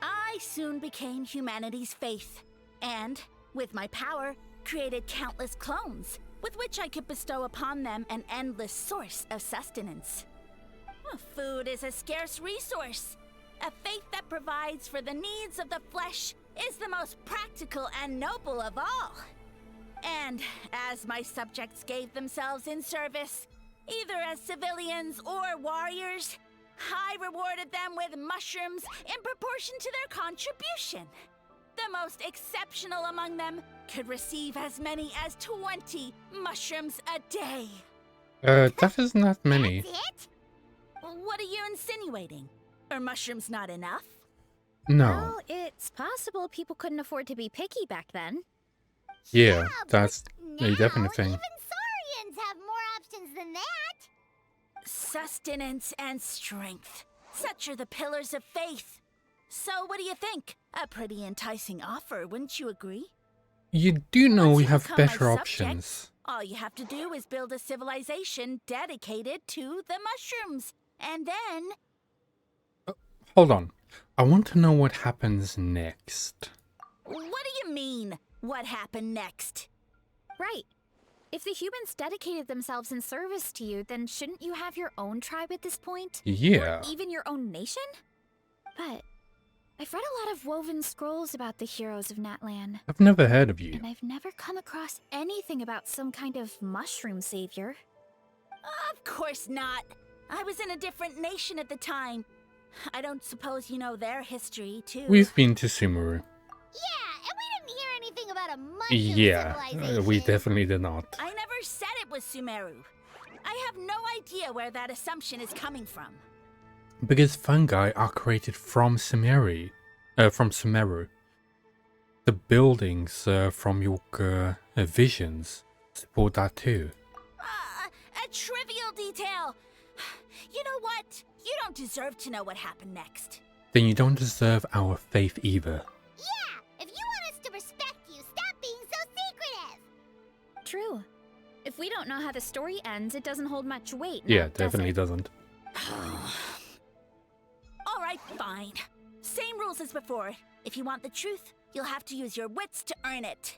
I soon became humanity's faith, and, with my power, created countless clones, with which I could bestow upon them an endless source of sustenance. Food is a scarce resource. A faith that provides for the needs of the flesh is the most practical and noble of all. And as my subjects gave themselves in service, either as civilians or warriors, I rewarded them with mushrooms in proportion to their contribution. The most exceptional among them could receive as many as 20 mushrooms a day. That isn't that many. That's it? What are you insinuating? Are mushrooms not enough? No. Well, it's possible people couldn't afford to be picky back then. Yeah, that's Now, a definite thing. even Saurians have more options than that. Sustenance and strength. Such are the pillars of faith. So what do you think? A pretty enticing offer, wouldn't you agree? You do know Once we you have become my better subject, options. All you have to do is build a civilization dedicated to the mushrooms. And then... Hold on. I want to know what happens next. What do you mean, what happened next? Right. If the humans dedicated themselves in service to you, then shouldn't you have your own tribe at this point? Yeah. Or even your own nation? But I've read a lot of woven scrolls about the heroes of Natlan, I've never heard of you. and I've never come across anything about some kind of mushroom savior. Of course not. I was in a different nation at the time. I don't suppose you know their history, too. We've been to Sumeru. Yeah, and we didn't hear anything about a mushroom Yeah, civilization. we definitely did not. I never said it was Sumeru. I have no idea where that assumption is coming from. Because fungi are created from Sumeru. The buildings from your visions support that too. A trivial detail. You know what? You don't deserve to know what happened next. Then you don't deserve our faith either. Yeah, if you want us to respect you, stop being so secretive. True. If we don't know how the story ends, it doesn't hold much weight. Yeah, now, does definitely it? doesn't. All right, fine. Same rules as before. If you want the truth, you'll have to use your wits to earn it.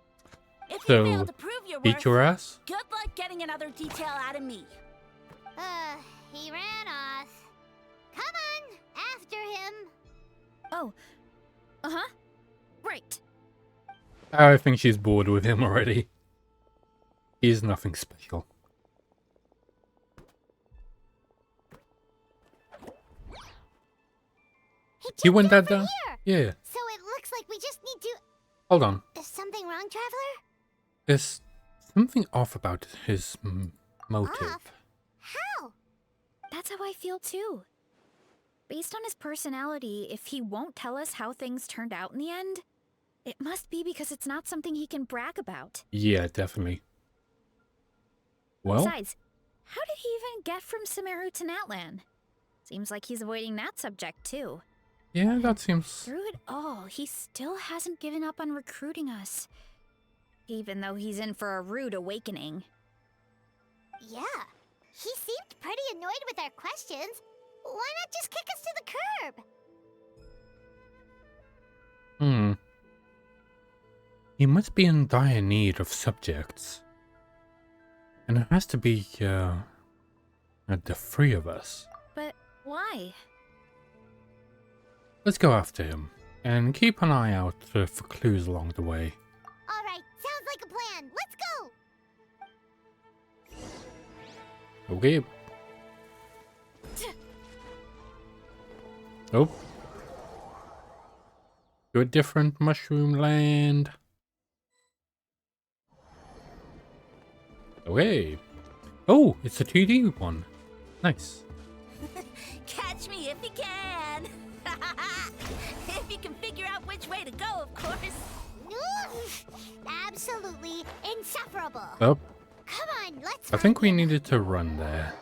If you fail So, to prove your beat worth, your ass? good luck getting another detail out of me. He ran off. Come on, after him. Oh. Uh-huh. Right. I think she's bored with him already. He's nothing special. He You took went it that over down? here. Yeah. So it looks like we just need to... Hold on. Is something something wrong, Traveler? There's something off about his motive. Off? How? That's how I feel too. Based on his personality, if he won't tell us how things turned out in the end, it must be because it's not something he can brag about. Yeah, definitely. Well, Besides, how did he even get from Sumeru to Natlan? Seems like he's avoiding that subject too. yeah, that seems... Through it all, he still hasn't given up on recruiting us. Even though he's in for a rude awakening. Yeah. He seemed pretty annoyed with our questions. Why not just kick us to the curb? He must be in dire need of subjects. And it has to be, the three of us. But why? Let's go after him, and keep an eye out for clues along the way. Alright, sounds like a plan. Let's go! Okay. Oh. To a different mushroom land. Okay. Oh, it's a 2D one. Nice. Catch me if you can. If you can figure out which way to go, of course. Absolutely insufferable. Oh, Come on, let's I think we needed to run there.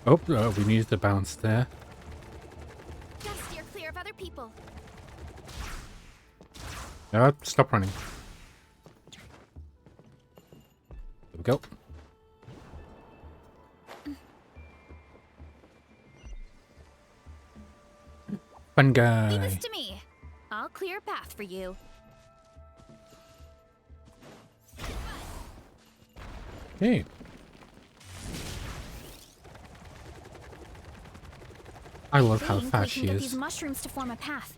Oh, we needed to bounce there. Gotta steer clear of other people. Stop running. There we go. Fun Leave guy. this to me. I'll clear a path for you. Hey. I love how Think fast we she can get is. these mushrooms to form a path.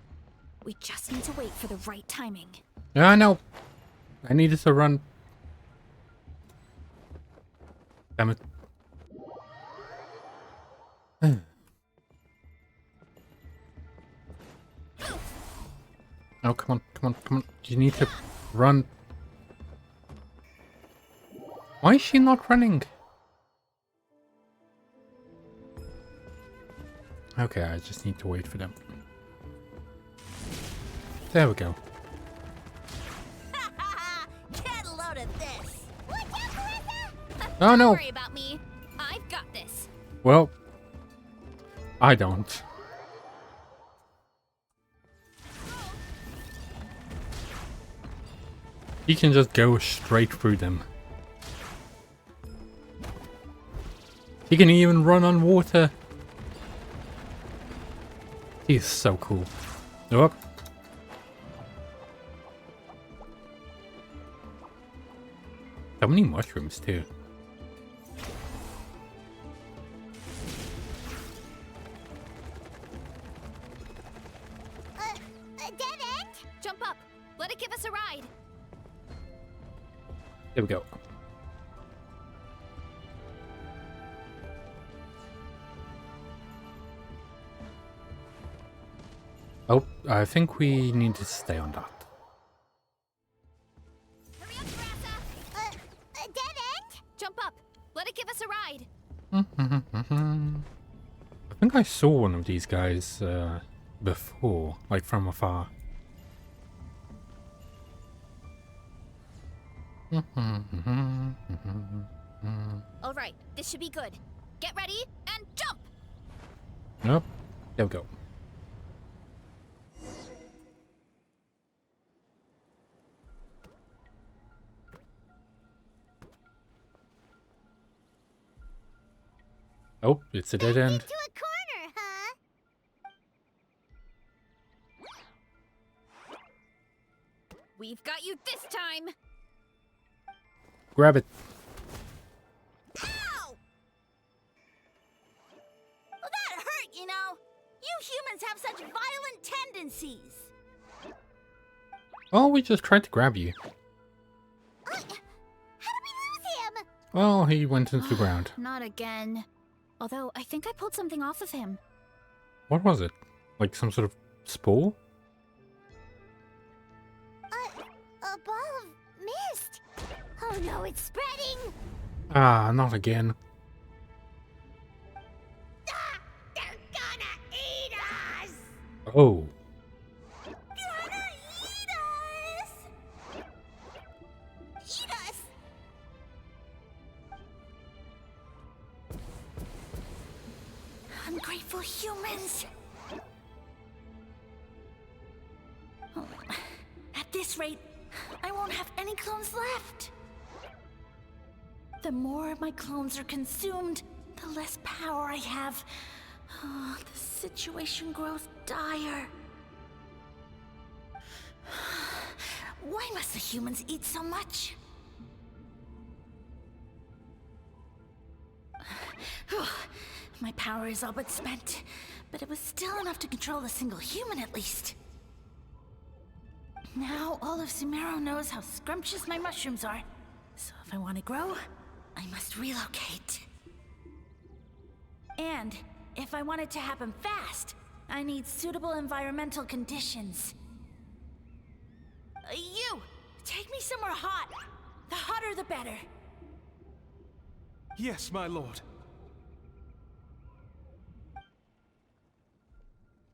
We just need to wait for the right timing. Yeah, I know. I needed to run. Damn it. Oh, come on, come on, come on. You need to run. Why is she not running? Okay, I just need to wait for them. There we go. Get a load of this. Watch out, Clarissa! Oh Don't no! worry about me. I've got this. Well, I don't. He can just go straight through them. He can even run on water. He's so cool. Oh. So many mushrooms too. A dead end? Jump up. Let it give us a ride. There we go. Oh, I think we need to stay on that. Hurry up, Grassa. A dead end? Jump up. Let it give us a ride. I think I saw one of these guys before, like from afar. All right, this should be good. Get ready and jump. Nope. There we go. Oh, it's a dead end. Into a corner, huh? We've got you this time. Grab it. Ow! Well, that hurt, you know. You humans have such violent tendencies. Oh, we just tried to grab you. How did we lose him? Well, he went into the ground. Not again. Although, I think I pulled something off of him. What was it? Like some sort of spore? A ball of mist! Oh no, it's spreading! Ah, not again. Ah, they're gonna eat us! Oh. Gonna eat us! Eat us! Ungrateful humans! Oh, at this rate, I won't have any clones left. The more my clones are consumed, the less power I have. Oh, the situation grows dire. Why must the humans eat so much? My power is all but spent, but it was still enough to control a single human at least. Now all of Sumeru knows how scrumptious my mushrooms are, so if I want to grow, I must relocate. And if I want it to happen fast, I need suitable environmental conditions. You! Take me somewhere hot! The hotter the better! Yes, my lord.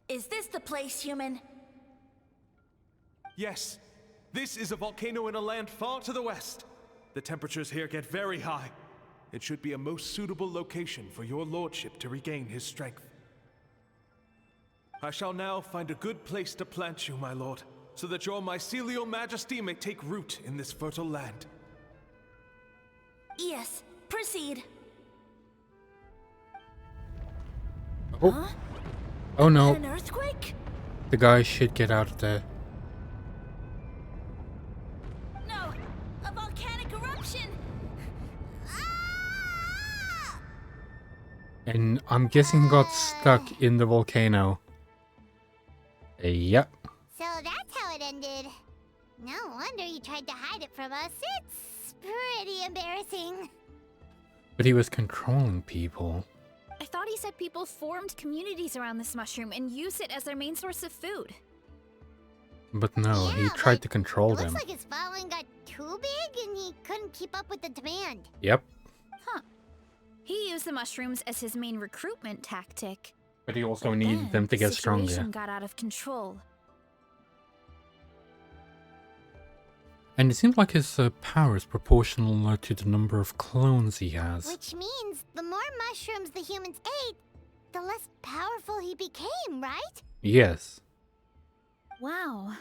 Is this the place, human? Yes. This is a volcano in a land far to the west. The temperatures here get very high. It should be a most suitable location for your lordship to regain his strength. I shall now find a good place to plant you, my lord, so that your mycelial majesty may take root in this fertile land. Yes, proceed. Oh. Huh? Oh no. An earthquake? The guy should get out of there. No! A volcanic eruption! And I'm guessing he got stuck in the volcano. Yep. So that's how it ended. No wonder he tried to hide it from us. It's pretty embarrassing. But he was controlling people. I thought he said people formed communities around this mushroom and used it as their main source of food. But no, he Yeah, tried but to control It them. looks like his following got too big and he couldn't keep up with the demand. Yep. Huh. He used the mushrooms as his main recruitment tactic. But he also Then needed them to the get stronger. situation got out of control. And it seems like his power is proportional to the number of clones he has. Which means the more mushrooms the humans ate, the less powerful he became, right? Yes. Wow.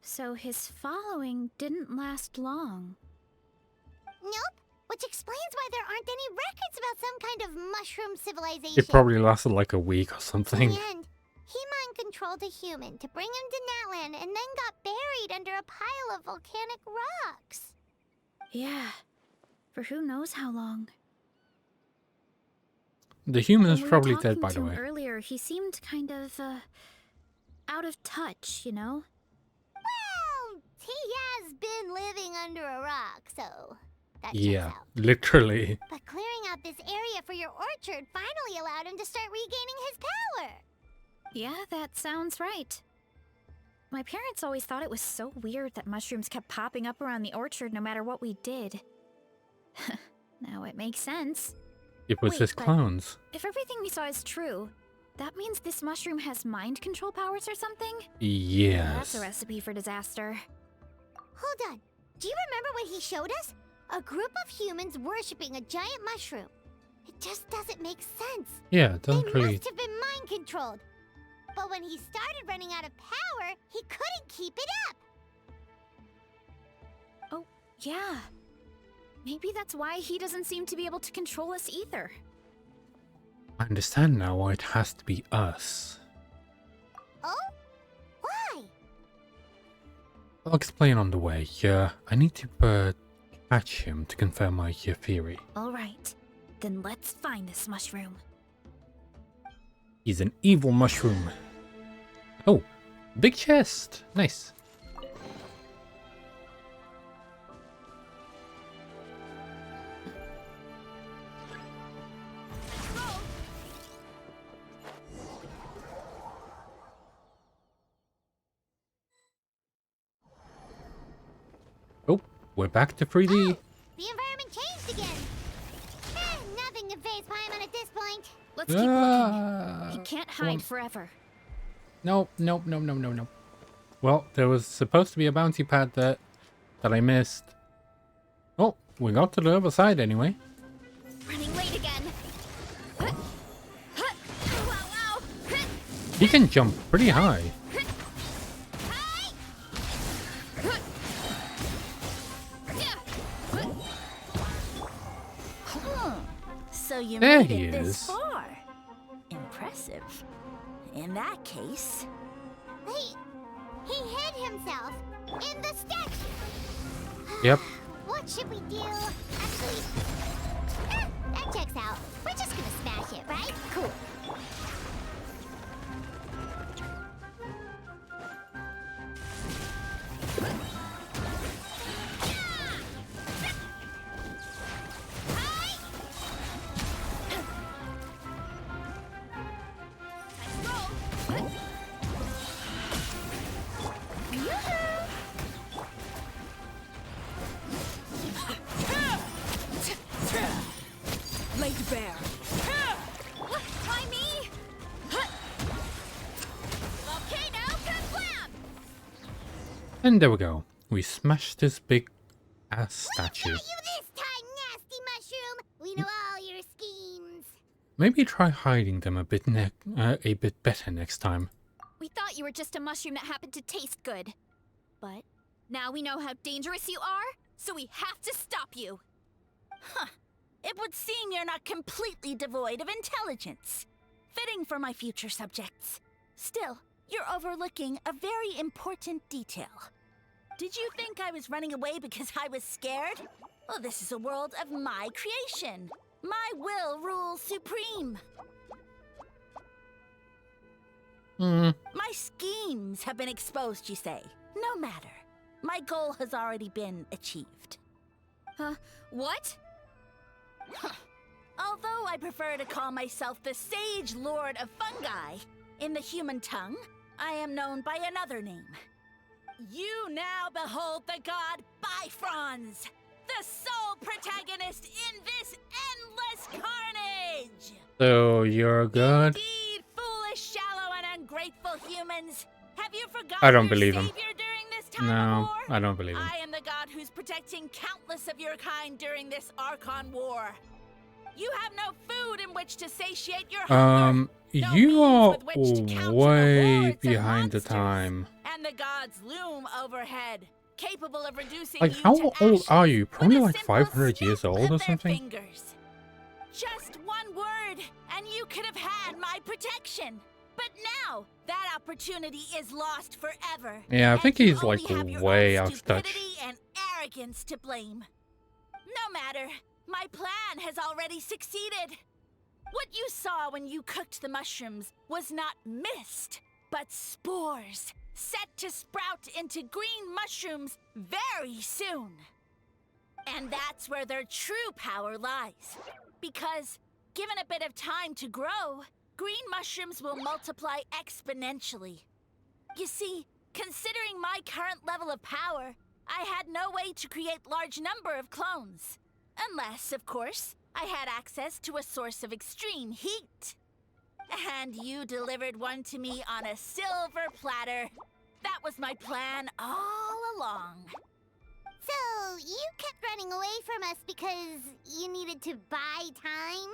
So his following didn't last long. Nope. Which explains why there aren't any records about some kind of mushroom civilization. It probably lasted like a week or something. In the end, he mind-controlled a human to bring him to Natlan and then got buried under a pile of volcanic rocks. Yeah. For who knows how long. The human is When we were probably talking dead, by to the him way. Earlier, he seemed kind of, out of touch, you know? Well, he has been living under a rock, so that checks Yeah, out. literally. But clearing out this area for your orchard finally allowed him to start regaining his power. Yeah, that sounds right. My parents always thought it was so weird that mushrooms kept popping up around the orchard no matter what we did. Now it makes sense. It was Wait, his but clones. If everything we saw is true, that means this mushroom has mind control powers or something? Yes. That's a recipe for disaster. Hold on. Do you remember what he showed us? A group of humans worshipping a giant mushroom. It just doesn't make sense. Yeah, it doesn't They really... must have been mind controlled. But when he started running out of power, he couldn't keep it up. Oh, yeah. Maybe that's why he doesn't seem to be able to control us either. I understand now why it has to be us. Oh? Why? I'll explain on the way. I need to catch him to confirm my theory. Alright, then let's find this mushroom. He's an evil mushroom. Oh, big chest. Nice. Oh, we're back to 3D. Oh, the environment changed again. Nothing can phase Paimon at this point. Let's keep looking. He can't hide forever. Nope. Well, there was supposed to be a bouncy pad that I missed. Oh, we got to the other side anyway. Running late again. Wow. He can jump pretty high. So you There made he it this is. far. Impressive. In that case... He hid himself in the statue. Yep. What should we do? Actually, that checks out. We're just gonna smash it, right? Cool. Laid bare. Why me? Volcano kablam! And there we go. We smashed this big ass statue. You this time, nasty mushroom. We know all your schemes. Maybe try hiding them a bit better next time. We thought you were just a mushroom that happened to taste good. But now we know how dangerous you are, so we have to stop you. Huh. It would seem you're not completely devoid of intelligence. Fitting for my future subjects. Still, you're overlooking a very important detail. Did you think I was running away because I was scared? Well, this is a world of my creation. My will rules supreme. My schemes have been exposed, you say. No matter. My goal has already been achieved. What? Although I prefer to call myself the Sage Lord of Fungi, in the human tongue, I am known by another name. You now behold the god Bifrons, the sole protagonist in this endless carnage! So you're good? Indeed, foolish, shallow, and ungrateful humans! Have you forgotten I don't your believe him. savior during this time No, of war? I don't believe him. I am the god who's protecting countless of your kind during this Archon War. You have no food in which to satiate your hunger. No You means are with which to counter the way hordes of behind the monsters. time. And the gods loom overhead, capable of reducing Like, you how to old ashes are you? with Probably a like simple 500 years snap old of or their something? fingers. Just one word, and you could have had my protection. But now, that opportunity is lost forever. Yeah, I and think you he's only like have your way own out of touch. stupidity and arrogance to blame. No matter, my plan has already succeeded. What you saw when you cooked the mushrooms was not mist, but spores, set to sprout into green mushrooms very soon. And that's where their true power lies. Because, given a bit of time to grow, green mushrooms will multiply exponentially. You see, considering my current level of power, I had no way to create large number of clones. Unless, of course, I had access to a source of extreme heat. And you delivered one to me on a silver platter. That was my plan all along. So, you kept running away from us because you needed to buy time?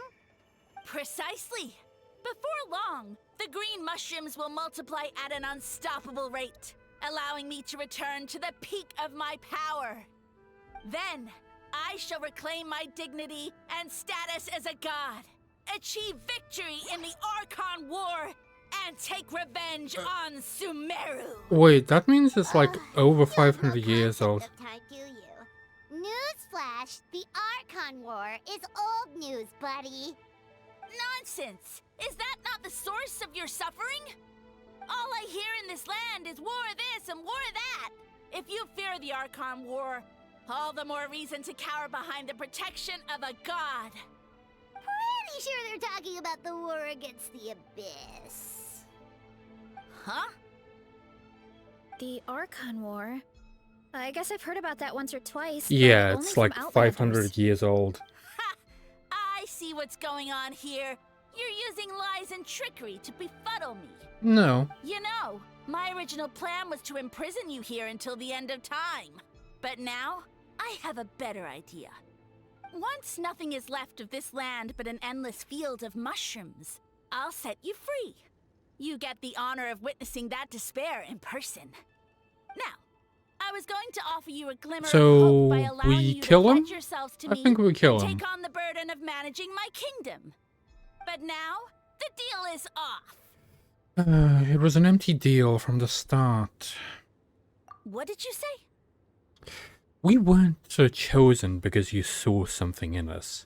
Precisely. Before long, the green mushrooms will multiply at an unstoppable rate, allowing me to return to the peak of my power. Then, I shall reclaim my dignity and status as a god, achieve victory in the Archon War, and take revenge on Sumeru. Wait, that means it's like over No 500 years concept old. of time, do you? Newsflash, the Archon War is old news, buddy. Nonsense! Is that not the source of your suffering? All I hear in this land is war this and war that. If you fear the Archon War, all the more reason to cower behind the protection of a god. Pretty sure they're talking about the war against the Abyss. Huh? The Archon War? I guess I've heard about that once or twice. Yeah, but only it's from like Outlanders. 500 years old. Ha! I see what's going on here. You're using lies and trickery to befuddle me. No. You know, my original plan was to imprison you here until the end of time. But now, I have a better idea. Once nothing is left of this land but an endless field of mushrooms, I'll set you free. You get the honor of witnessing that despair in person. Now, I was going to offer you a glimmer of hope by allowing we you kill to him? pledge yourselves to I me think we kill and him. take on the burden of managing my kingdom. But now, the deal is off. It was an empty deal from the start. What did you say? We weren't chosen because you saw something in us.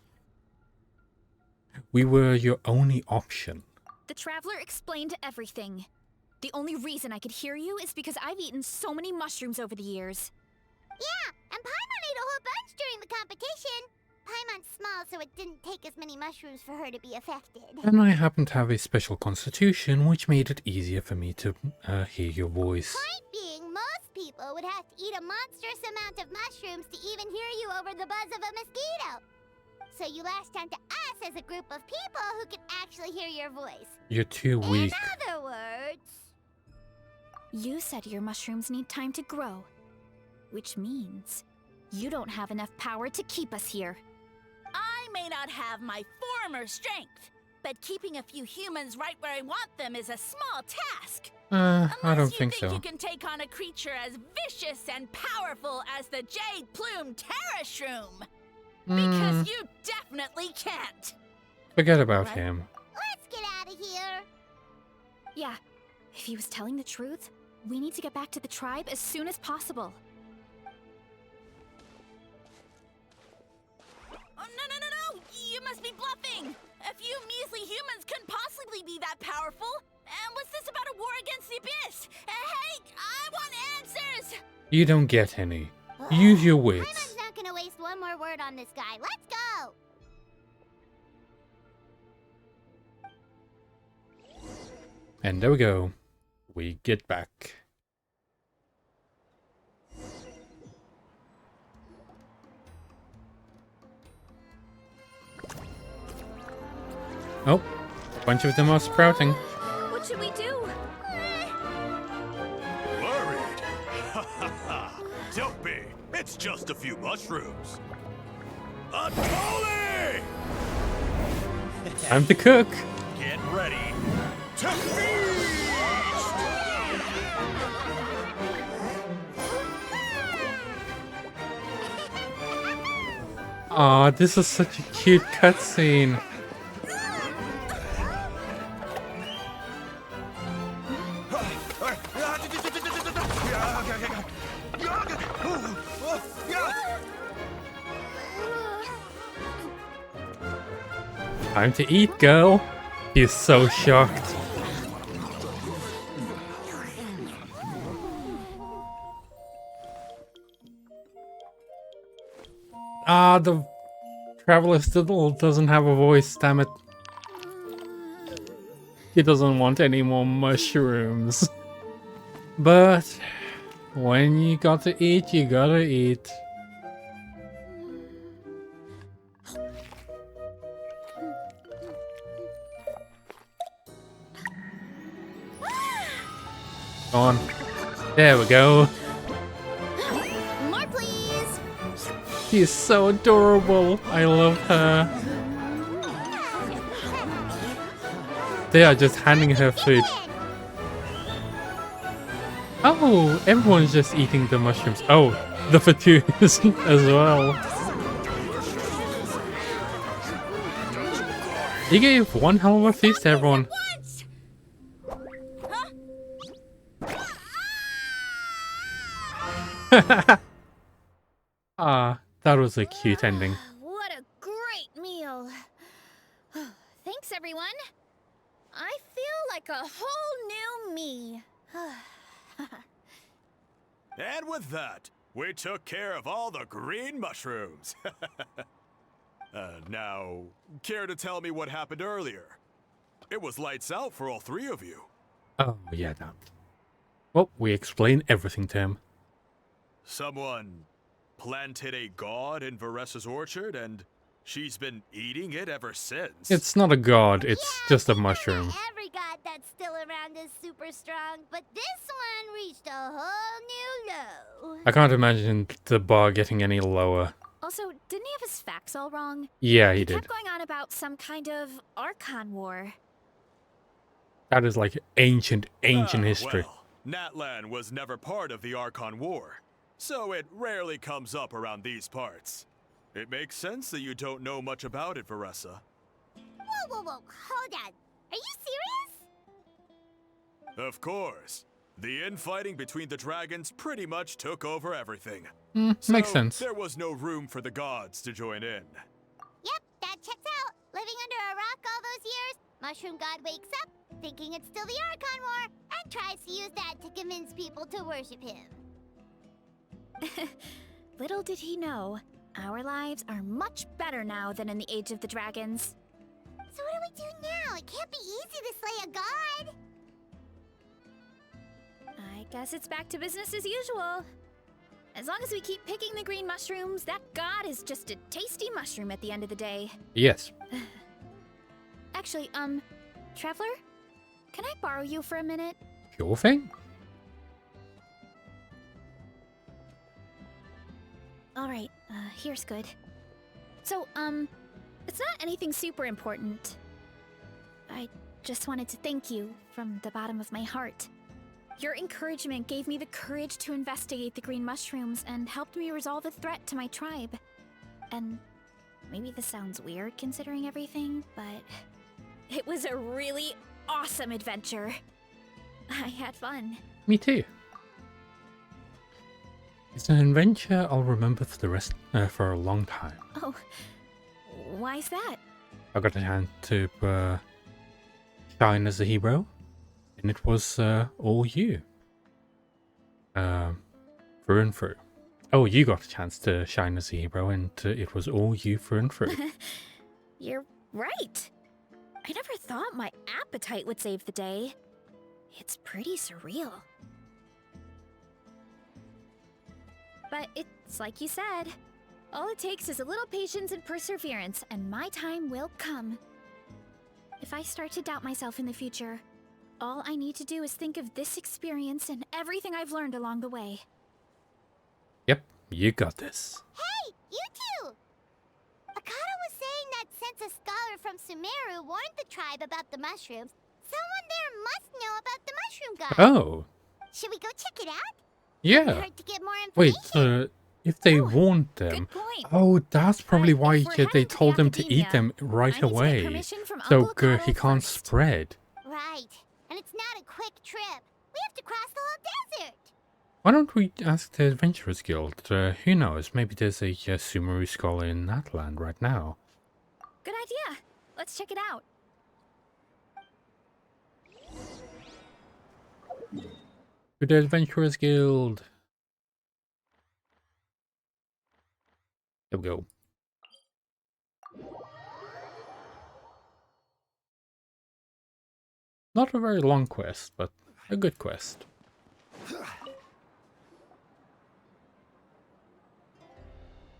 We were your only option. The Traveler explained everything. The only reason I could hear you is because I've eaten so many mushrooms over the years. Yeah, and Paimon ate a whole bunch during the competition. Paimon's small, so it didn't take as many mushrooms for her to be affected. And I happen to have a special constitution, which made it easier for me to hear your voice. Point being, most people would have to eat a monstrous amount of mushrooms to even hear you over the buzz of a mosquito. So you latched onto us as a group of people who can actually hear your voice. You're too weak. In other words... You said your mushrooms need time to grow. Which means you don't have enough power to keep us here. I may not have my former strength, but keeping a few humans right where I want them is a small task. I don't think Unless you so. think you can take on a creature as vicious and powerful as the Jade Plume Terra Shroom. Because you definitely can't. Forget about What? him. Let's get out of here. Yeah, if he was telling the truth, we need to get back to the tribe as soon as possible. Oh, no! You must be bluffing! A few measly humans couldn't possibly be that powerful! And what's this about a war against the Abyss? Hey, I want answers! You don't get any. Use your wits. Paimon's not gonna waste one more word on this guy. Let's go! And there we go. We get back. Oh, a bunch of them are sprouting. What should we do? Worried? Ha ha ha! Don't be. It's just a few mushrooms. Atoli! Time to cook. Get ready to feast! Aw, this is such a cute cutscene. Time to eat, girl. He's so shocked. Ah, the Traveler still doesn't have a voice, damn it. He doesn't want any more mushrooms. But when you got to eat, you gotta eat. Go on. There we go. More, please! She's so adorable. I love her. They are just handing her food. Oh, everyone's just eating the mushrooms. Oh, the fattoos as well. He gave one hell of a feast to everyone. Ah, that was a cute ending. What a great meal. Thanks, everyone. I feel like a whole new me. And with that, we took care of all the green mushrooms. Now, care to tell me what happened earlier? It was lights out for all three of you. Oh, yeah, that. Well, we explain everything to him. Someone planted a god in Varessa's orchard and she's been eating it ever since. It's not a god, it's just a mushroom. Not every god that's still around is super strong, but this one reached a whole new low. I can't imagine the bar getting any lower. Also, didn't he have his facts all wrong? Yeah, he He did. kept going on about some kind of Archon War. That is like ancient history. Well, Natlan was never part of the Archon War, so it rarely comes up around these parts. It makes sense that you don't know much about it, Varessa. Whoa, hold on. Are you serious? Of course. The infighting between the dragons pretty much took over everything. Makes sense. There was no room for the gods to join in. Yep, that checks out. Living under a rock all those years, Mushroom God wakes up, thinking it's still the Archon War, and tries to use that to convince people to worship him. Little did he know, our lives are much better now than in the Age of the Dragons. So what do we do now? It can't be easy to slay a god. I guess it's back to business as usual. As long as we keep picking the green mushrooms, that god is just a tasty mushroom at the end of the day. Yes. Actually, Traveler? Can I borrow you for a minute? Sure thing. Alright, here's good. So, it's not anything super important. I just wanted to thank you from the bottom of my heart. Your encouragement gave me the courage to investigate the green mushrooms and helped me resolve a threat to my tribe. And maybe this sounds weird considering everything, but it was a really awesome adventure. I had fun. Me too. It's an adventure I'll remember for the rest for a long time. Oh, why's that? I got a chance to shine as a hero, and it was all you. Through and through. Oh, you got a chance to shine as a hero, and it was all you through and through. You're right. I never thought my appetite would save the day. It's pretty surreal. But it's like you said. All it takes is a little patience and perseverance, and my time will come. If I start to doubt myself in the future, all I need to do is think of this experience and everything I've learned along the way. Yep, you got this. Hey, you two! Akata was saying that since a scholar from Sumeru warned the tribe about the mushrooms, someone there must know about the mushroom god. Oh. Should we go check it out? Yeah. Hard to get more Wait, information. if they warned them... Oh, that's probably why they told them to eat them right away. So he can't spread. Right. And it's not a quick trip. We have to cross the whole desert. Why don't we ask the Adventurers Guild? Who knows? Maybe there's a Sumeru scholar in that land right now. Good idea. Let's check it out. To the Adventurers Guild. There we go. Not a very long quest, but a good quest.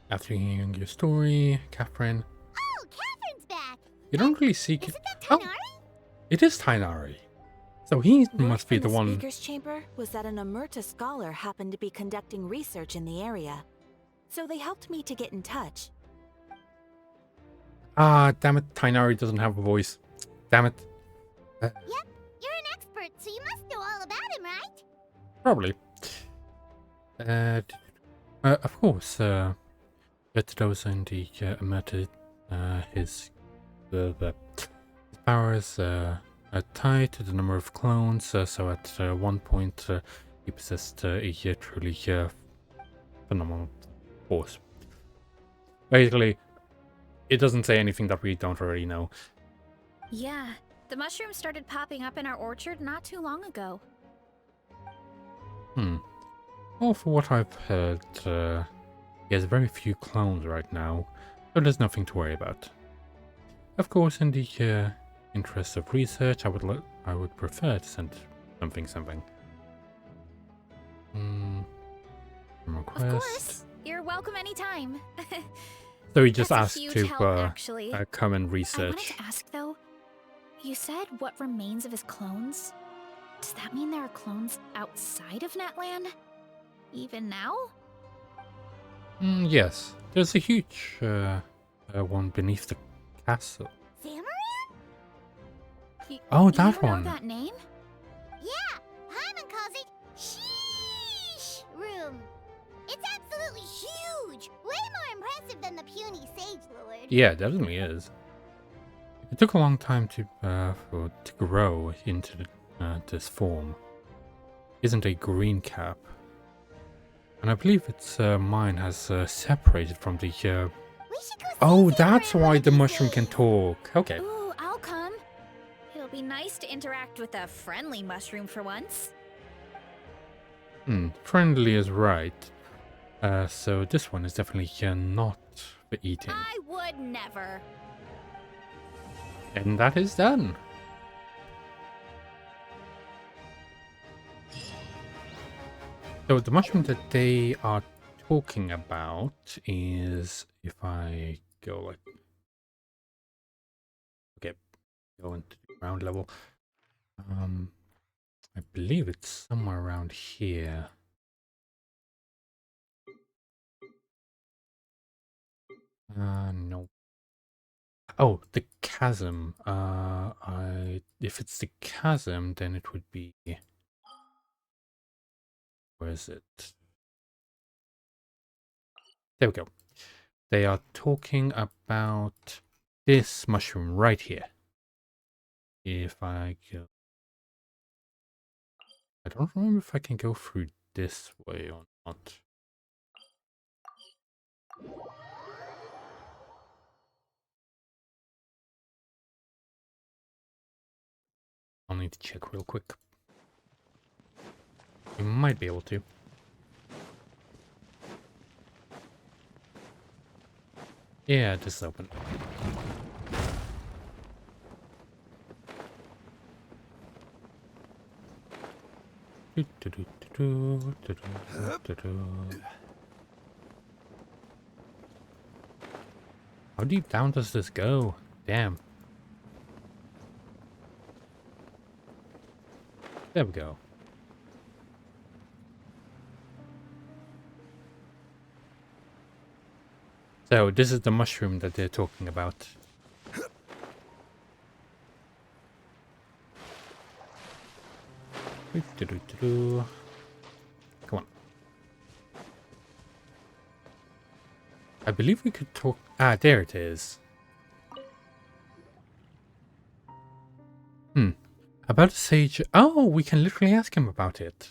After hearing your story, Catherine... Oh, Catherine's back! You don't really see... Isn't that Tainari? Oh, it is Tainari. So he must be the one... The speaker's chamber was that an Emerta scholar happened to be conducting research in the area. So they helped me to get in touch. Ah, damn it, Tainari doesn't have a voice. Damn it. Yep, you're an expert, so you must know all about him, right? Probably. Of course, but those in the Emerta, his powers are tied to the number of clones, so at one point he possessed a truly phenomenal force. Basically, it doesn't say anything that we don't already know. Yeah, the mushrooms started popping up in our orchard not too long ago. Well, for what I've heard, he has very few clones right now, so there's nothing to worry about. Of course, in the interest of research, I would prefer to send something. More request. Of course. You're welcome anytime. So he just That's asked a huge to help, actually. come and I wanted research. to ask though. You said what remains of his clones? Does that mean there are clones outside of Natlan? Even now? Yes, there's a huge one beneath the castle. Zamarin? Oh, You that know one. that name? Yeah, Paimon calls it Sheesh Room. It's absolutely huge! Way more impressive than the puny Sage Lord. Yeah, it definitely is. It took a long time to grow into this form. Isn't a green cap, and I believe its mine has separated from the. We should go Oh, see that's Zamarin one why of the these mushroom can days. talk. Okay. Ooh, I'll come. It'll be nice to interact with a friendly mushroom for once. Friendly is right. So this one is definitely not for eating. I would never. And that is done. So the mushroom that they are talking about is, if I go like, okay, go into the ground level. I believe it's somewhere around here. No. Oh, the chasm. If it's the chasm, then it would be. Where is it? There we go. They are talking about this mushroom right here. If I go. I don't remember if I can go through this way or not. I'll need to check real quick. You might be able to. Yeah, this is open. How deep down does this go? Damn. There we go. So this is the mushroom that they're talking about. Come on. I believe we could talk. Ah, there it is. About a sage. Oh, we can literally ask him about it.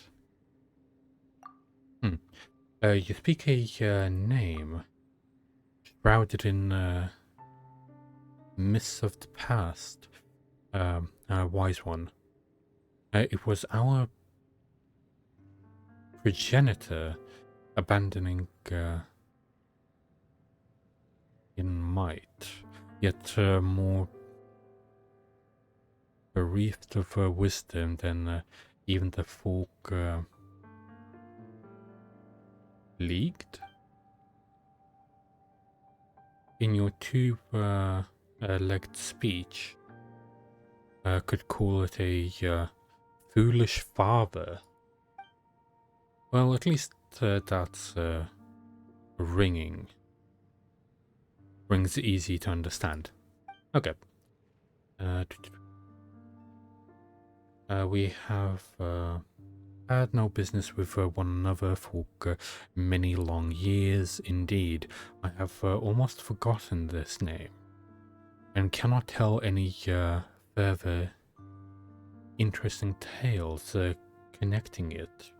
You speak a name shrouded in mists of the past. A wise one. It was our progenitor abandoning in might, yet more bereft of wisdom than even the folk leagued. In your two-legged speech, could call it a foolish father. Well, at least that's ringing. Rings easy to understand. Okay. We have had no business with one another for many long years. Indeed, I have almost forgotten this name, and cannot tell any further interesting tales connecting it.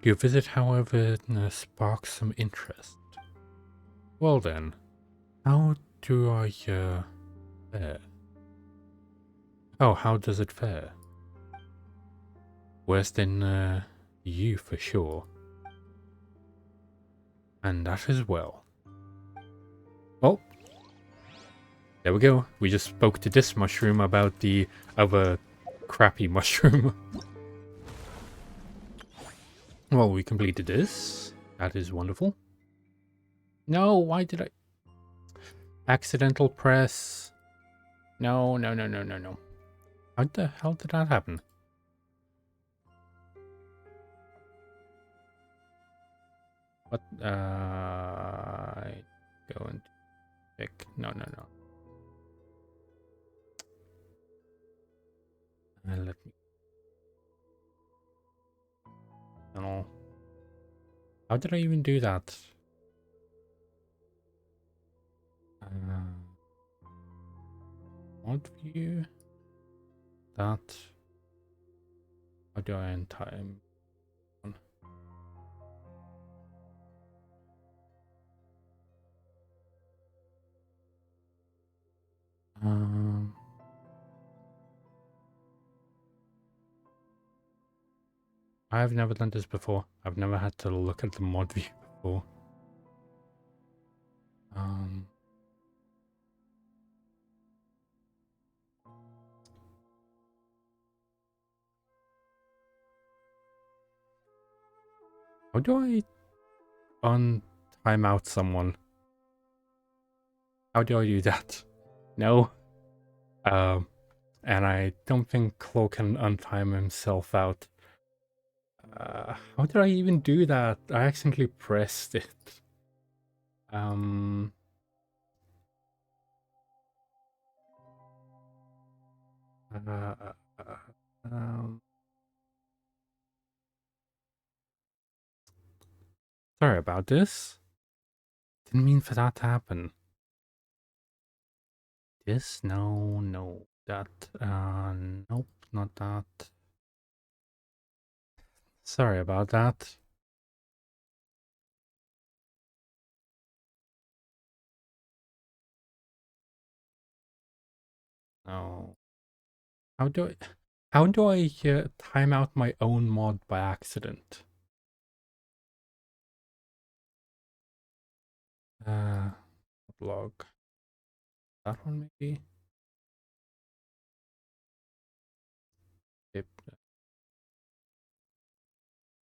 Your visit, however, sparks some interest. Well then, how do I fare? Oh, how does it fare? Worse than you for sure. And that as well. Well, there we go. We just spoke to this mushroom about the other crappy mushroom. Well, we completed this. That is wonderful. No, why did I... Accidental press. No, no, no, no, no, no. How the hell did that happen? What? Go and check. No, no, no. Let me... No. How did I even do that? Mod view. That. How do I end time? I've never done this before. I've never had to look at the mod view before. How do I time out someone? How do I do that? No. And I don't think Claw can untime himself out. How did I even do that? I accidentally pressed it. Sorry about this. Didn't mean for that to happen. This? No, no. That, nope, not that. Sorry about that. No. How do I time out my own mod by accident? Blog. That one maybe? Yep.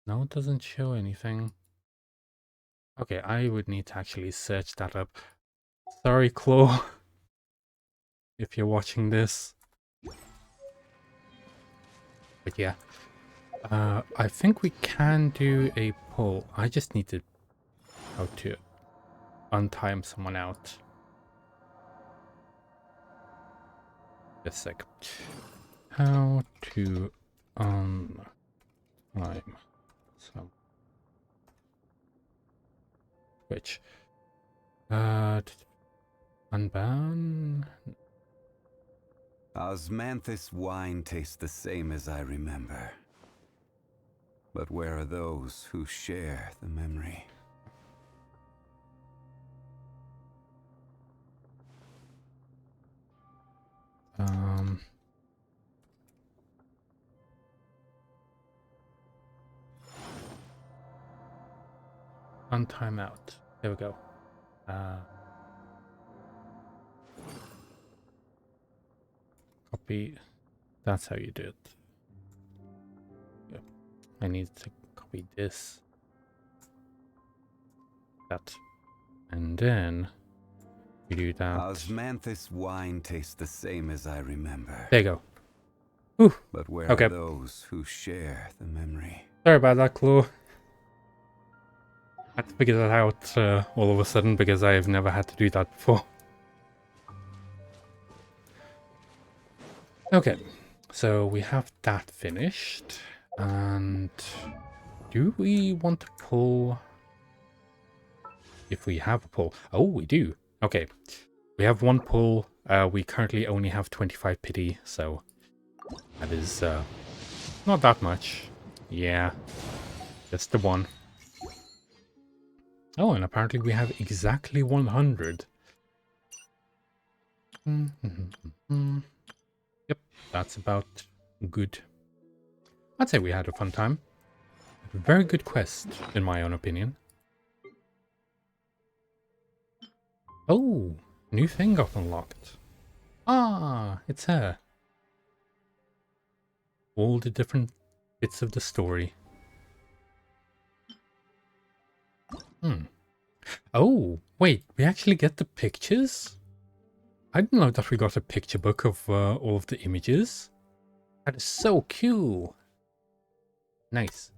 No, it doesn't show anything. Okay, I would need to actually search that up. Sorry, Claw, if you're watching this. But yeah. I think we can do a poll. I just need to... how to untime someone out. Just a sec. How to untime some... Which? Unban? Osmanthus wine tastes the same as I remember. But where are those who share the memory? Untime out. There we go. Copy. That's how you do it. Yep. I need to copy this. That. And then you do that. Osmanthus wine tastes the same as I remember. There you go. Whew. But where Okay. are those who share the memory? Sorry about that, Claw. I had to figure that out all of a sudden because I have never had to do that before. Okay, so we have that finished. And do we want to pull... If we have a pull... Oh, we do. Okay, we have one pull. We currently only have 25 pity, so that is not that much. Yeah, just the one. Oh, and apparently we have exactly 100. Yep, that's about good. I'd say we had a fun time. A very good quest, in my own opinion. Oh, new thing got unlocked. Ah, it's her. All the different bits of the story. Hmm. Oh, wait, we actually get the pictures? I didn't know that we got a picture book of all of the images. That is so cool. Nice.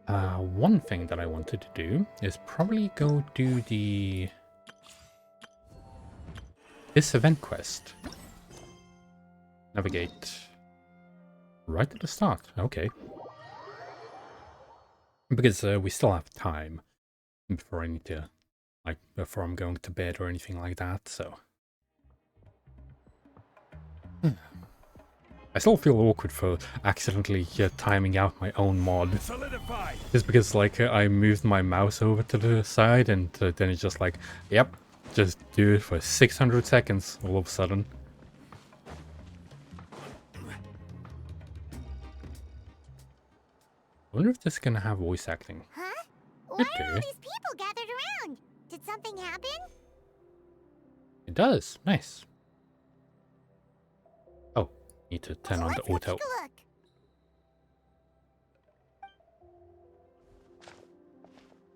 One thing that I wanted to do is probably go do this event quest. Navigate. Right at the start, okay. Because we still have time before I need to, like, before I'm going to bed or anything like that, so. I still feel awkward for accidentally timing out my own mod. Solidified. Just because, like, I moved my mouse over to the side and then it's just like, yep, just do it for 600 seconds all of a sudden. I wonder if this is gonna have voice acting. Huh? Why are all Okay. these people gathered around? Did something happen? It does. Nice. Oh, need to turn on the Let's go auto. take a look.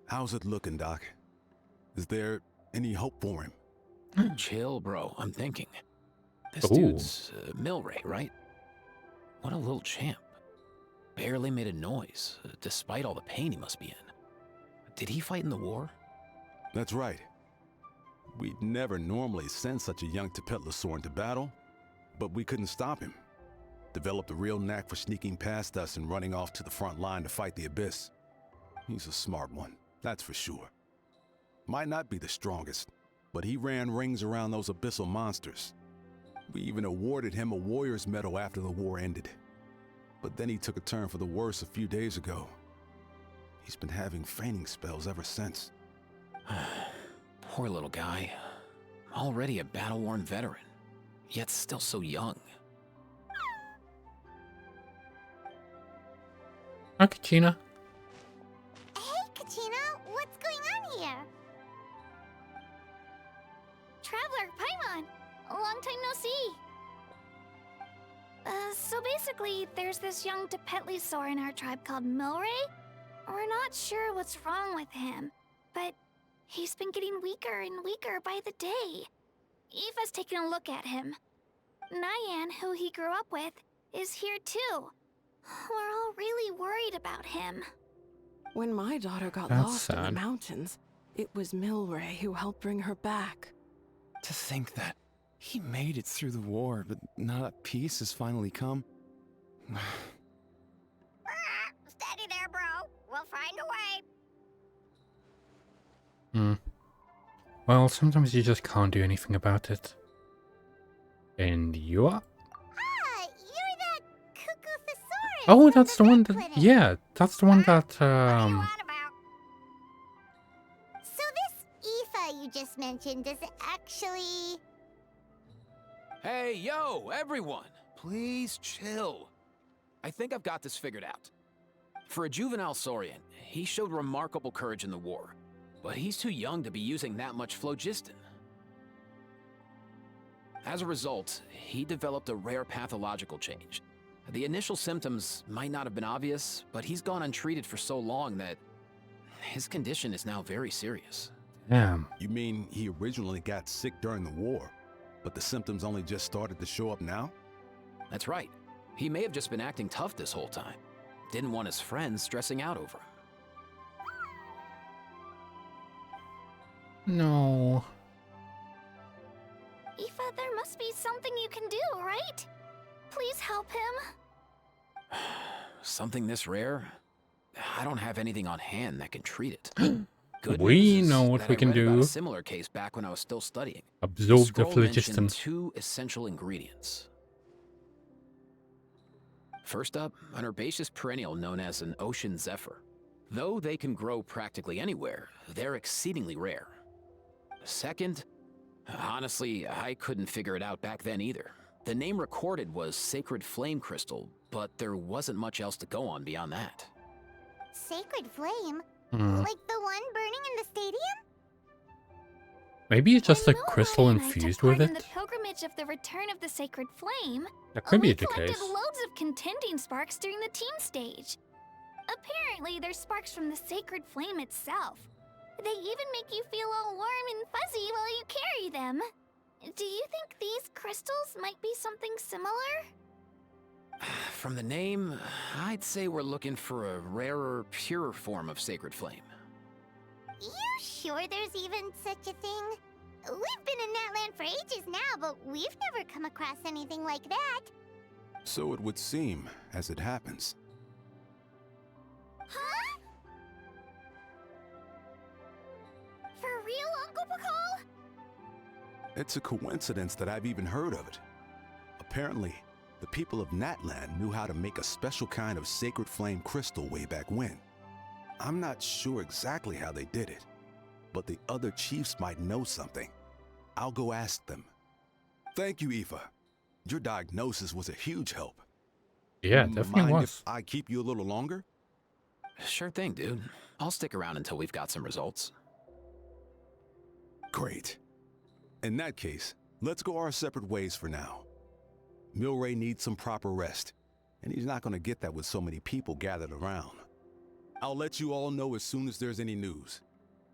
How's it looking, Doc? Is there any hope for him? Chill, bro. I'm thinking. This Ooh. dude's Milray, right? What a little champ. Barely made a noise, despite all the pain he must be in. Did he fight in the war? That's right. We'd never normally send such a young Tepetlosaur into battle, but we couldn't stop him. Developed a real knack for sneaking past us and running off to the front line to fight the Abyss. He's a smart one, that's for sure. Might not be the strongest, but he ran rings around those abyssal monsters. We even awarded him a Warrior's Medal after the war ended. But then he took a turn for the worse a few days ago. He's been having fainting spells ever since. Poor little guy. Already a battle-worn veteran, yet still so young. Hi, Kachina. Hey, Kachina, what's going on here? Traveler, Paimon! Long time no see! So basically, there's this young Tepetlosaur in our tribe called Milray. We're not sure what's wrong with him, but he's been getting weaker and weaker by the day. Eva's taking a look at him. Nyan, who he grew up with, is here too. We're all really worried about him. When my daughter got That's lost in the sad. mountains, it was Milray who helped bring her back. To think that he made it through the war, but now that peace has finally come. Steady there, bro. We'll find a way. Hmm. Well, sometimes you just can't do anything about it. And you are? Ah, you're that Cuckoo-thesaurus Oh, from that's the one that... clinic. Yeah, that's the one that, What are you on about? So this Aoife you just mentioned, does it actually... Hey, yo, everyone! Please chill. I think I've got this figured out. For a juvenile Saurian, he showed remarkable courage in the war, but he's too young to be using that much phlogiston. As a result, he developed a rare pathological change. The initial symptoms might not have been obvious, but he's gone untreated for so long that his condition is now very serious. Damn. You mean he originally got sick during the war, but the symptoms only just started to show up now? That's right. He may have just been acting tough this whole time. Didn't want his friends stressing out over him. No. Aoife, there must be something you can do, right? Please help him. Something this rare? I don't have anything on hand that can treat it. Good We news is know what that we I can read about do. a similar case back when I was still studying. Absorb the scroll mentioned phlogiston. 2 essential ingredients. First up, an herbaceous perennial known as an ocean zephyr. Though they can grow practically anywhere, they're exceedingly rare. Second, honestly, I couldn't figure it out back then either. The name recorded was Sacred Flame Crystal, but there wasn't much else to go on beyond that. Sacred flame? Hmm. Like the one burning in the stadium? Maybe it's just a When crystal Milray and I took infused part with in it? the pilgrimage of the Return of the Sacred Flame, That could be we the collected case. loads of contending sparks during the team stage. Apparently, they're sparks from the Sacred Flame itself. They even make you feel all warm and fuzzy while you carry them. Do you think these crystals might be something similar? From the name, I'd say we're looking for a rarer, purer form of sacred flame. You sure there's even such a thing? We've been in that land for ages now, but we've never come across anything like that. So it would seem, as it happens. Huh? For real, Uncle Pakal? It's a coincidence that I've even heard of it. Apparently, the people of Natland knew how to make a special kind of sacred flame crystal way back when. I'm not sure exactly how they did it, but the other chiefs might know something. I'll go ask them. Thank you, Aoife. Your diagnosis was a huge help. Yeah, definitely Mind was. if I keep you a little longer? Sure thing, dude. I'll stick around until we've got some results. Great. In that case, let's go our separate ways for now. Milray needs some proper rest, and he's not going to get that with so many people gathered around. I'll let you all know as soon as there's any news.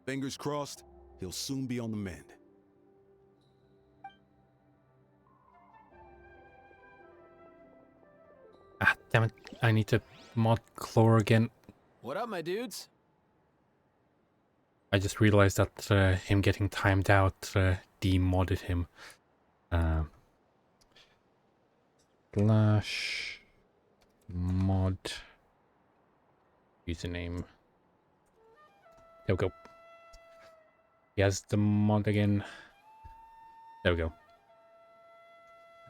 Fingers crossed, he'll soon be on the mend. Ah, damn it. I need to mod Chlor again. What up, my dudes? I just realized that him getting timed out demodded him. Slash mod username. There we go. He has the mod again. There we go.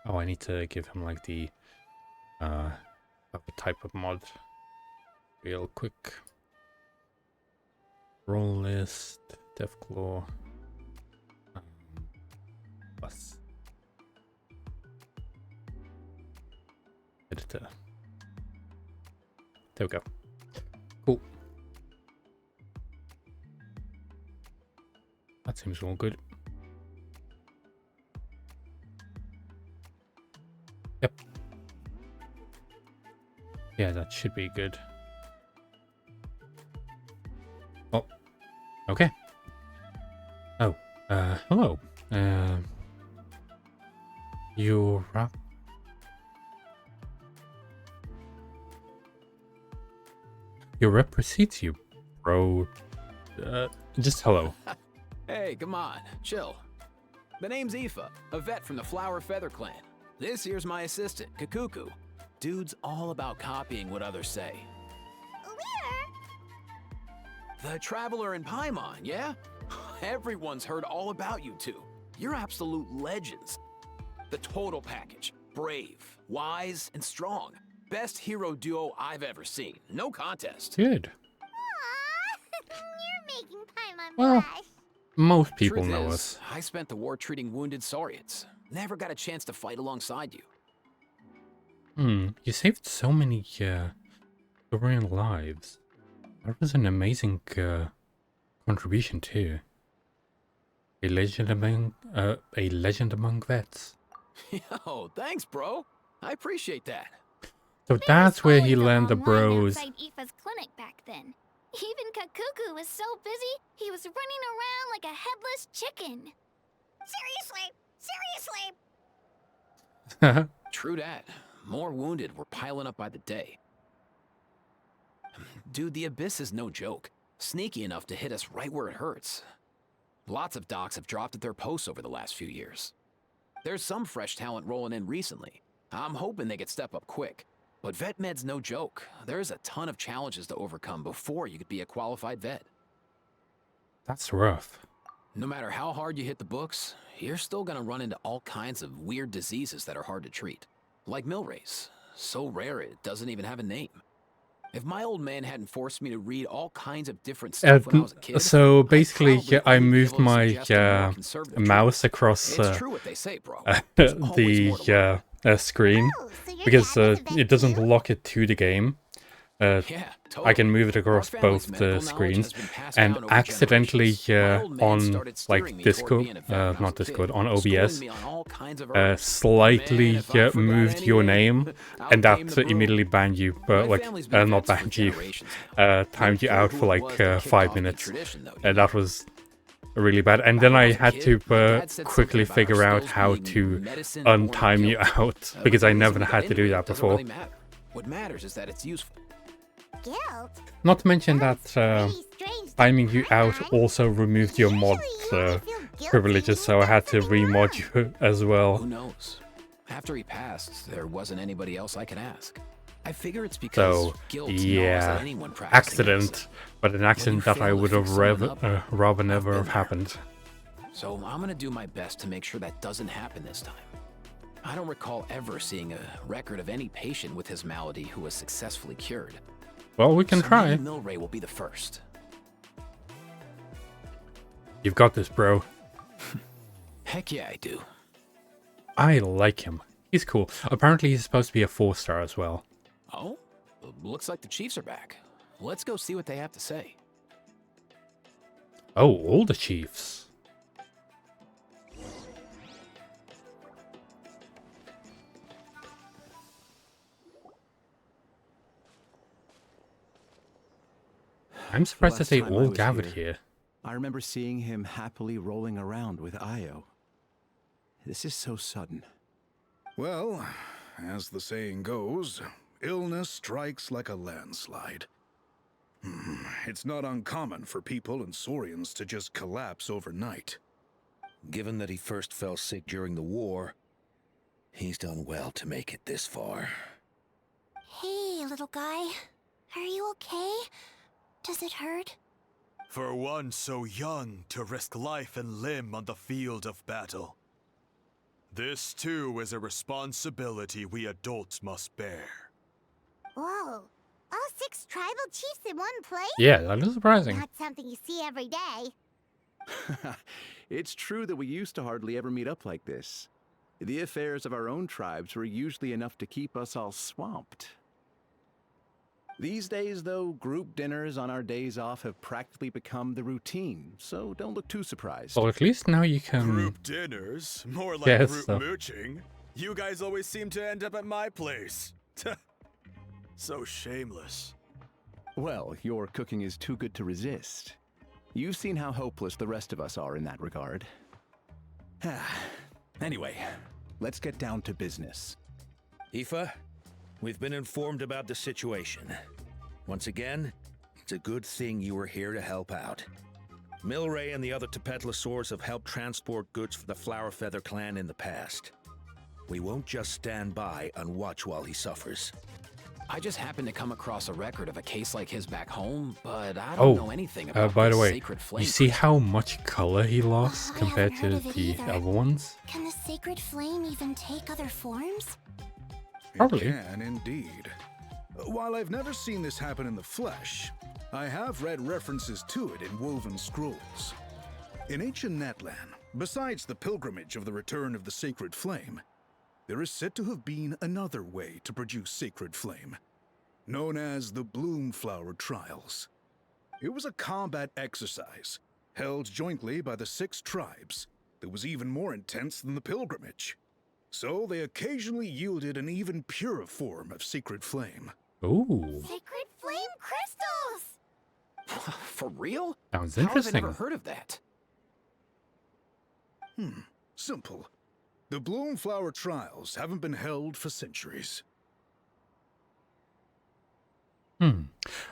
Oh, I need to give him like the type of mod real quick. Roll list, Deathclaw, plus editor. There we go. Cool. That seems all good. Yep. Yeah, that should be good. Oh, okay. Oh, hello. Your rep precedes you, bro. Just hello. Hey, come on, chill. The name's Aoife, a vet from the Flower Feather Clan. This here's my assistant, Kakuku. Dude's all about copying what others say. The Traveler in Paimon, yeah? Everyone's heard all about you two. You're absolute legends. The total package. Brave, wise, and strong. Best hero duo I've ever seen. No contest. Good. Aww, you're making Paimon Well, blush. most people Truth know is, us. I spent the war treating wounded Saurians. Never got a chance to fight alongside you. You saved so many Saurian lives. That was an amazing contribution too. A legend among vets. Yo, thanks, bro. I appreciate that. So that's where he Always a learned the long line bros. outside Aoife's clinic back then. Even Kakuku was so busy, he was running around like a headless chicken. Seriously! True that. More wounded were piling up by the day. Dude, the Abyss is no joke. Sneaky enough to hit us right where it hurts. Lots of docs have dropped at their posts over the last few years. There's some fresh talent rolling in recently. I'm hoping they could step up quick. But vet med's no joke. There's a ton of challenges to overcome before you could be a qualified vet. That's rough. No matter how hard you hit the books, you're still gonna run into all kinds of weird diseases that are hard to treat. Like Milray's. So rare it doesn't even have a name. If my old man hadn't forced me to read all kinds of different stuff when I was a kid, So basically, I wouldn't be moved able to my suggest a more conservative mouse across It's true what they say, bro. There's always more to the screen Oh, so your because dad was a vet it doesn't too? lock it to the game. Yeah, I can totally. move it across Our family's both the medical knowledge screens, has been passed and down over accidentally generations. My old man on started steering like me toward Discord, being a vet when I was not a kid, Discord, on schooling OBS, me on all kinds of herbs. Man, slightly if I forgot moved any your aid, name, out and came that the broom. immediately banned you, My like family's been not vets for banned you, generations now. timed you Not sure out who for it like was that kicked 5 off the minutes, tradition, though, you and know. that was really bad. And Back then when I I was a had kid, to my dad said quickly something about our figure out skulls how being to medicine born of untime you guilt. out, But because the I reason never we had got to into do it that doesn't before. really matter. What matters is that it's useful. Guilt? Not to mention that timing you out also removed your mod privileges, so I had to remod you as well. Who knows? After he passed, there wasn't anybody else I could ask. I figure it's because So, guilt gnaws yeah, at anyone practicing accident, medicine. but an accident that I fail to would have fix someone up, rather never been have there. happened. So I'm gonna do my best to make sure that doesn't happen this time. I don't recall ever seeing a record of any patient with his malady who was successfully cured. Well, we can So try. maybe Milray will be the first. You've got this, bro. Heck yeah, I do. I like him. He's cool. Apparently he's supposed to be a 4-star as well. Oh, looks like the Chiefs are back. Let's go see what they have to say. Oh, all the Chiefs. I'm surprised that they Last time I all was gathered here. I remember seeing him happily rolling around with Io. This is so sudden. Well, as the saying goes, illness strikes like a landslide. It's not uncommon for people and Saurians to just collapse overnight. Given that he first fell sick during the war, he's done well to make it this far. Hey, little guy. Are you okay? Does it hurt? For one so young to risk life and limb on the field of battle. This too is a responsibility we adults must bear. Whoa. All 6 tribal chiefs in one place? Yeah, that is surprising. Not something you see every day. It's true that we used to hardly ever meet up like this. The affairs of our own tribes were usually enough to keep us all swamped. These days, though, group dinners on our days off have practically become the routine, so don't look too surprised. Well, at least now you can... Group dinners? More like Yeah, group so- mooching. You guys always seem to end up at my place. So shameless. Well, your cooking is too good to resist. You've seen how hopeless the rest of us are in that regard. Anyway, let's get down to business. Aoife, we've been informed about the situation. Once again, it's a good thing you were here to help out. Milray and the other Tepetlosaurs have helped transport goods for the Flowerfeather clan in the past. We won't just stand by and watch while he suffers. I just happened to come across a record of a case like his back home, but I don't know anything about by the this way, sacred flame. you see how much color he lost compared to heard of it the either. other ones? Can the sacred flame even take other forms? Probably. It can, indeed. While I've never seen this happen in the flesh, I have read references to it in woven scrolls. In ancient Natlan, besides the pilgrimage of the return of the sacred flame, there is said to have been another way to produce sacred flame, known as the Bloom Flower Trials. It was a combat exercise, held jointly by the 6 tribes, that was even more intense than the pilgrimage. So they occasionally yielded an even purer form of sacred flame. Ooh, Sacred flame crystals! For real? sounds How have I interesting. never heard of that? Simple. The Bloom Flower Trials haven't been held for centuries.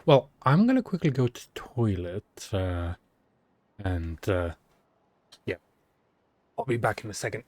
Well, I'm gonna quickly go to toilet, and yeah, I'll be back in a second.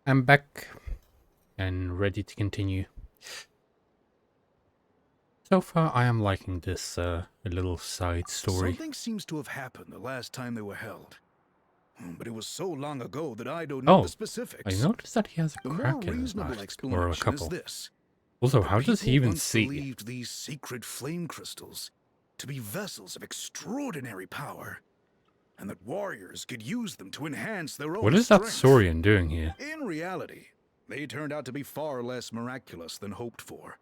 I'm back and ready to continue. So far, I am liking this little side story. Something seems to have happened the last time they were held. But it was so long ago that I don't know Oh, the specifics. I noticed that he has a The more crack in his reasonable mask, explanation or a is couple. this. Also, The how does he people even once see? believed these sacred flame crystals to be vessels of extraordinary power, and that warriors could use them to enhance their own What is that strength. Saurian doing here? In reality, they turned out to be far less miraculous than hoped for.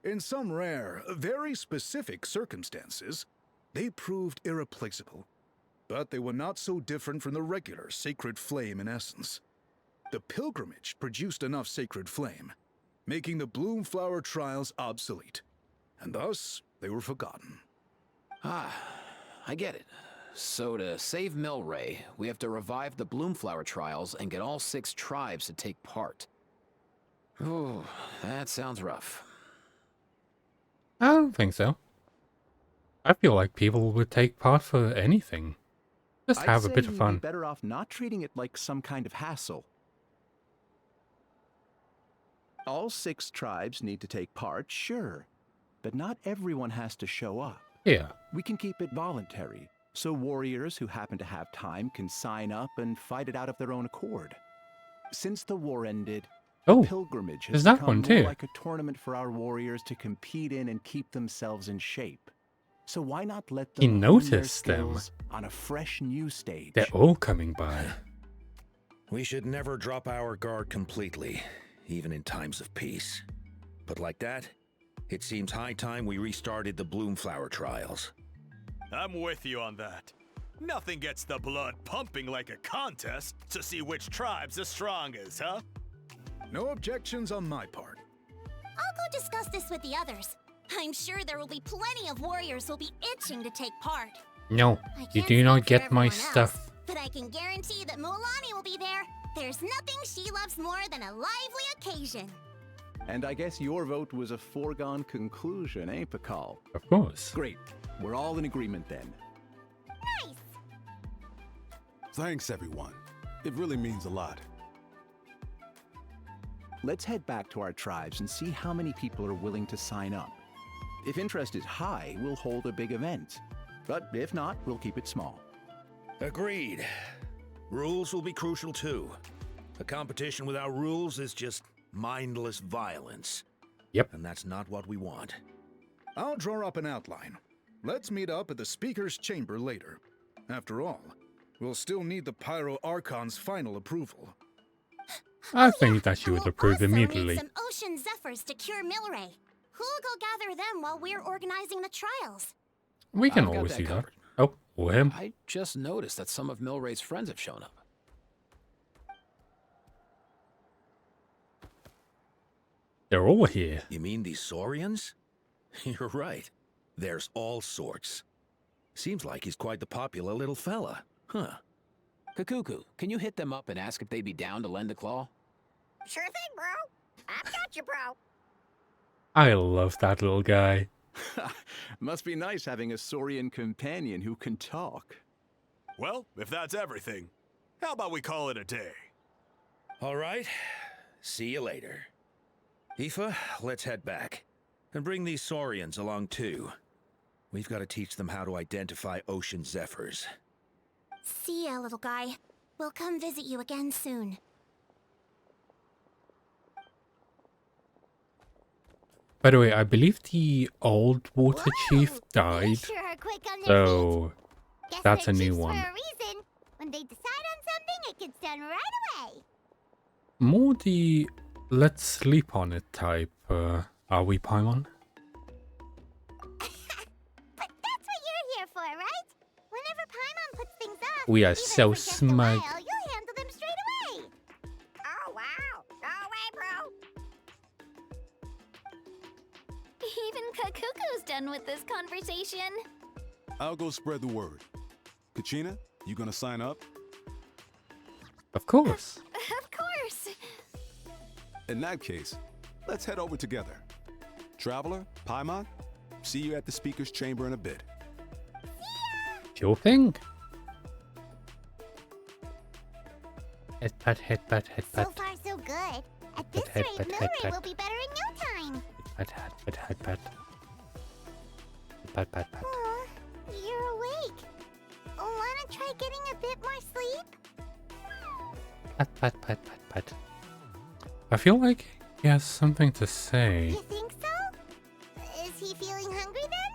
In some rare, very specific circumstances, they proved irreplaceable. But they were not so different from the regular sacred flame in essence. The pilgrimage produced enough sacred flame, making the Bloomflower trials obsolete, and thus they were forgotten. Ah, I get it. So to save Milray, we have to revive the Bloomflower trials and get all 6 tribes to take part. Ooh, that sounds rough. I don't think so. I feel like people would take part for anything. Just I'd have a say bit of you'd fun. be better off not treating it like some kind of hassle. All 6 tribes need to take part, sure, but not everyone has to show up. Yeah. We can keep it voluntary, so warriors who happen to have time can sign up and fight it out of their own accord. Since the war ended, Oh, the pilgrimage has there's that become one more too. like a tournament for our warriors to compete in and keep themselves in shape. So why not let them He hone their noticed them. skills on a fresh new stage? They're all coming by. We should never drop our guard completely, even in times of peace. But like that, it seems high time we restarted the Bloomflower trials. I'm with you on that. Nothing gets the blood pumping like a contest to see which tribe's the strongest, huh? No objections on my part. I'll go discuss this with the others. I'm sure there will be plenty of warriors who'll be itching to take part. No, I you can't do not speak for get my everyone else, stuff. but I can guarantee that Mulani will be there. There's nothing she loves more than a lively occasion. And I guess your vote was a foregone conclusion, eh, Pakal? Of course. Great. We're all in agreement then. Nice! Thanks, everyone. It really means a lot. Let's head back to our tribes and see how many people are willing to sign up. If interest is high, we'll hold a big event. But if not, we'll keep it small. Agreed. Rules will be crucial too. A competition without rules is just mindless violence. Yep. And that's not what we want. I'll draw up an outline. Let's meet up at the Speaker's Chamber later. After all, we'll still need the Pyro Archon's final approval. I think that she would approve Also immediately. need some ocean zephyrs to cure Milray. Who'll go gather them while we're organizing the trials? We can I've got always that do that. covered. Oh, or him. I just noticed that some of Milray's friends have shown up. They're all here. You mean these Saurians? You're right. There's all sorts. Seems like he's quite the popular little fella. Huh. Kakuku, can you hit them up and ask if they'd be down to lend a claw? Sure thing, bro. I've got you, bro. I love that little guy. Must be nice having a Saurian companion who can talk. Well, if that's everything, how about we call it a day? All right. See you later. Aoife, let's head back. And bring these Saurians along too. We've got to teach them how to identify ocean zephyrs. See ya, little guy. We'll come visit you again soon. By the way, I believe the old water chief died. Sure are quick on their feet. So Guess that's they're a new chiefs one. For a reason. When they decide on something, it gets done right away. More the let's sleep on it type. Are we, Paimon? But that's what you're here for, right? Whenever Paimon puts things up, We are even so for just a smug. while, you'll handle them straight away. Oh wow! Go away, bro. Even Kakuku's done with this conversation. I'll go spread the word. Kachina, you gonna sign up? Of course. Of course. In that case, let's head over together. Traveler, Paimon, see you at the Speaker's Chamber in a bit. Sure thing. Headbutt, headbutt, So headbutt. far, so At this Pet, rate, pet, Milray pet, pet. will be better in no time. Pet, pet, pet, pet, pet. Pet, pet, pet. Aw, you're awake. Wanna try getting a bit more sleep? Pet, pet, pet, pet, pet. I feel like he has something to say. You think so? Is he feeling hungry then?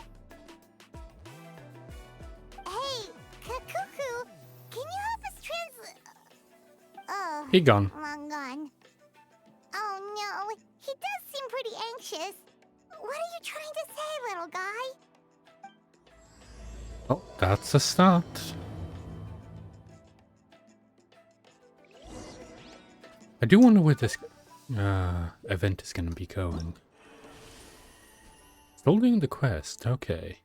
Hey, Kakuku, can you help us translate? Oh, He gone. long gone. Oh no, he does seem pretty anxious. What are you trying to say, little guy? Oh, that's a start. I do wonder where this event is going to be going. Still doing the quest, okay.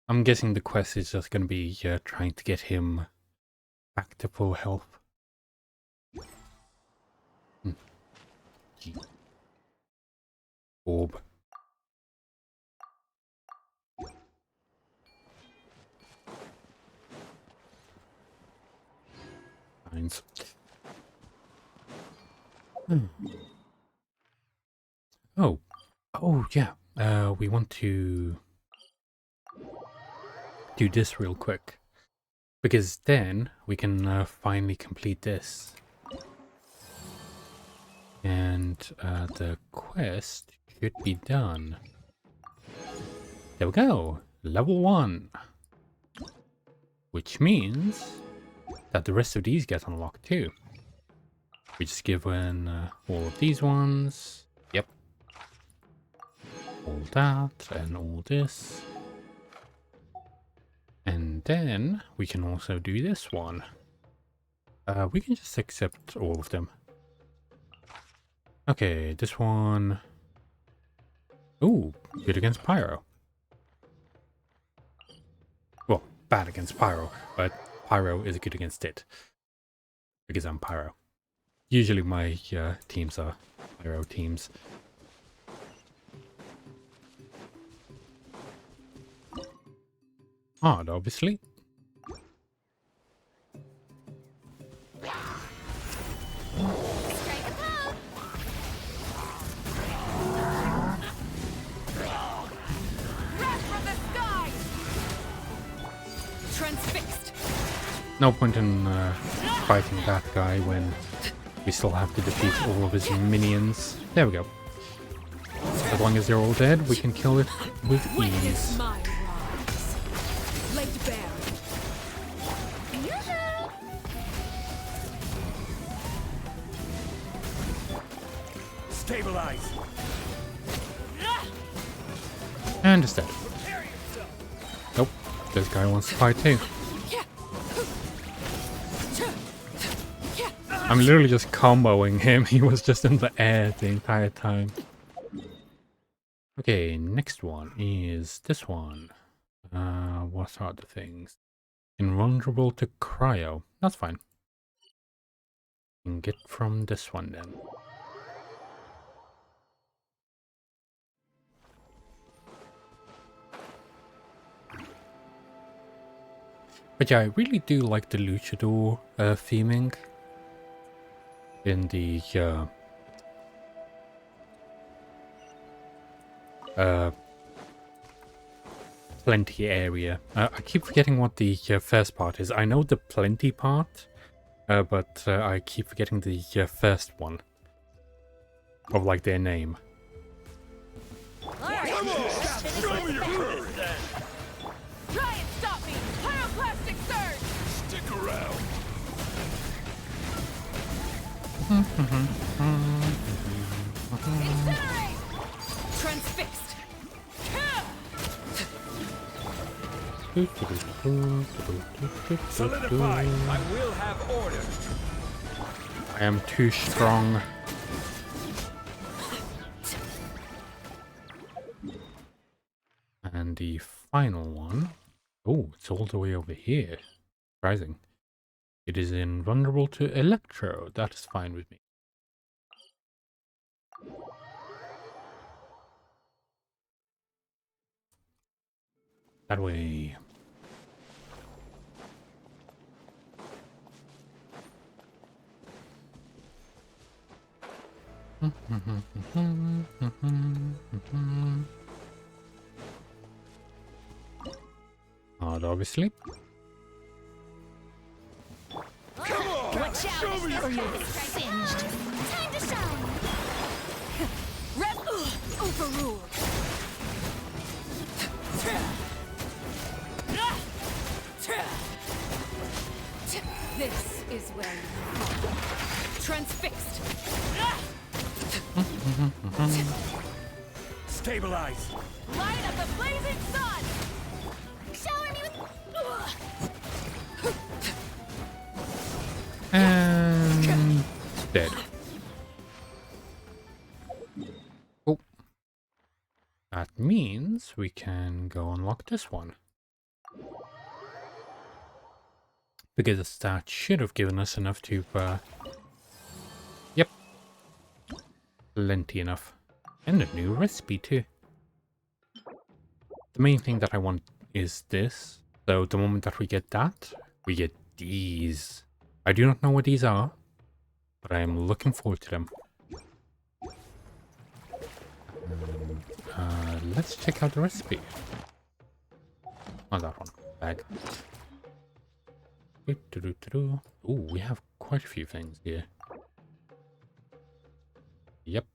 I'm guessing the quest is just going to be trying to get him back to full health. Orb. Mines. Oh. Oh, yeah. We want to do this real quick. Because then we can finally complete this. And the quest should be done. There we go. Level 1. Which means that the rest of these get unlocked too. We just given all of these ones. Yep. All that and all this. And then we can also do this one. We can just accept all of them. Okay, this one. Ooh, good against Pyro. Well, bad against Pyro, but Pyro is good against it. Because I'm Pyro. Usually my teams are Pyro teams. Hard, obviously. Transfixed. No point in fighting that guy when we still have to defeat all of his minions. There we go. As long as they're all dead, we can kill it with ease. Stabilize. And it's dead. Nope, this guy wants to fight too. I'm literally just comboing him. He was just in the air the entire time. Okay, next one is this one. What are the things? Invulnerable to cryo. That's fine. You can get from this one then. But yeah, I really do like the luchador theming in the plenty area. I keep forgetting what the first part is. I know the plenty part, but I keep forgetting the first one of like their name. Come on, show me your courage then. Try and stop me, pyroclastic surge. Stick around. Incinerate. Transfixed. Solidify. I will have order. I am too strong. And the final one. Oh, it's all the way over here. Surprising. It is invulnerable to electro. That is fine with me. That way. Hard, obviously. Come on! Watch out! Show me your singed. Time to shine! Overruled. This is where you fall. Transfixed. Stabilize. Light up the blazing sun! Shower me with... And dead. Oh. That means we can go unlock this one. Because that should have given us enough to, yep. Plenty enough. And a new recipe too. The main thing that I want is this. So the moment that we get that, we get these. I do not know what these are, but I am looking forward to them. Let's check out the recipe. Oh, that one. Bag. Ooh, we have quite a few things here. Yep.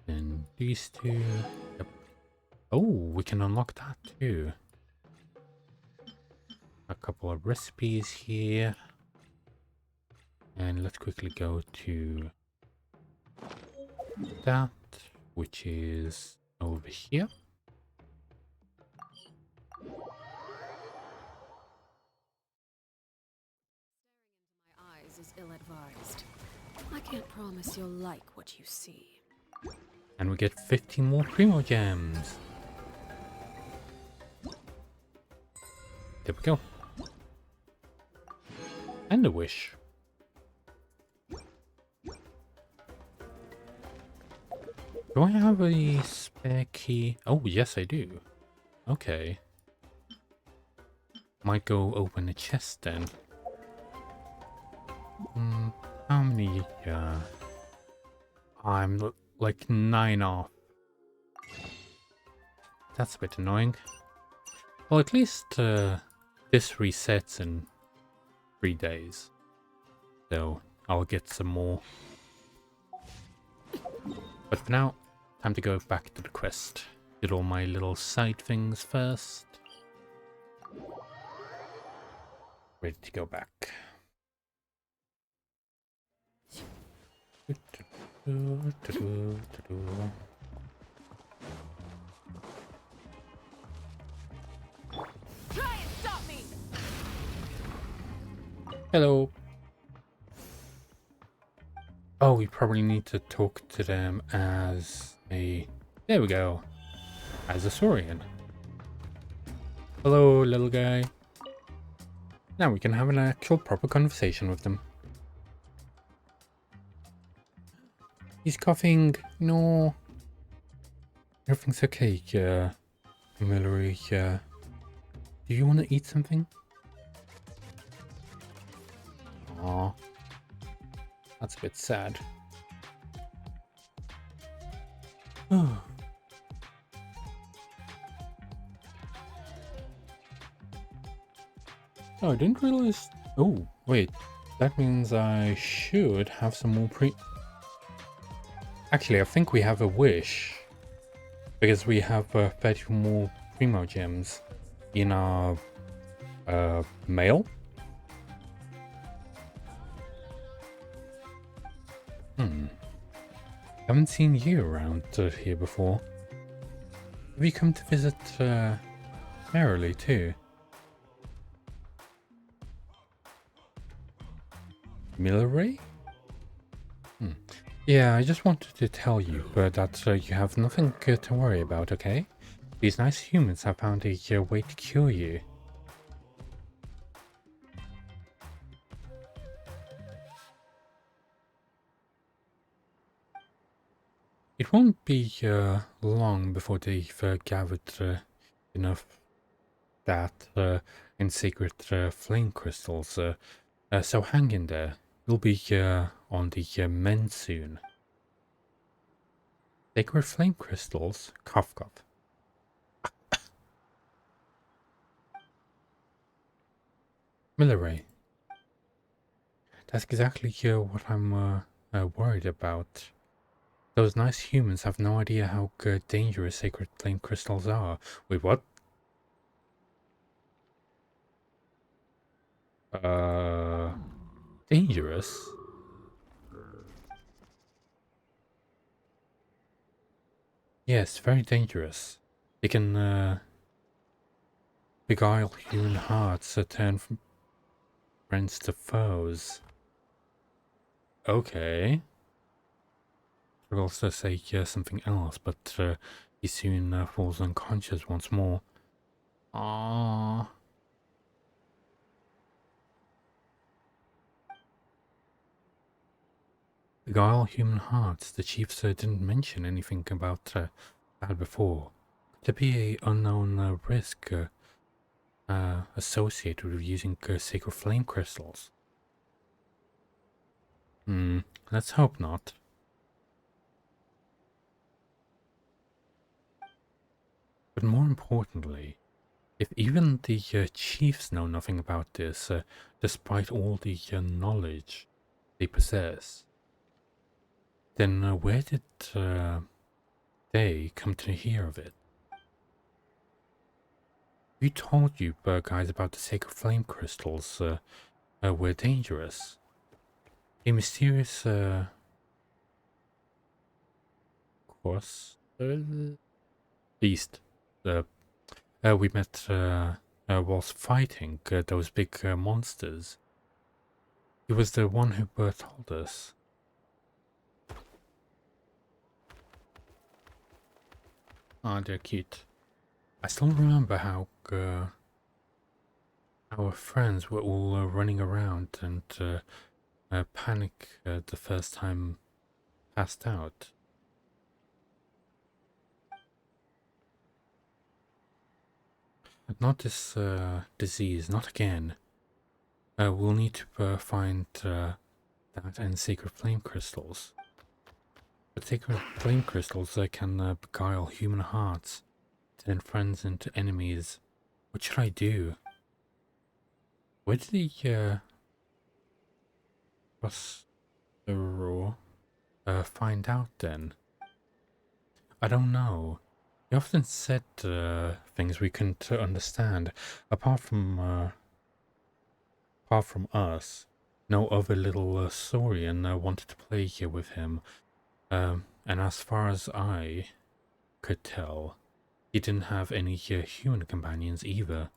And these two. Yep. Oh, we can unlock that too. A couple of recipes here. And let's quickly go to that, which is over here. Is ill-advised. I can't promise you'll like what you see. And we get 15 more Primo Gems. There we go. And a wish. Do I have a spare key? Oh, yes, I do. Okay. Might go open a chest then. How many? I'm like 9 off. That's a bit annoying. Well, at least this resets in 3 days. So I'll get some more. But for now, time to go back to the quest. Did all my little side things first. Ready to go back. Try and stop me! Hello. Oh, we probably need to talk to them as a... There we go. As a Saurian. Hello, little guy. Now we can have an actual proper conversation with them. He's coughing. No. Everything's okay, Millery. Do you want to eat something? Aw. That's a bit sad. Oh. Oh, I didn't realize... Oh, wait. That means I should have some more Actually, I think we have a wish. Because we have 30 more Primo Gems in our mail. Haven't seen you around here before. Have you come to visit Merrily too? Millery? Yeah, I just wanted to tell you that you have nothing to worry about, okay? These nice humans have found a way to cure you. It won't be long before they've gathered enough that in sacred flame crystals, so hang in there. We'll be on the men soon. Sacred flame crystals. Cough cough. Milleray. That's exactly what I'm worried about. Those nice humans have no idea how dangerous sacred flame crystals are. Wait, what? Dangerous? Yes, very dangerous. They can beguile human hearts, turn from friends to foes. Okay. I'll also say something else, but he soon falls unconscious once more. Ah. Beguile human hearts. The chiefs didn't mention anything about that before. Could there be a unknown risk associated with using sacred flame crystals? Let's hope not. But more importantly, if even the chiefs know nothing about this, despite all the knowledge they possess, then where did they come to hear of it? Who told you guys about the sacred flame crystals were dangerous? A mysterious course beast we met whilst fighting those big monsters. He was the one who told us. Ah, they're cute. I still remember how our friends were all running around and panic the first time passed out. But not this disease, not again. We'll need to find that and sacred flame crystals. But sacred flame crystals can beguile human hearts, turn friends into enemies. What should I do? Where did he cross the raw find out then? I don't know. He often said things we couldn't understand. Apart from us, no other little saurian wanted to play here with him. And as far as I could tell, he didn't have any human companions either.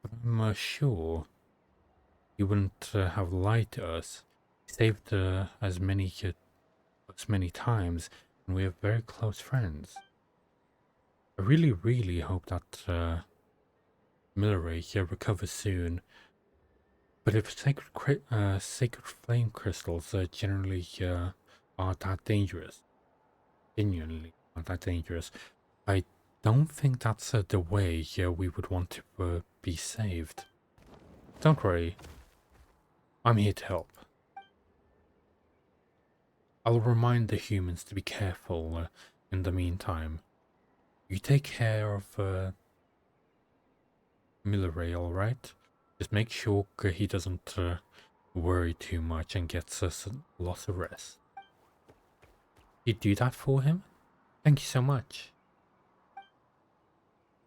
But I'm sure he wouldn't have lied to us. He saved as many times, and we are very close friends. I really, really hope that Milleray recovers soon. But if sacred flame crystals generally are that dangerous, genuinely are that dangerous, I don't think that's the way we would want to be saved. Don't worry, I'm here to help. I'll remind the humans to be careful in the meantime. You take care of Milleray, alright? Just make sure he doesn't worry too much and gets us lots of rest. You do that for him? Thank you so much.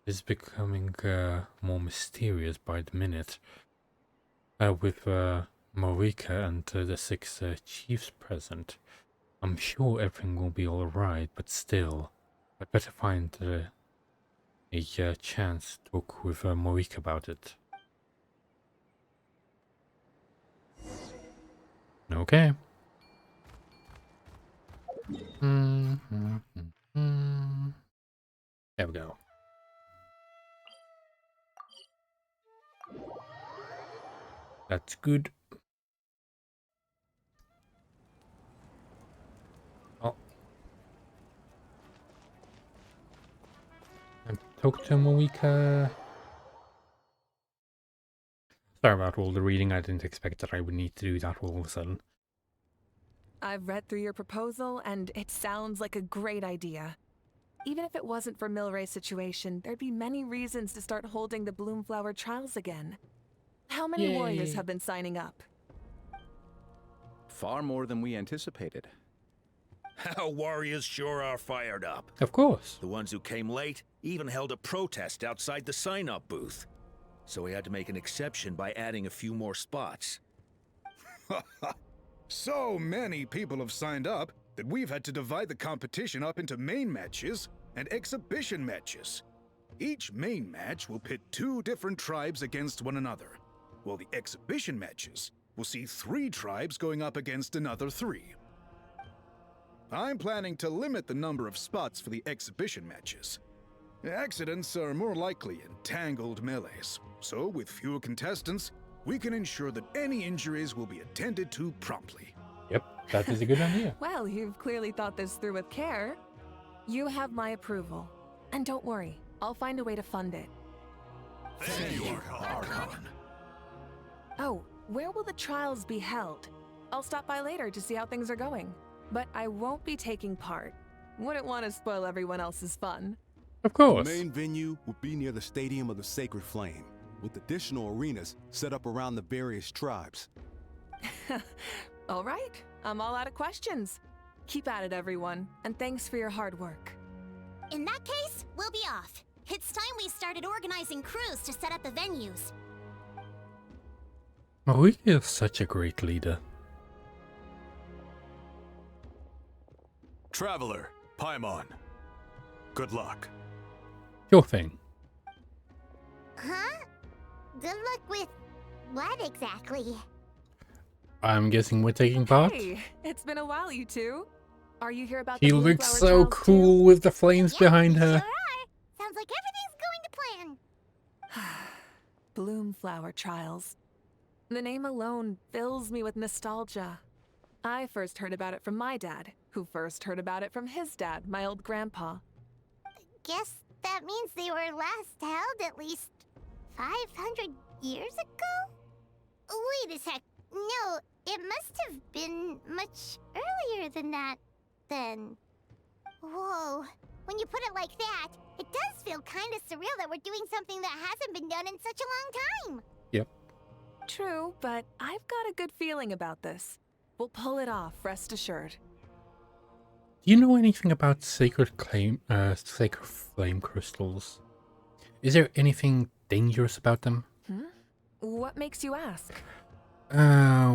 It's becoming more mysterious by the minute. With Marika and the 6 chiefs present, I'm sure everything will be alright, but still, I'd better find a chance to talk with Marika about it. Okay. There we go. That's good. Oh. And talk to Marika. Sorry about all the reading. I didn't expect that I would need to do that all of a sudden. I've read through your proposal, and it sounds like a great idea. Even if it wasn't for Milray's situation, there'd be many reasons to start holding the Bloomflower trials again. How many warriors Yay. have been signing up? Far more than we anticipated. Our warriors sure are fired up. Of course. The ones who came late even held a protest outside the sign-up booth. So we had to make an exception by adding a few more spots. So many people have signed up that we've had to divide the competition up into main matches and exhibition matches. Each main match will pit 2 different tribes against one another, while the exhibition matches will see 3 tribes going up against another 3. I'm planning to limit the number of spots for the exhibition matches. Accidents are more likely in tangled melees, so with fewer contestants, we can ensure that any injuries will be attended to promptly. Yep, that is a good idea. Well, you've clearly thought this through with care. You have my approval. And don't worry, I'll find a way to fund it. Thank you, Archon. Oh, where will the trials be held? I'll stop by later to see how things are going. But I won't be taking part. Wouldn't want to spoil everyone else's fun. Of course. The main venue will be near the Stadium of the Sacred Flame, with additional arenas set up around the various tribes. All right, I'm all out of questions. Keep at it, everyone, and thanks for your hard work. In that case, we'll be off. It's time we started organizing crews to set up the venues. Marika is such a great leader. Traveler, Paimon. Good luck. Your thing. Huh? Good luck with what exactly? I'm guessing we're taking part. Hey, it's been a while, you two. Are you here about She the looks Bloomflower so trials cool with the flames behind her. Sounds like everything's going to plan. Bloomflower trials. The name alone fills me with nostalgia. I first heard about it from my dad, who first heard about it from his dad, my old grandpa. Guess that means they were last held at least 500 years ago? Wait a sec. No, it must have been much earlier than that, then. Whoa. When you put it like that, it does feel kind of surreal that we're doing something that hasn't been done in such a long time. Yep. True, but I've got a good feeling about this. We'll pull it off, rest assured. Do you know anything about sacred flame crystals? Is there anything dangerous about them? What makes you ask?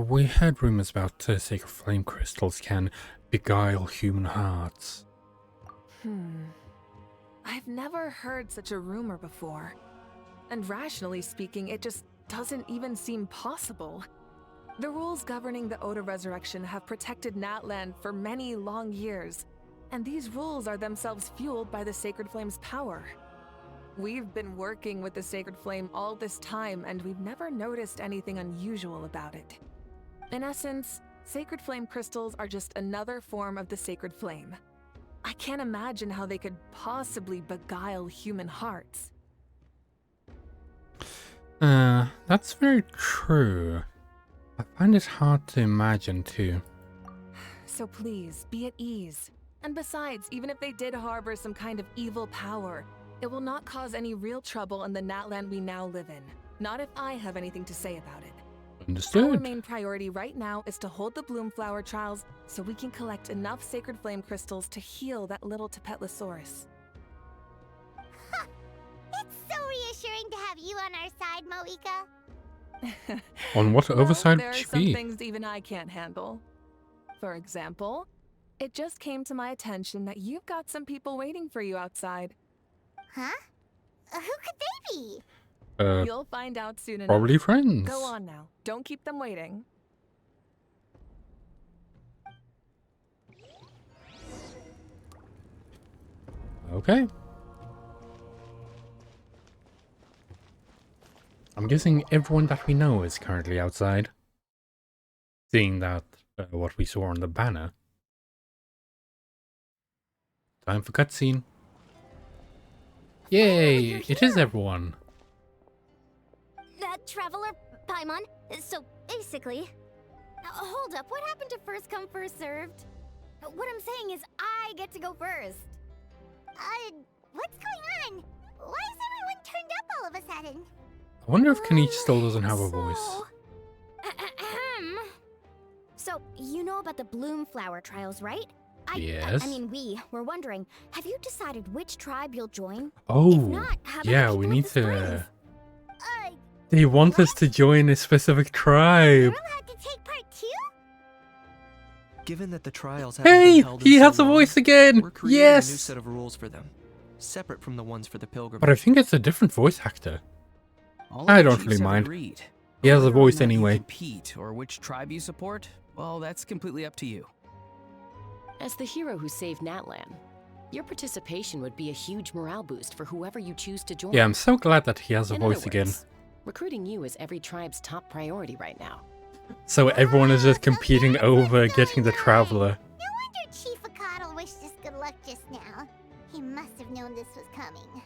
We heard rumors about sacred flame crystals can beguile human hearts. I've never heard such a rumor before. And rationally speaking, it just doesn't even seem possible. The rules governing the Oda Resurrection have protected Natlan for many long years, and these rules are themselves fueled by the Sacred Flame's power. We've been working with the Sacred Flame all this time, and we've never noticed anything unusual about it. In essence, Sacred Flame crystals are just another form of the Sacred Flame. I can't imagine how they could possibly beguile human hearts. That's very true. I find it hard to imagine too. So please, be at ease. And besides, even if they did harbor some kind of evil power, it will not cause any real trouble in the Natlan we now live in. Not if I have anything to say about it. Understood. Our main priority right now is to hold the Bloomflower trials so we can collect enough Sacred Flame crystals to heal that little Tapetlosaurus. It's so reassuring to have you on our side, Moika. On what oversight There would are she some be? things even I can't handle. For example, it just came to my attention that you've got some people waiting for you outside. Huh? Who could they be? You'll find out soon enough. Probably friends. Go on now. Don't keep them waiting. Okay. I'm guessing everyone that we know is currently outside. Seeing that what we saw on the banner. Time for cutscene. Yay! It is everyone. That traveler Paimon. So, basically... hold up, what happened to first come, first served? What I'm saying is I get to go first. What's going on? Why is everyone turned up all of a sudden? I wonder if Kanichi still doesn't have a voice. So, you know about the Bloom Flower trials, right? Yes. I mean, we're wondering, have you decided which tribe you'll join? Oh, If not, how about yeah, the we people need of the Springs? to... They want us to join a specific tribe. Given that the trials haven't been Hey, held he in so has a long, voice again. we're creating a new Yes. set of rules for them, separate from the ones for the pilgrimage. But I think it's a different voice actor. All of I the don't chiefs really have mind. agreed. He has a Whether or voice not you anyway. compete or which tribe you support, well, that's completely up to you. As the hero who saved Natlan, your participation would be a huge morale boost for whoever you choose to join. Yeah, I'm so glad that he has a In voice other again. words, recruiting you is every tribe's top priority right now. So everyone is just competing over getting the Traveler. No wonder Chief Akatl wished us good luck just now. He must have known this was coming.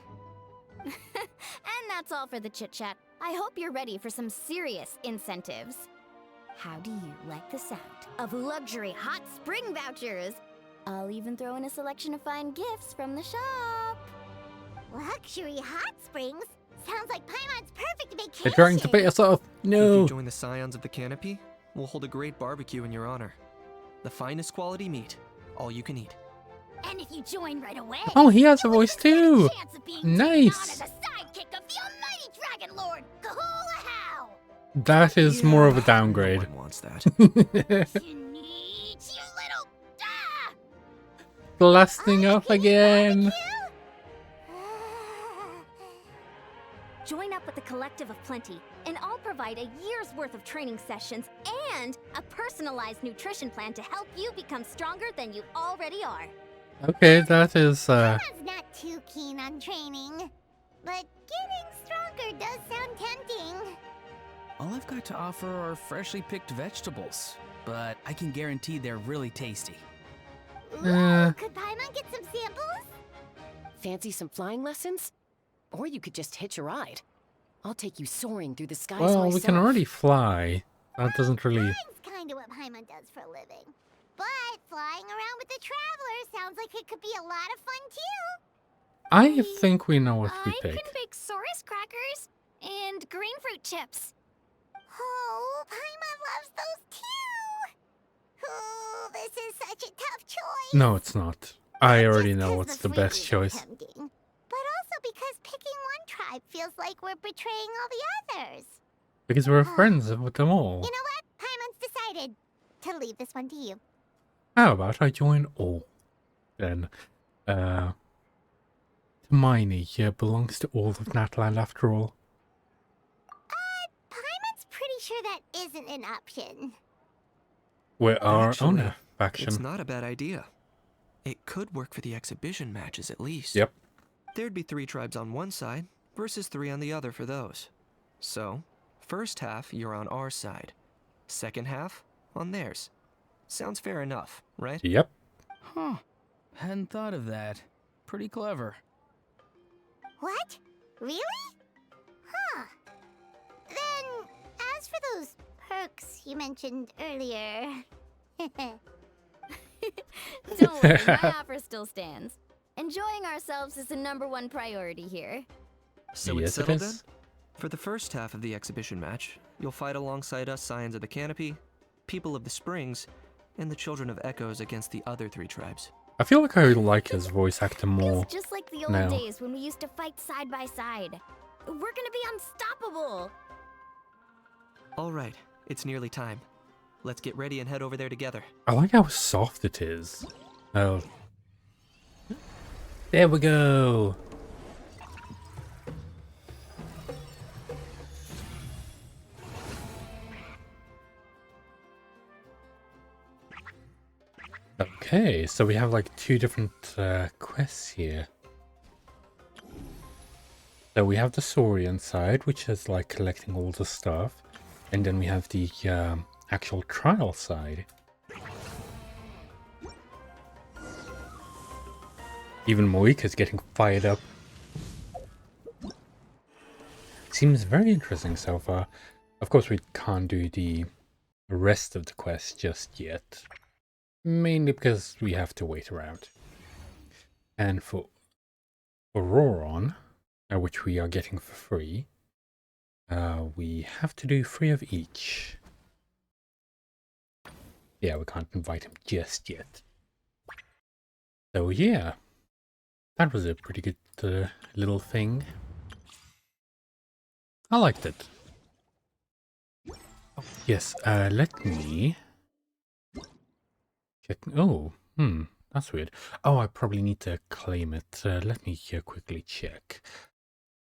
And that's all for the chit-chat. I hope you're ready for some serious incentives. How do you like the sound of luxury hot spring vouchers? I'll even throw in a selection of fine gifts from the shop. Luxury hot springs? Sounds like Paimon's perfect vacation. They're trying to pay us off. If No. you join the Scions of the Canopy, we'll hold a great barbecue in your honor. The finest quality meat, all you can eat. And if you join right away, Oh, he has a voice too. chance of being taken on Nice. as a sidekick of the almighty Dragon Lord, Kahula-How! That is more of a downgrade. No one wants that. Blasting off again. Join up with the Collective of Plenty, and I'll provide a year's worth of training sessions and a personalized nutrition plan to help you become stronger than you already are. Okay, that is Paimon's not too keen on training, but getting stronger does sound tempting. All I've got to offer are freshly picked vegetables, but I can guarantee they're really tasty. Could Paimon get some samples? Fancy some flying lessons? Or you could just hitch a ride. I'll take you soaring through the skies well, myself. we can already fly. That doesn't really. That's kind of what Paimon does for a living. But flying around with the Traveler sounds like it could be a lot of fun too. I think we know what we I pick. can bake Saurus crackers and green fruit chips. Oh, Paimon loves those too. Oh, this is such a tough choice. No, it's not. I already know what's the best choice. Tempting, but also because picking one tribe feels like we're betraying all the others. Because we're friends with them all. You know what? Paimon's decided to leave this one to you. How about I join all? Then, Hermione here belongs to all of Natland after all. Paimon's pretty sure that isn't an option. We're our Actually, own faction. It's not a bad idea. It could work for the exhibition matches at least. Yep. There'd be 3 tribes on one side versus 3 on the other for those. So, first half you're on our side. Second half on theirs. Sounds fair enough, right? Yep. Huh. Hadn't thought of that. Pretty clever. What? Really? Huh. Then, as for those perks you mentioned earlier... Don't worry, my offer still stands. Enjoying ourselves is the #1 priority here. So Yes, it's it settled is. then? For the first half of the exhibition match, you'll fight alongside us Scions of the Canopy, People of the Springs, and the Children of Echoes against the other 3 tribes. I feel like I like his voice actor more. It's just like the old now. days when we used to fight side by side. We're gonna be unstoppable. Alright, it's nearly time. Let's get ready and head over there together. I like how soft it is. Oh. There we go. Okay, so we have like 2 different quests here. So we have the Saurian side, which is like collecting all the stuff. And then we have the actual trial side. Even Moika's getting fired up. Seems very interesting so far. Of course, we can't do the rest of the quest just yet. Mainly because we have to wait around. And for Auroron, which we are getting for free, we have to do 3 of each. Yeah, we can't invite him just yet. So yeah, that was a pretty good little thing. I liked it. Oh, yes, let me check. Oh, that's weird. Oh, I probably need to claim it. Let me quickly check.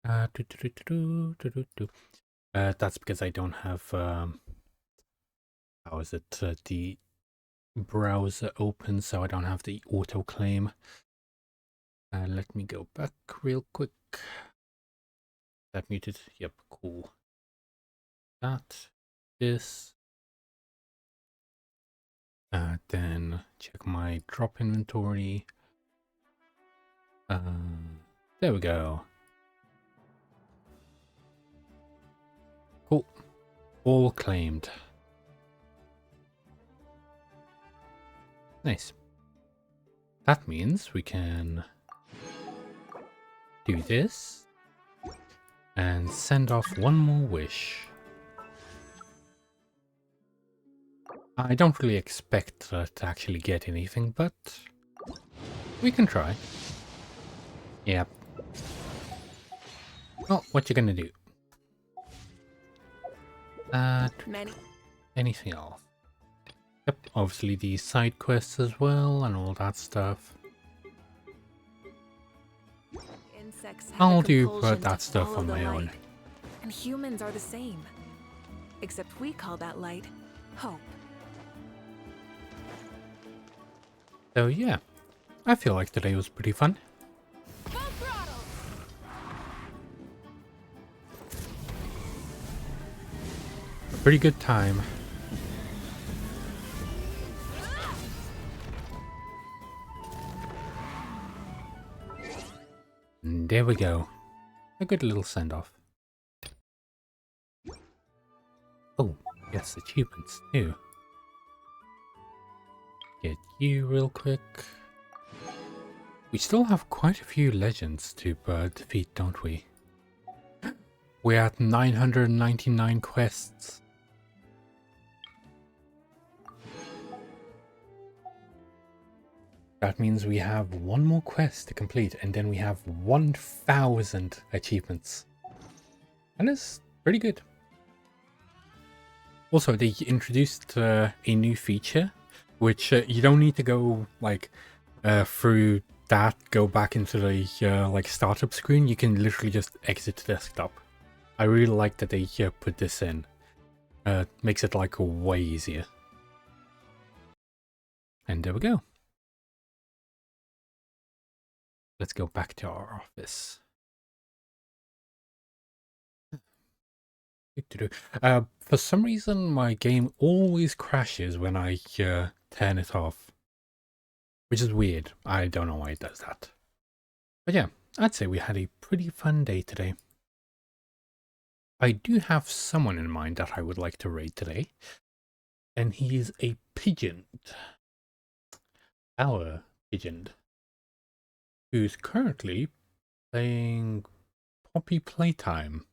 That's because I don't have, how is it, the browser open, so I don't have the auto claim. Let me go back real quick. That muted? Yep, cool. That, this. Then check my drop inventory. There we go. Cool. All claimed. Nice. That means we can do this and send off one more wish. I don't really expect to actually get anything, but we can try. Yep. Oh, what you gonna do? Anything else? Yep, obviously the side quests as well and all that stuff. I'll do that stuff on my own. And humans are the same. Except we call that light hope. So yeah, I feel like today was pretty fun. A pretty good time. And there we go. A good little send-off. Oh, yes, achievements too. Get you real quick. We still have quite a few legends to defeat, don't we? We're at 999 quests. That means we have one more quest to complete, and then we have 1000 achievements. And it's pretty good. Also, they introduced a new feature, which you don't need to go like through that, go back into the like startup screen. You can literally just exit the desktop. I really like that they put this in. Makes it like way easier. And there we go. Let's go back to our office. For some reason, my game always crashes when I turn it off. Which is weird. I don't know why it does that. But yeah, I'd say we had a pretty fun day today. I do have someone in mind that I would like to raid today. And he is a pigeon. Our pigeon. Who's currently playing Poppy Playtime.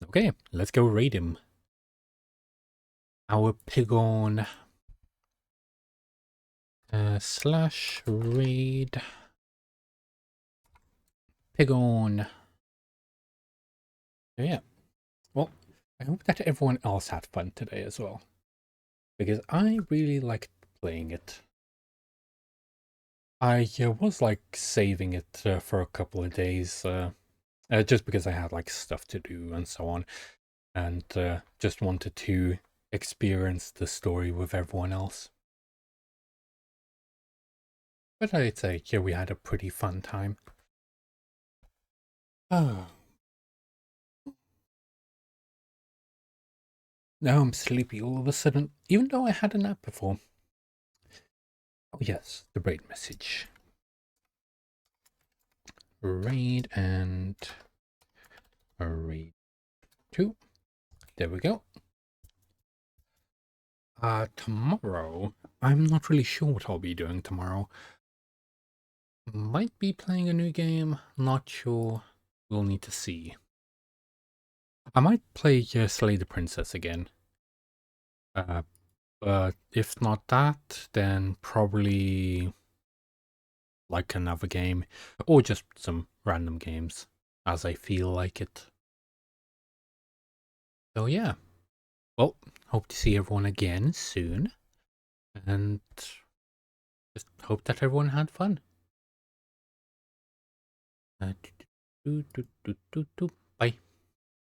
Okay, let's go raid him. Our pigon slash raid pigon. So yeah, well, I hope that everyone else had fun today as well, because I really liked playing it. I was like saving it for a couple of days, just because I had like stuff to do and so on, and just wanted to experience the story with everyone else. But I'd say, yeah, we had a pretty fun time. Oh. Now I'm sleepy all of a sudden, even though I had a nap before. Oh yes, the raid message. Raid and Read 2. There we go. Tomorrow, I'm not really sure what I'll be doing tomorrow. Might be playing a new game, not sure. We'll need to see. I might play Slay the Princess again. But if not that, then probably like another game, or just some random games as I feel like it. So yeah, well, hope to see everyone again soon, and just hope that everyone had fun. Bye.